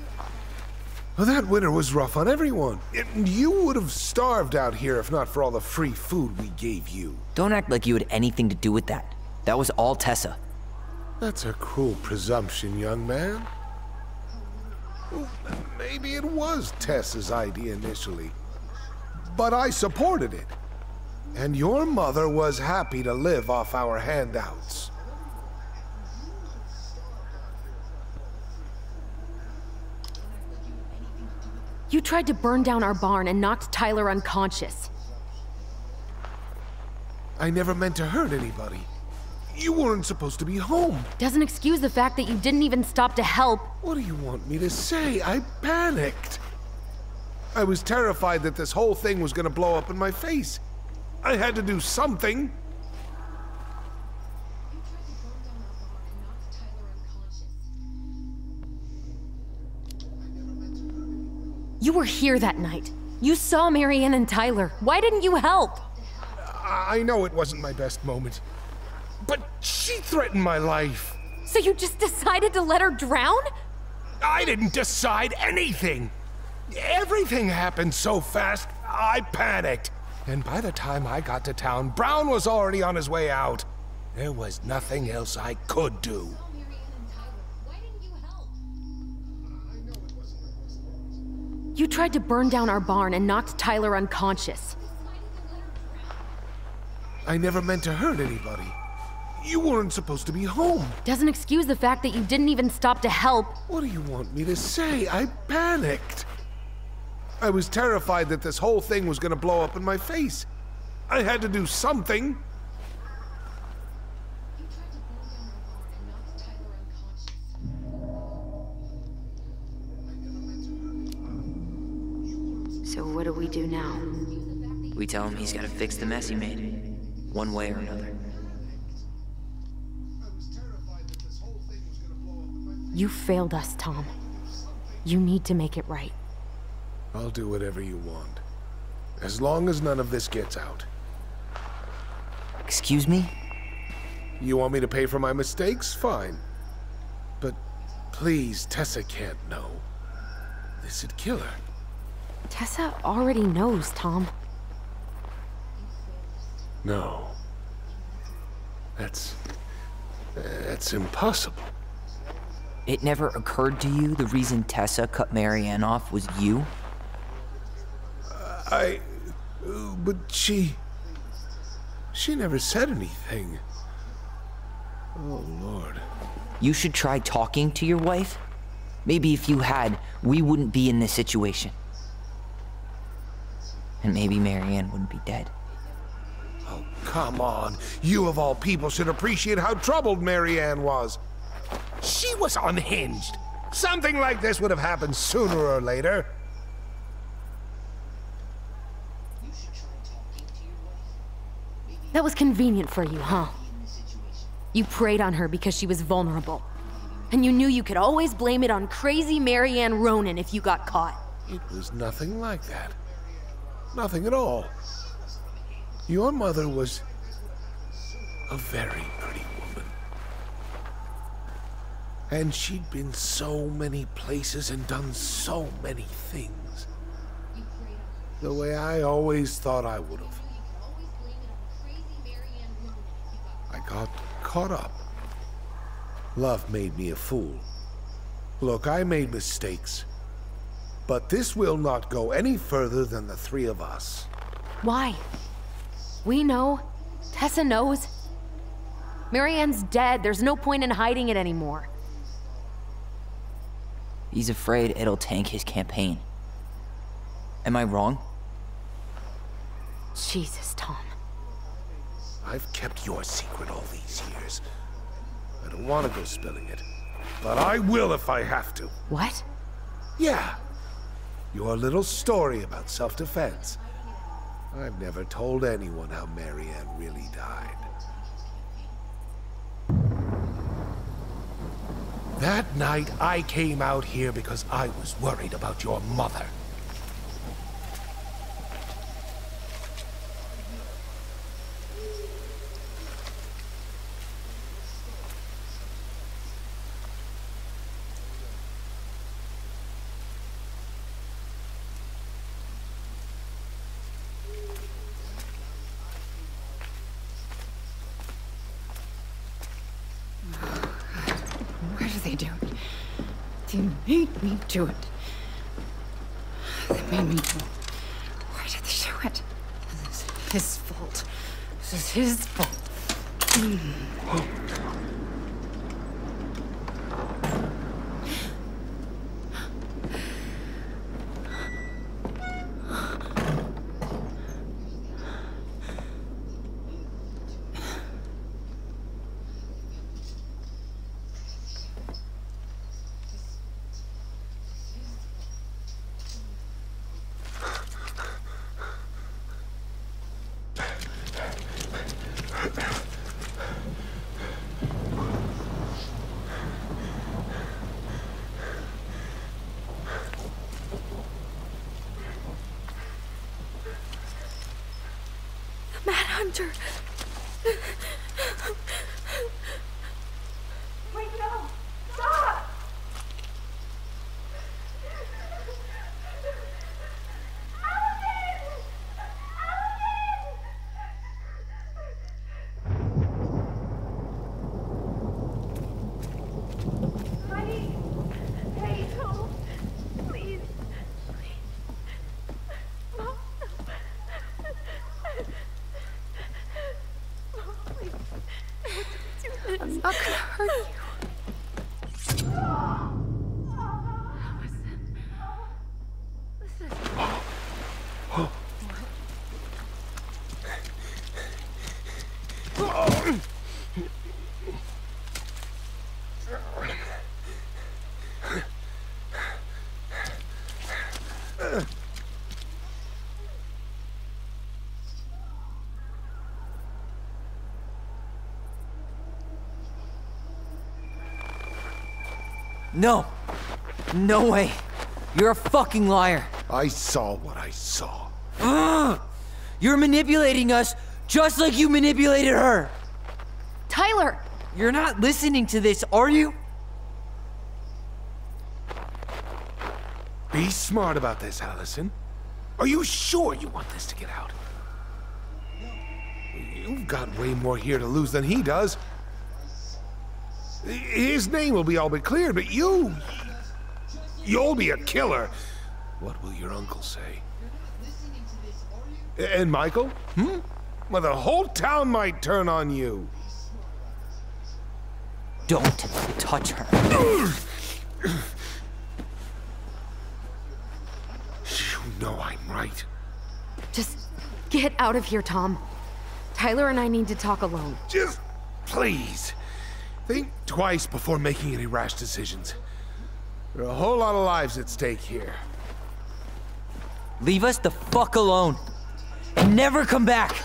Well, that winter was rough on everyone. You would have starved out here if not for all the free food we gave you. Don't act like you had anything to do with that. That was all Tessa. That's a cruel presumption, young man. Well, maybe it was Tessa's idea initially, but I supported it. And your mother was happy to live off our handouts. You tried to burn down our barn and knocked Tyler unconscious. I never meant to hurt anybody. You weren't supposed to be home. Doesn't excuse the fact that you didn't even stop to help. What do you want me to say? I panicked. I was terrified that this whole thing was gonna blow up in my face. I had to do something. You were here that night. You saw Marianne and Tyler. Why didn't you help? I know it wasn't my best moment, but she threatened my life. So you just decided to let her drown? I didn't decide anything. Everything happened so fast, I panicked. And by the time I got to town, Brown was already on his way out. There was nothing else I could do. You tried to burn down our barn and knocked Tyler unconscious. I never meant to hurt anybody. You weren't supposed to be home. Doesn't excuse the fact that you didn't even stop to help. What do you want me to say? I panicked. I was terrified that this whole thing was gonna blow up in my face. I had to do something. So what do we do now? We tell him he's gotta fix the mess he made, one way or another. You failed us, Tom. You need to make it right. I'll do whatever you want. As long as none of this gets out. Excuse me? You want me to pay for my mistakes? Fine. But please, Tessa can't know. This'd kill her. Tessa already knows, Tom. No. That's impossible. It never occurred to you the reason Tessa cut Marianne off was you? But she never said anything. Oh, Lord. You should try talking to your wife. Maybe if you had, we wouldn't be in this situation. And maybe Marianne wouldn't be dead. Oh, come on. You of all people should appreciate how troubled Marianne was. She was unhinged. Something like this would have happened sooner or later. That was convenient for you, huh? You preyed on her because she was vulnerable. And you knew you could always blame it on crazy Marianne Ronan if you got caught. It was nothing like that. Nothing at all. Your mother was a very pretty woman. And she'd been so many places and done so many things. The way I always thought I would have. I got caught up. Love made me a fool. Look, I made mistakes. But this will not go any further than the three of us. Why? We know. Tessa knows. Marianne's dead. There's no point in hiding it anymore. He's afraid it'll tank his campaign. Am I wrong? Jesus, Tom. I've kept your secret all these years. I don't want to go spilling it, but I will if I have to. What? Yeah. Your little story about self-defense. I've never told anyone how Marianne really died. That night, I came out here because I was worried about your mother. What are they doing? They made me do it. They made me do it. Why did they do it? This is his fault. This is his fault. Mad Hunter! Wait, no! Stop! not gonna hurt you. No! No way! You're a fucking liar! I saw what I saw. Ugh! You're manipulating us just like you manipulated her! Tyler! You're not listening to this, are you? Be smart about this, Allison. Are you sure you want this to get out? You've got way more here to lose than he does. His name will be all but cleared, but you'll be a killer. What will your uncle say? And Michael? Well, the whole town might turn on you. Don't touch her. You know I'm right. Just get out of here, Tom. Tyler and I need to talk alone. Just please. Think twice before making any rash decisions. There are a whole lot of lives at stake here. Leave us the fuck alone. And never come back.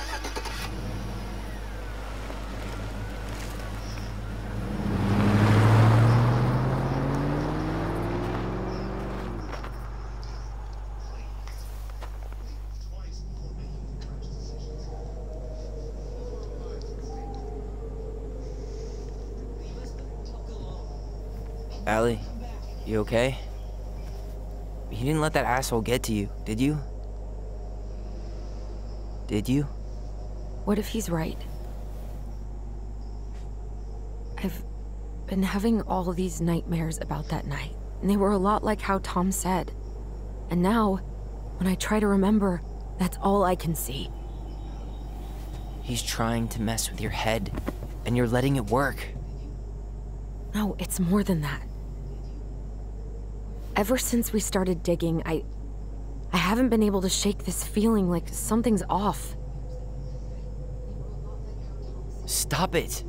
Allie, you okay? You didn't let that asshole get to you, did you? Did you? What if he's right? I've been having all these nightmares about that night, and they were a lot like how Tom said. And now, when I try to remember, that's all I can see. He's trying to mess with your head, and you're letting it work. No, it's more than that. Ever since we started digging, I haven't been able to shake this feeling like something's off. Stop it.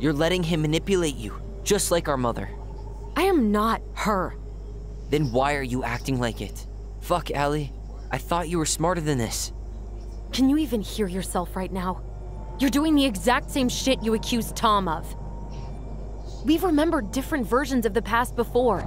You're letting him manipulate you, just like our mother. I am not her. Then why are you acting like it? Fuck, Allie. I thought you were smarter than this. Can you even hear yourself right now? You're doing the exact same shit you accused Tom of. We've remembered different versions of the past before.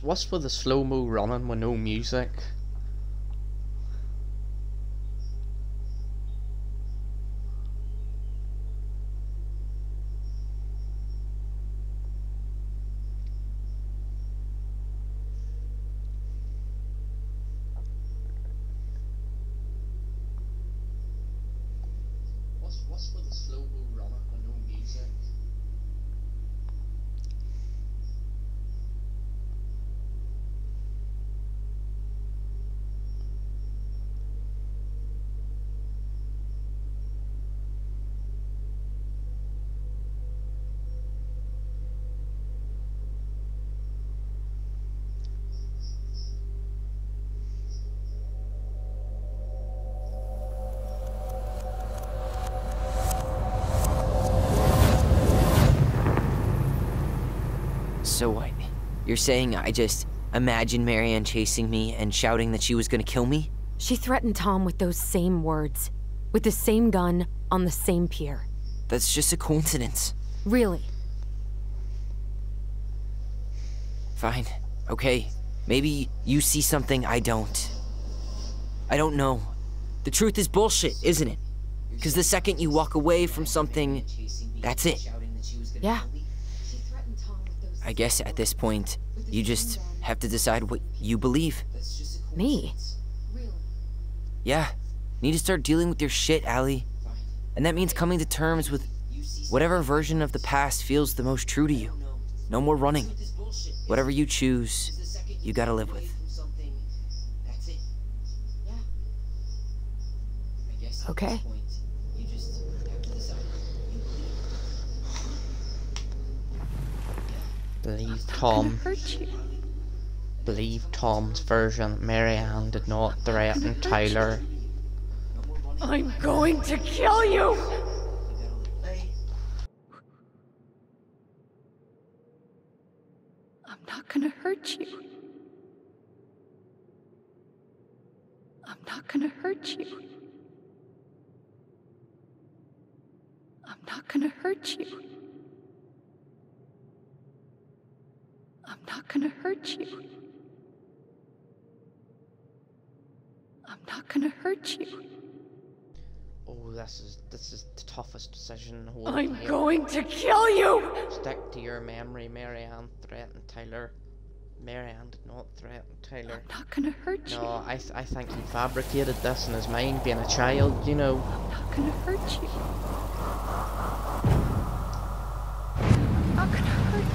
What's with the slow-mo running with no music? What's with the slow-mo running with no music? So what? You're saying I just imagined Marianne chasing me and shouting that she was gonna kill me? She threatened Tom with those same words, with the same gun, on the same pier. That's just a coincidence. Really? Fine. Okay. Maybe you see something I don't. I don't know. The truth is bullshit, isn't it? Because the second you walk away from something, that's it. Yeah. I guess at this point, you just have to decide what you believe. Me? Yeah. Need to start dealing with your shit, Allie. And that means coming to terms with whatever version of the past feels the most true to you. No more running. Whatever you choose, you gotta live with. Okay. Believe Tom. Believe Tom's version. Marianne did not threaten Tyler. I'm going to kill you! I'm not gonna hurt you. I'm not gonna hurt you. I'm not gonna hurt you. I'm not gonna hurt you. I'm not gonna hurt you. Oh, this is the toughest decision. I'm going to kill you! Stick to your memory. Marianne threatened Tyler. Marianne did not threaten Tyler. I'm not gonna hurt you. No, I think he fabricated this in his mind, being a child, you know. I'm not gonna hurt you. I'm not gonna hurt you.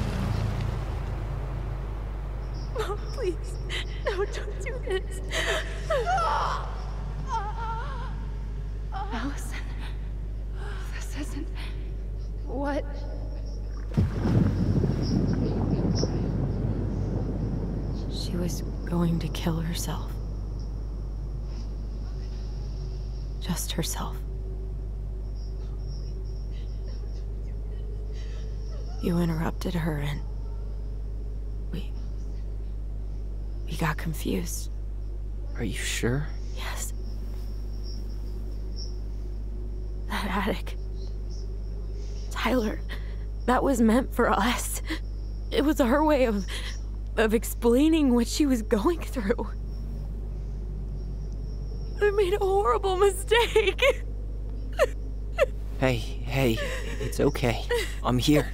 Oh, please. No, don't do this. Allison, this isn't what... She was going to kill herself. Just herself. You interrupted her and... We got confused. Are you sure? Yes. That attic. Tyler, that was meant for us. It was her way of explaining what she was going through. I made a horrible mistake. Hey, it's okay. I'm here.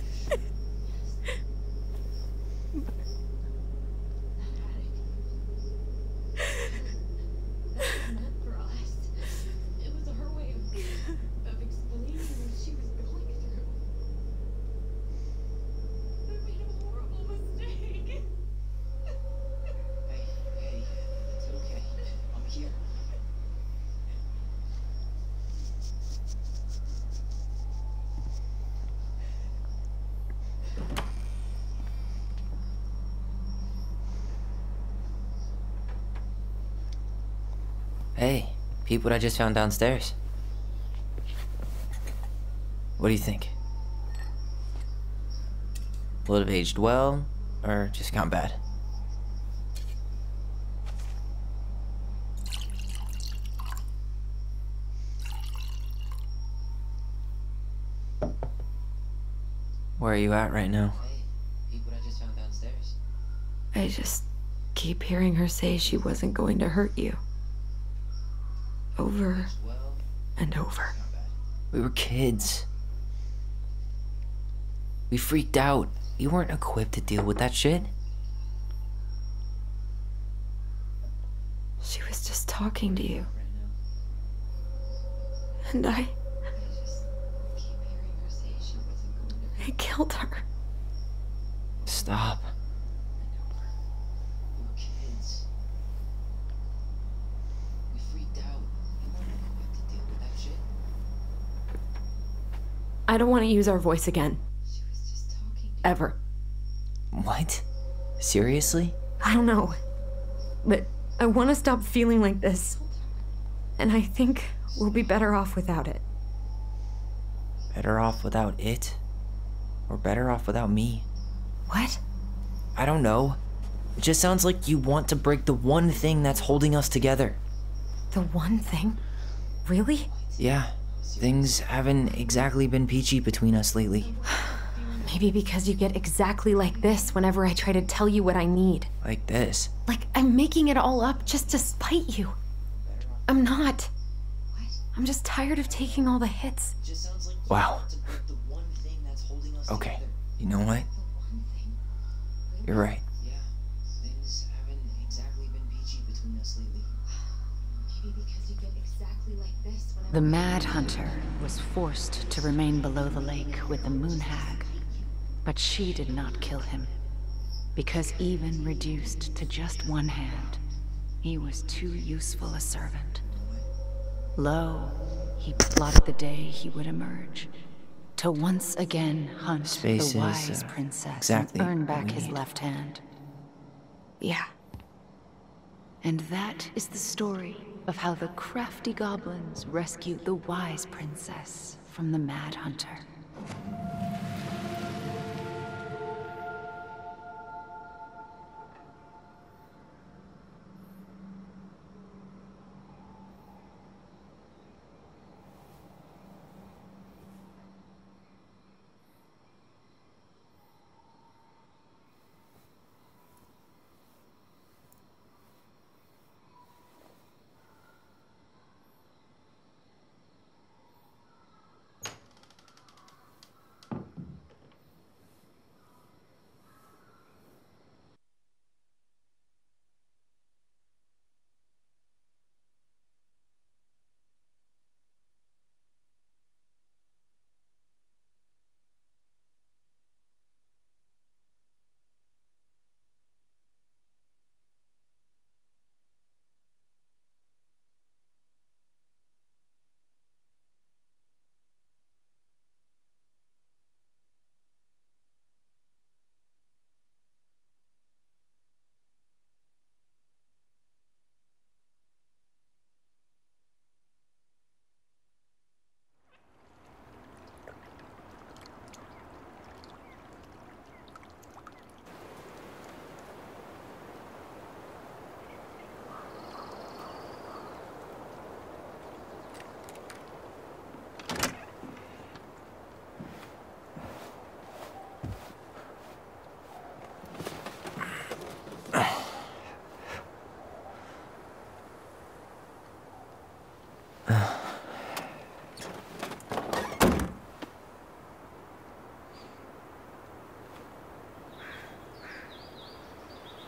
Hey, peep what I just found downstairs. What do you think? Will it have aged well, or just gone bad? Where are you at right now? Hey, peep what I just found downstairs. I just keep hearing her say she wasn't going to hurt you. Over and over. We were kids. We freaked out. You weren't equipped to deal with that shit. She was just talking to you. And I killed her. Stop. I don't want to use our voice again. Ever. What? Seriously? I don't know. But I want to stop feeling like this. And I think we'll be better off without it. Better off without it? Or better off without me? What? I don't know. It just sounds like you want to break the one thing that's holding us together. The one thing? Really? Yeah. Things haven't exactly been peachy between us lately. Maybe because you get exactly like this whenever I try to tell you what I need. Like this. Like I'm making it all up just to spite you. I'm not. I'm just tired of taking all the hits. Wow. Okay. You know what? You're right. The Mad Hunter was forced to remain below the lake with the Moon Hag, but she did not kill him, because even reduced to just one hand, he was too useful a servant. Lo, he plotted the day he would emerge, to once again hunt Space the is, wise princess exactly and earn back what we his need. left hand. Yeah. And that is the story of how the crafty goblins rescued the wise princess from the Mad Hunter.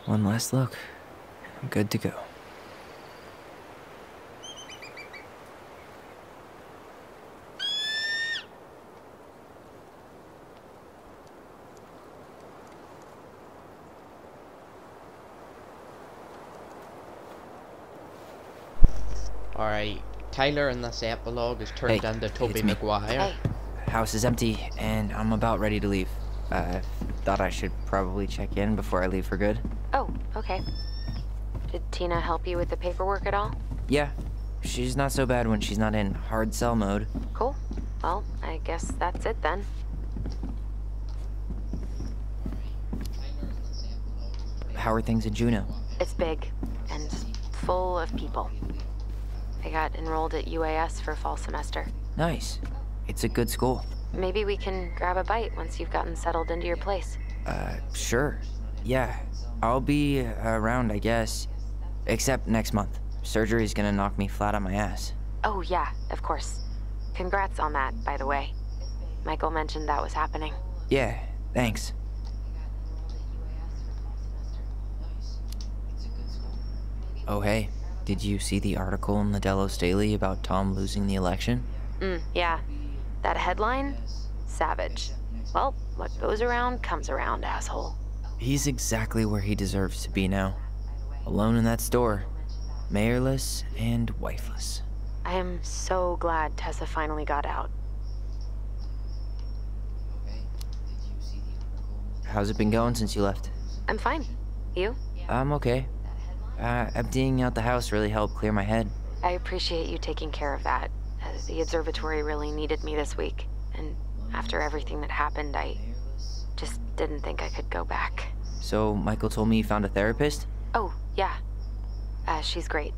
One last look. I'm good to go. Alright, Tyler in this epilogue is turned into Tobey Maguire. House is empty, and I'm about ready to leave. I thought I should probably check in before I leave for good. Oh, okay. Did Tina help you with the paperwork at all? Yeah, she's not so bad when she's not in hard sell mode. Cool. Well, I guess that's it then. How are things in Juneau? It's big and full of people. I got enrolled at UAS for fall semester. Nice. It's a good school. Maybe we can grab a bite once you've gotten settled into your place. Sure. Yeah, I'll be around, I guess. Except next month. Surgery's gonna knock me flat on my ass. Oh, yeah, of course. Congrats on that, by the way. Michael mentioned that was happening. Yeah, thanks. Oh, hey. Did you see the article in the Delos Daily about Tom losing the election? Yeah. That headline? Savage. Well, what goes around comes around, asshole. He's exactly where he deserves to be now. Alone in that store. Mayorless and wifeless. I am so glad Tessa finally got out. How's it been going since you left? I'm fine. You? I'm okay. Emptying out the house really helped clear my head. I appreciate you taking care of that. The observatory really needed me this week, and after everything that happened, I just didn't think I could go back. So, Michael told me you found a therapist? Oh, yeah. She's great.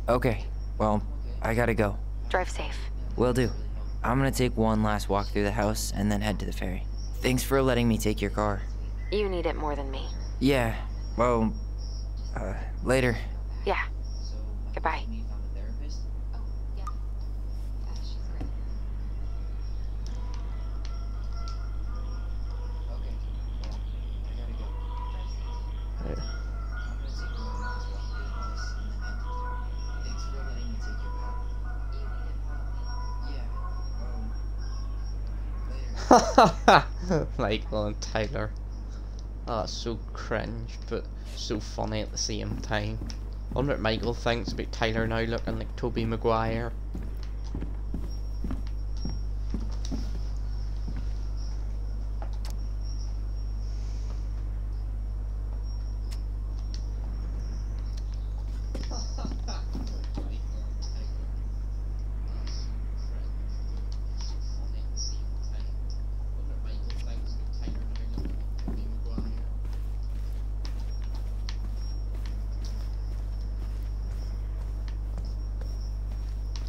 Okay, well, I gotta go. Drive safe. Will do. I'm gonna take one last walk through the house and then head to the ferry. Thanks for letting me take your car. You need it more than me. Yeah, well, later. Yeah. Goodbye. Michael and Tyler. Oh, it's so cringe, but so funny at the same time. I wonder what Michael thinks about Tyler now looking like Tobey Maguire.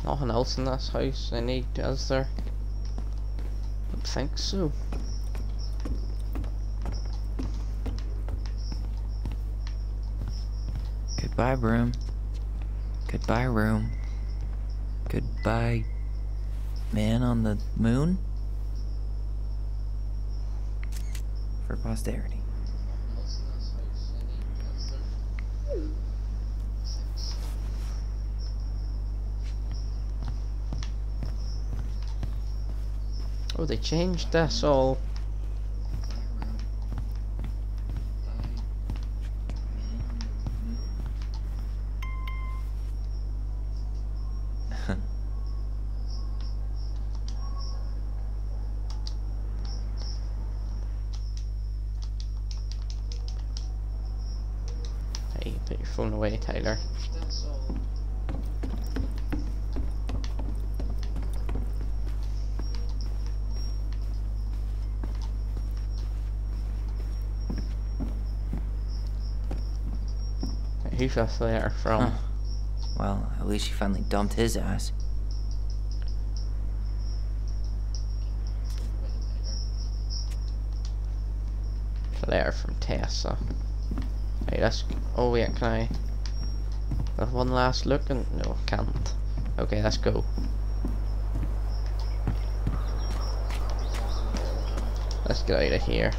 Nothing else in this house I need, is there? I don't think so. Goodbye, room. Goodbye, room. Goodbye, man on the moon? For posterity. Oh, they changed this all. Hey, put your phone away, Tyler. Who's this letter from? Huh. Well, at least she finally dumped his ass. It's a letter from Tessa. Hey, let's. Oh wait, can I have one last look? And no, can't. Okay, let's go. Let's get out of here.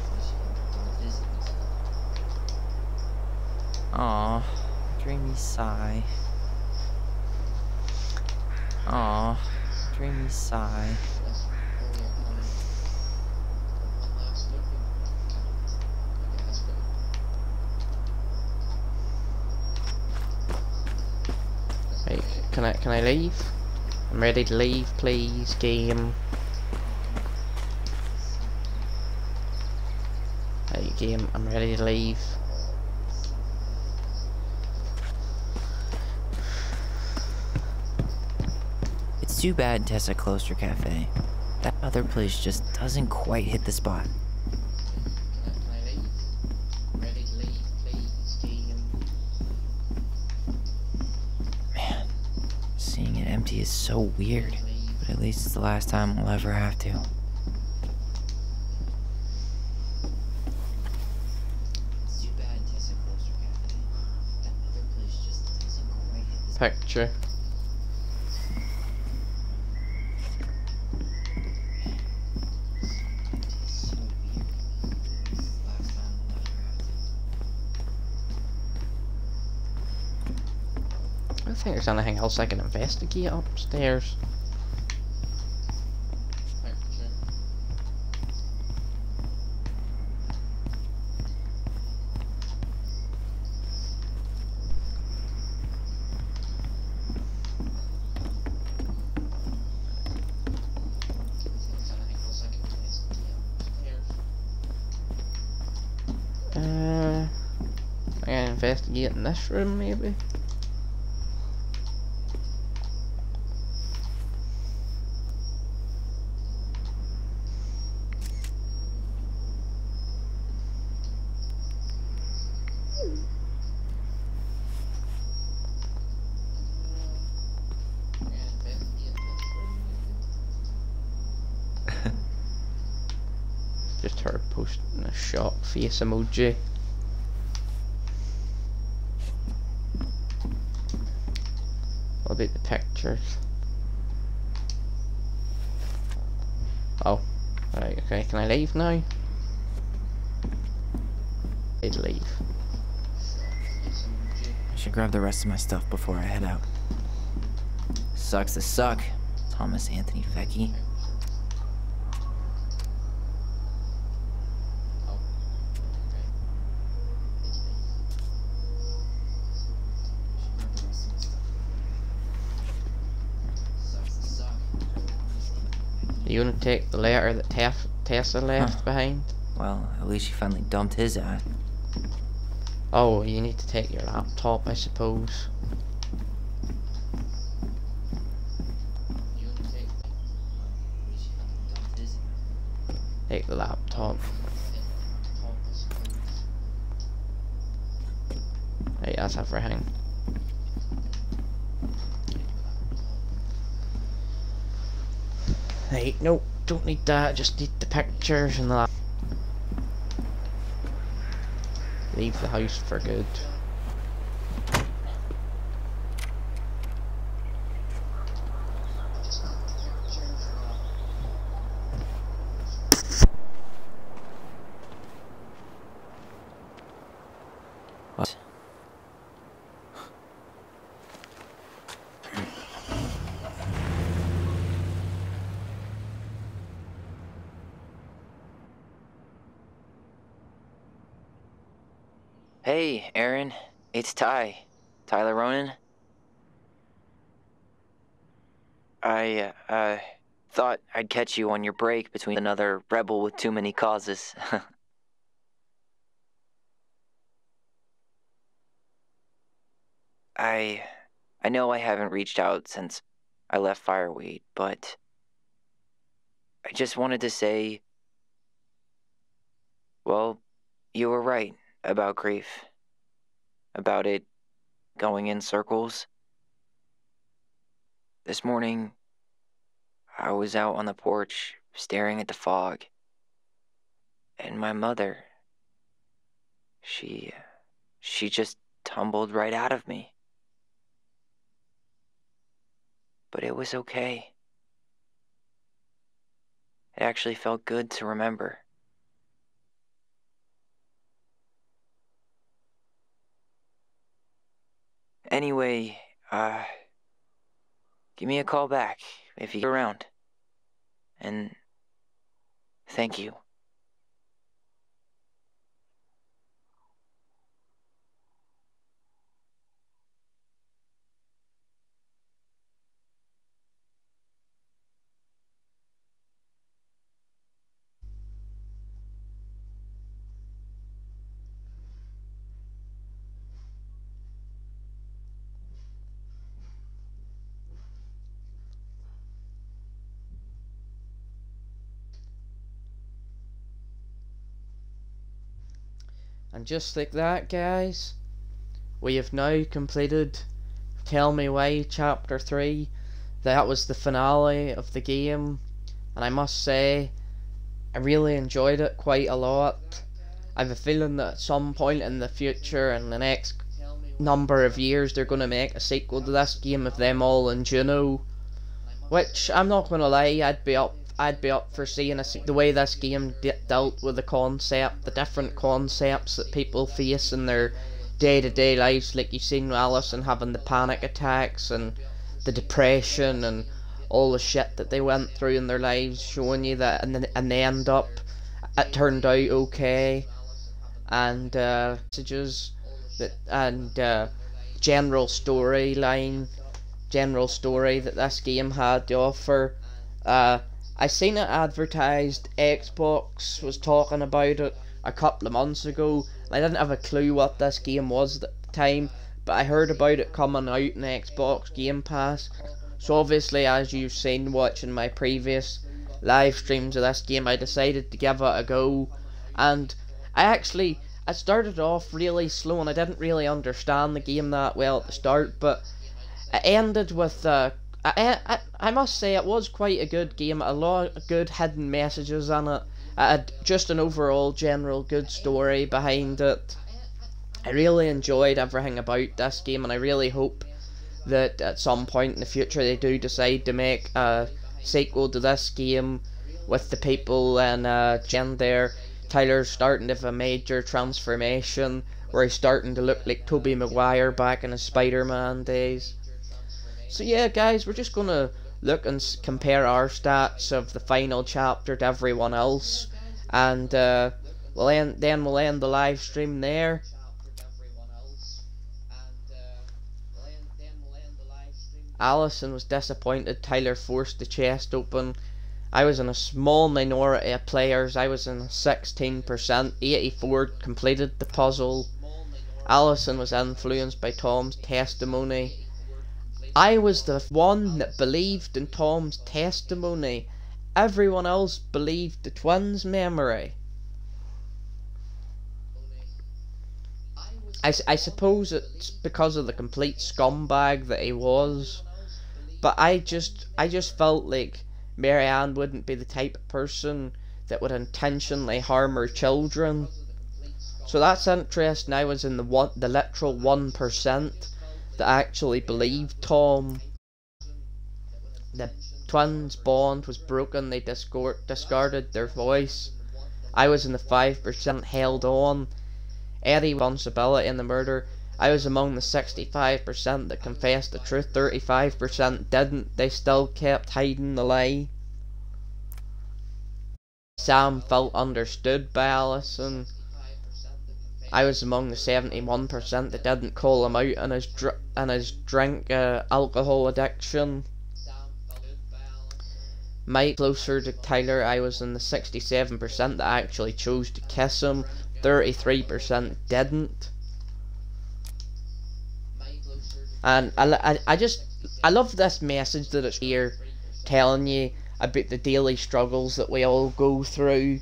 Aww, dreamy sigh. Aww, dreamy sigh. Hey, can I leave? I'm ready to leave, please, game. Hey, game, I'm ready to leave. It's too bad Tessa closed her cafe. That other place just doesn't quite hit the spot. Man, seeing it empty is so weird. But at least it's the last time we'll ever have to. It's too bad Tessa closed her cafe. That other place just doesn't quite hit the spot. Picture. I don't think there's anything else I can investigate upstairs. I can investigate in this room maybe. for posting a shock face emoji. What about the pictures? Oh, right, okay, can I leave now? I'd leave. I should grab the rest of my stuff before I head out. Sucks to suck, Thomas Anthony Vecchi. You gonna take the letter that Tessa left behind? Well, at least she finally dumped his ass. Oh, you need to take your laptop, I suppose. Take the laptop. Right, that's everything. Right, nope, don't need that, just need the pictures and that. Leave the house for good. What? Hey, Aaron. It's Ty. Tyler Ronan. I, thought I'd catch you on your break between another rebel with too many causes. I know I haven't reached out since I left Fireweed, but I just wanted to say, well, you were right about grief, about it going in circles. This morning, I was out on the porch staring at the fog, and my mother, she just tumbled right out of me. But it was okay. It actually felt good to remember. Anyway, give me a call back if you're around. And thank you. And just like that, guys, we have now completed Tell Me Why Chapter 3. That was the finale of the game, and I must say, I really enjoyed it quite a lot. I have a feeling that at some point in the future, in the next number of years, they're going to make a sequel to this game of them all in Juneau, which, I'm not going to lie, I'd be up for seeing the way this game dealt with the concept, the different concepts that people face in their day-to-day lives, like you've seen Allison having the panic attacks and the depression and all the shit that they went through in their lives, showing you that, and they end up, it turned out okay, and messages that, and general story that this game had to offer. I seen it advertised. Xbox was talking about it a couple of months ago. I didn't have a clue what this game was at the time, but I heard about it coming out in Xbox Game Pass. So obviously, as you've seen watching my previous live streams of this game, I decided to give it a go. And I started off really slow and I didn't really understand the game that well at the start, but it ended with I must say it was quite a good game, a lot of good hidden messages in it, just an overall general good story behind it. I really enjoyed everything about this game, and I really hope that at some point in the future they do decide to make a sequel to this game with the people and there. Tyler's starting to have a major transformation where he's starting to look like Tobey Maguire back in his Spider-Man days. So yeah guys, we're just gonna look and compare our stats of the final chapter to everyone else, and we'll end the live stream there. Allison was disappointed Tyler forced the chest open. I was in a small minority of players. I was in 16%. 84 completed the puzzle. Allison was influenced by Tom's testimony. I was the one that believed in Tom's testimony. Everyone else believed the twins' memory. I suppose it's because of the complete scumbag that he was. But I just felt like Mary Ann wouldn't be the type of person that would intentionally harm her children. So that's interesting. I was in the literal 1% that actually believed Tom. The twins' bond was broken. They discarded their voice. I was in the 5% held on. Eddie responsibility in the murder. I was among the 65% that confessed the truth. 35% didn't. They still kept hiding the lie. Sam felt understood by Allison. I was among the 71% that didn't call him out on his drink alcohol addiction. Mike closer to Tyler. I was in the 67% that actually chose to kiss him. 33% didn't. And I love this message that it's here telling you about the daily struggles that we all go through.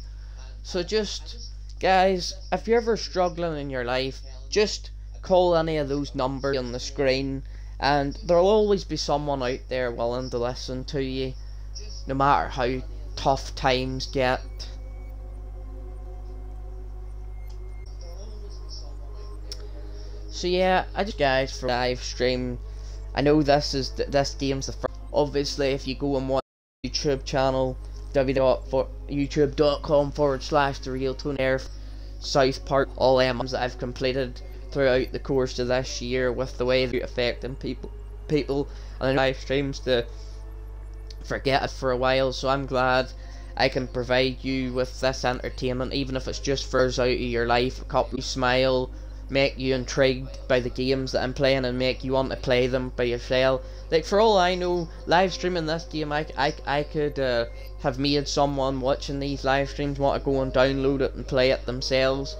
So just, guys, if you're ever struggling in your life, just call any of those numbers on the screen, and there'll always be someone out there willing to listen to you, no matter how tough times get. So yeah, I just guys for live stream. I know this game's the first. Obviously, if you go and watch the YouTube channel, youtube.com/TheRealTonyAir, South Park, all M's that I've completed throughout the course of this year with the way they're affecting people and live streams to forget it for a while. So I'm glad I can provide you with this entertainment, even if it's just for us out of your life, a couple you smile, make you intrigued by the games that I'm playing and make you want to play them by yourself. Like, for all I know, live streaming this game, I could have made someone watching these live streams want to go and download it and play it themselves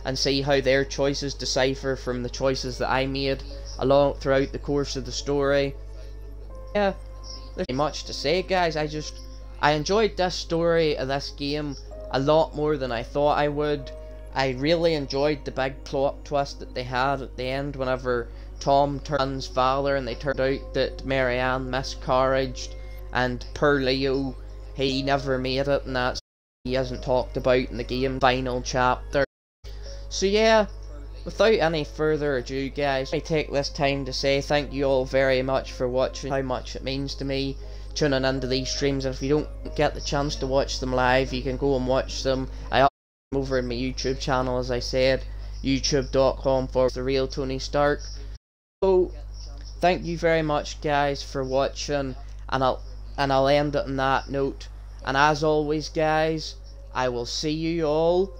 and see how their choices decipher from the choices that I made throughout the course of the story. Yeah, there's not much to say, guys. I enjoyed this story of this game a lot more than I thought I would. I really enjoyed the big plot twist that they had at the end whenever Tom turned father and they turned out that Mary Ann miscarriaged, and poor Leo, he never made it, and that's he hasn't talked about in the game final chapter. So yeah, without any further ado, guys, I take this time to say thank you all very much for watching, how much it means to me tuning into these streams, and if you don't get the chance to watch them live, you can go and watch them. I over in my YouTube channel, as I said, youtube.com/TheRealTonyStark. So thank you very much, guys, for watching, and I'll end it on that note. And as always, guys, I will see you all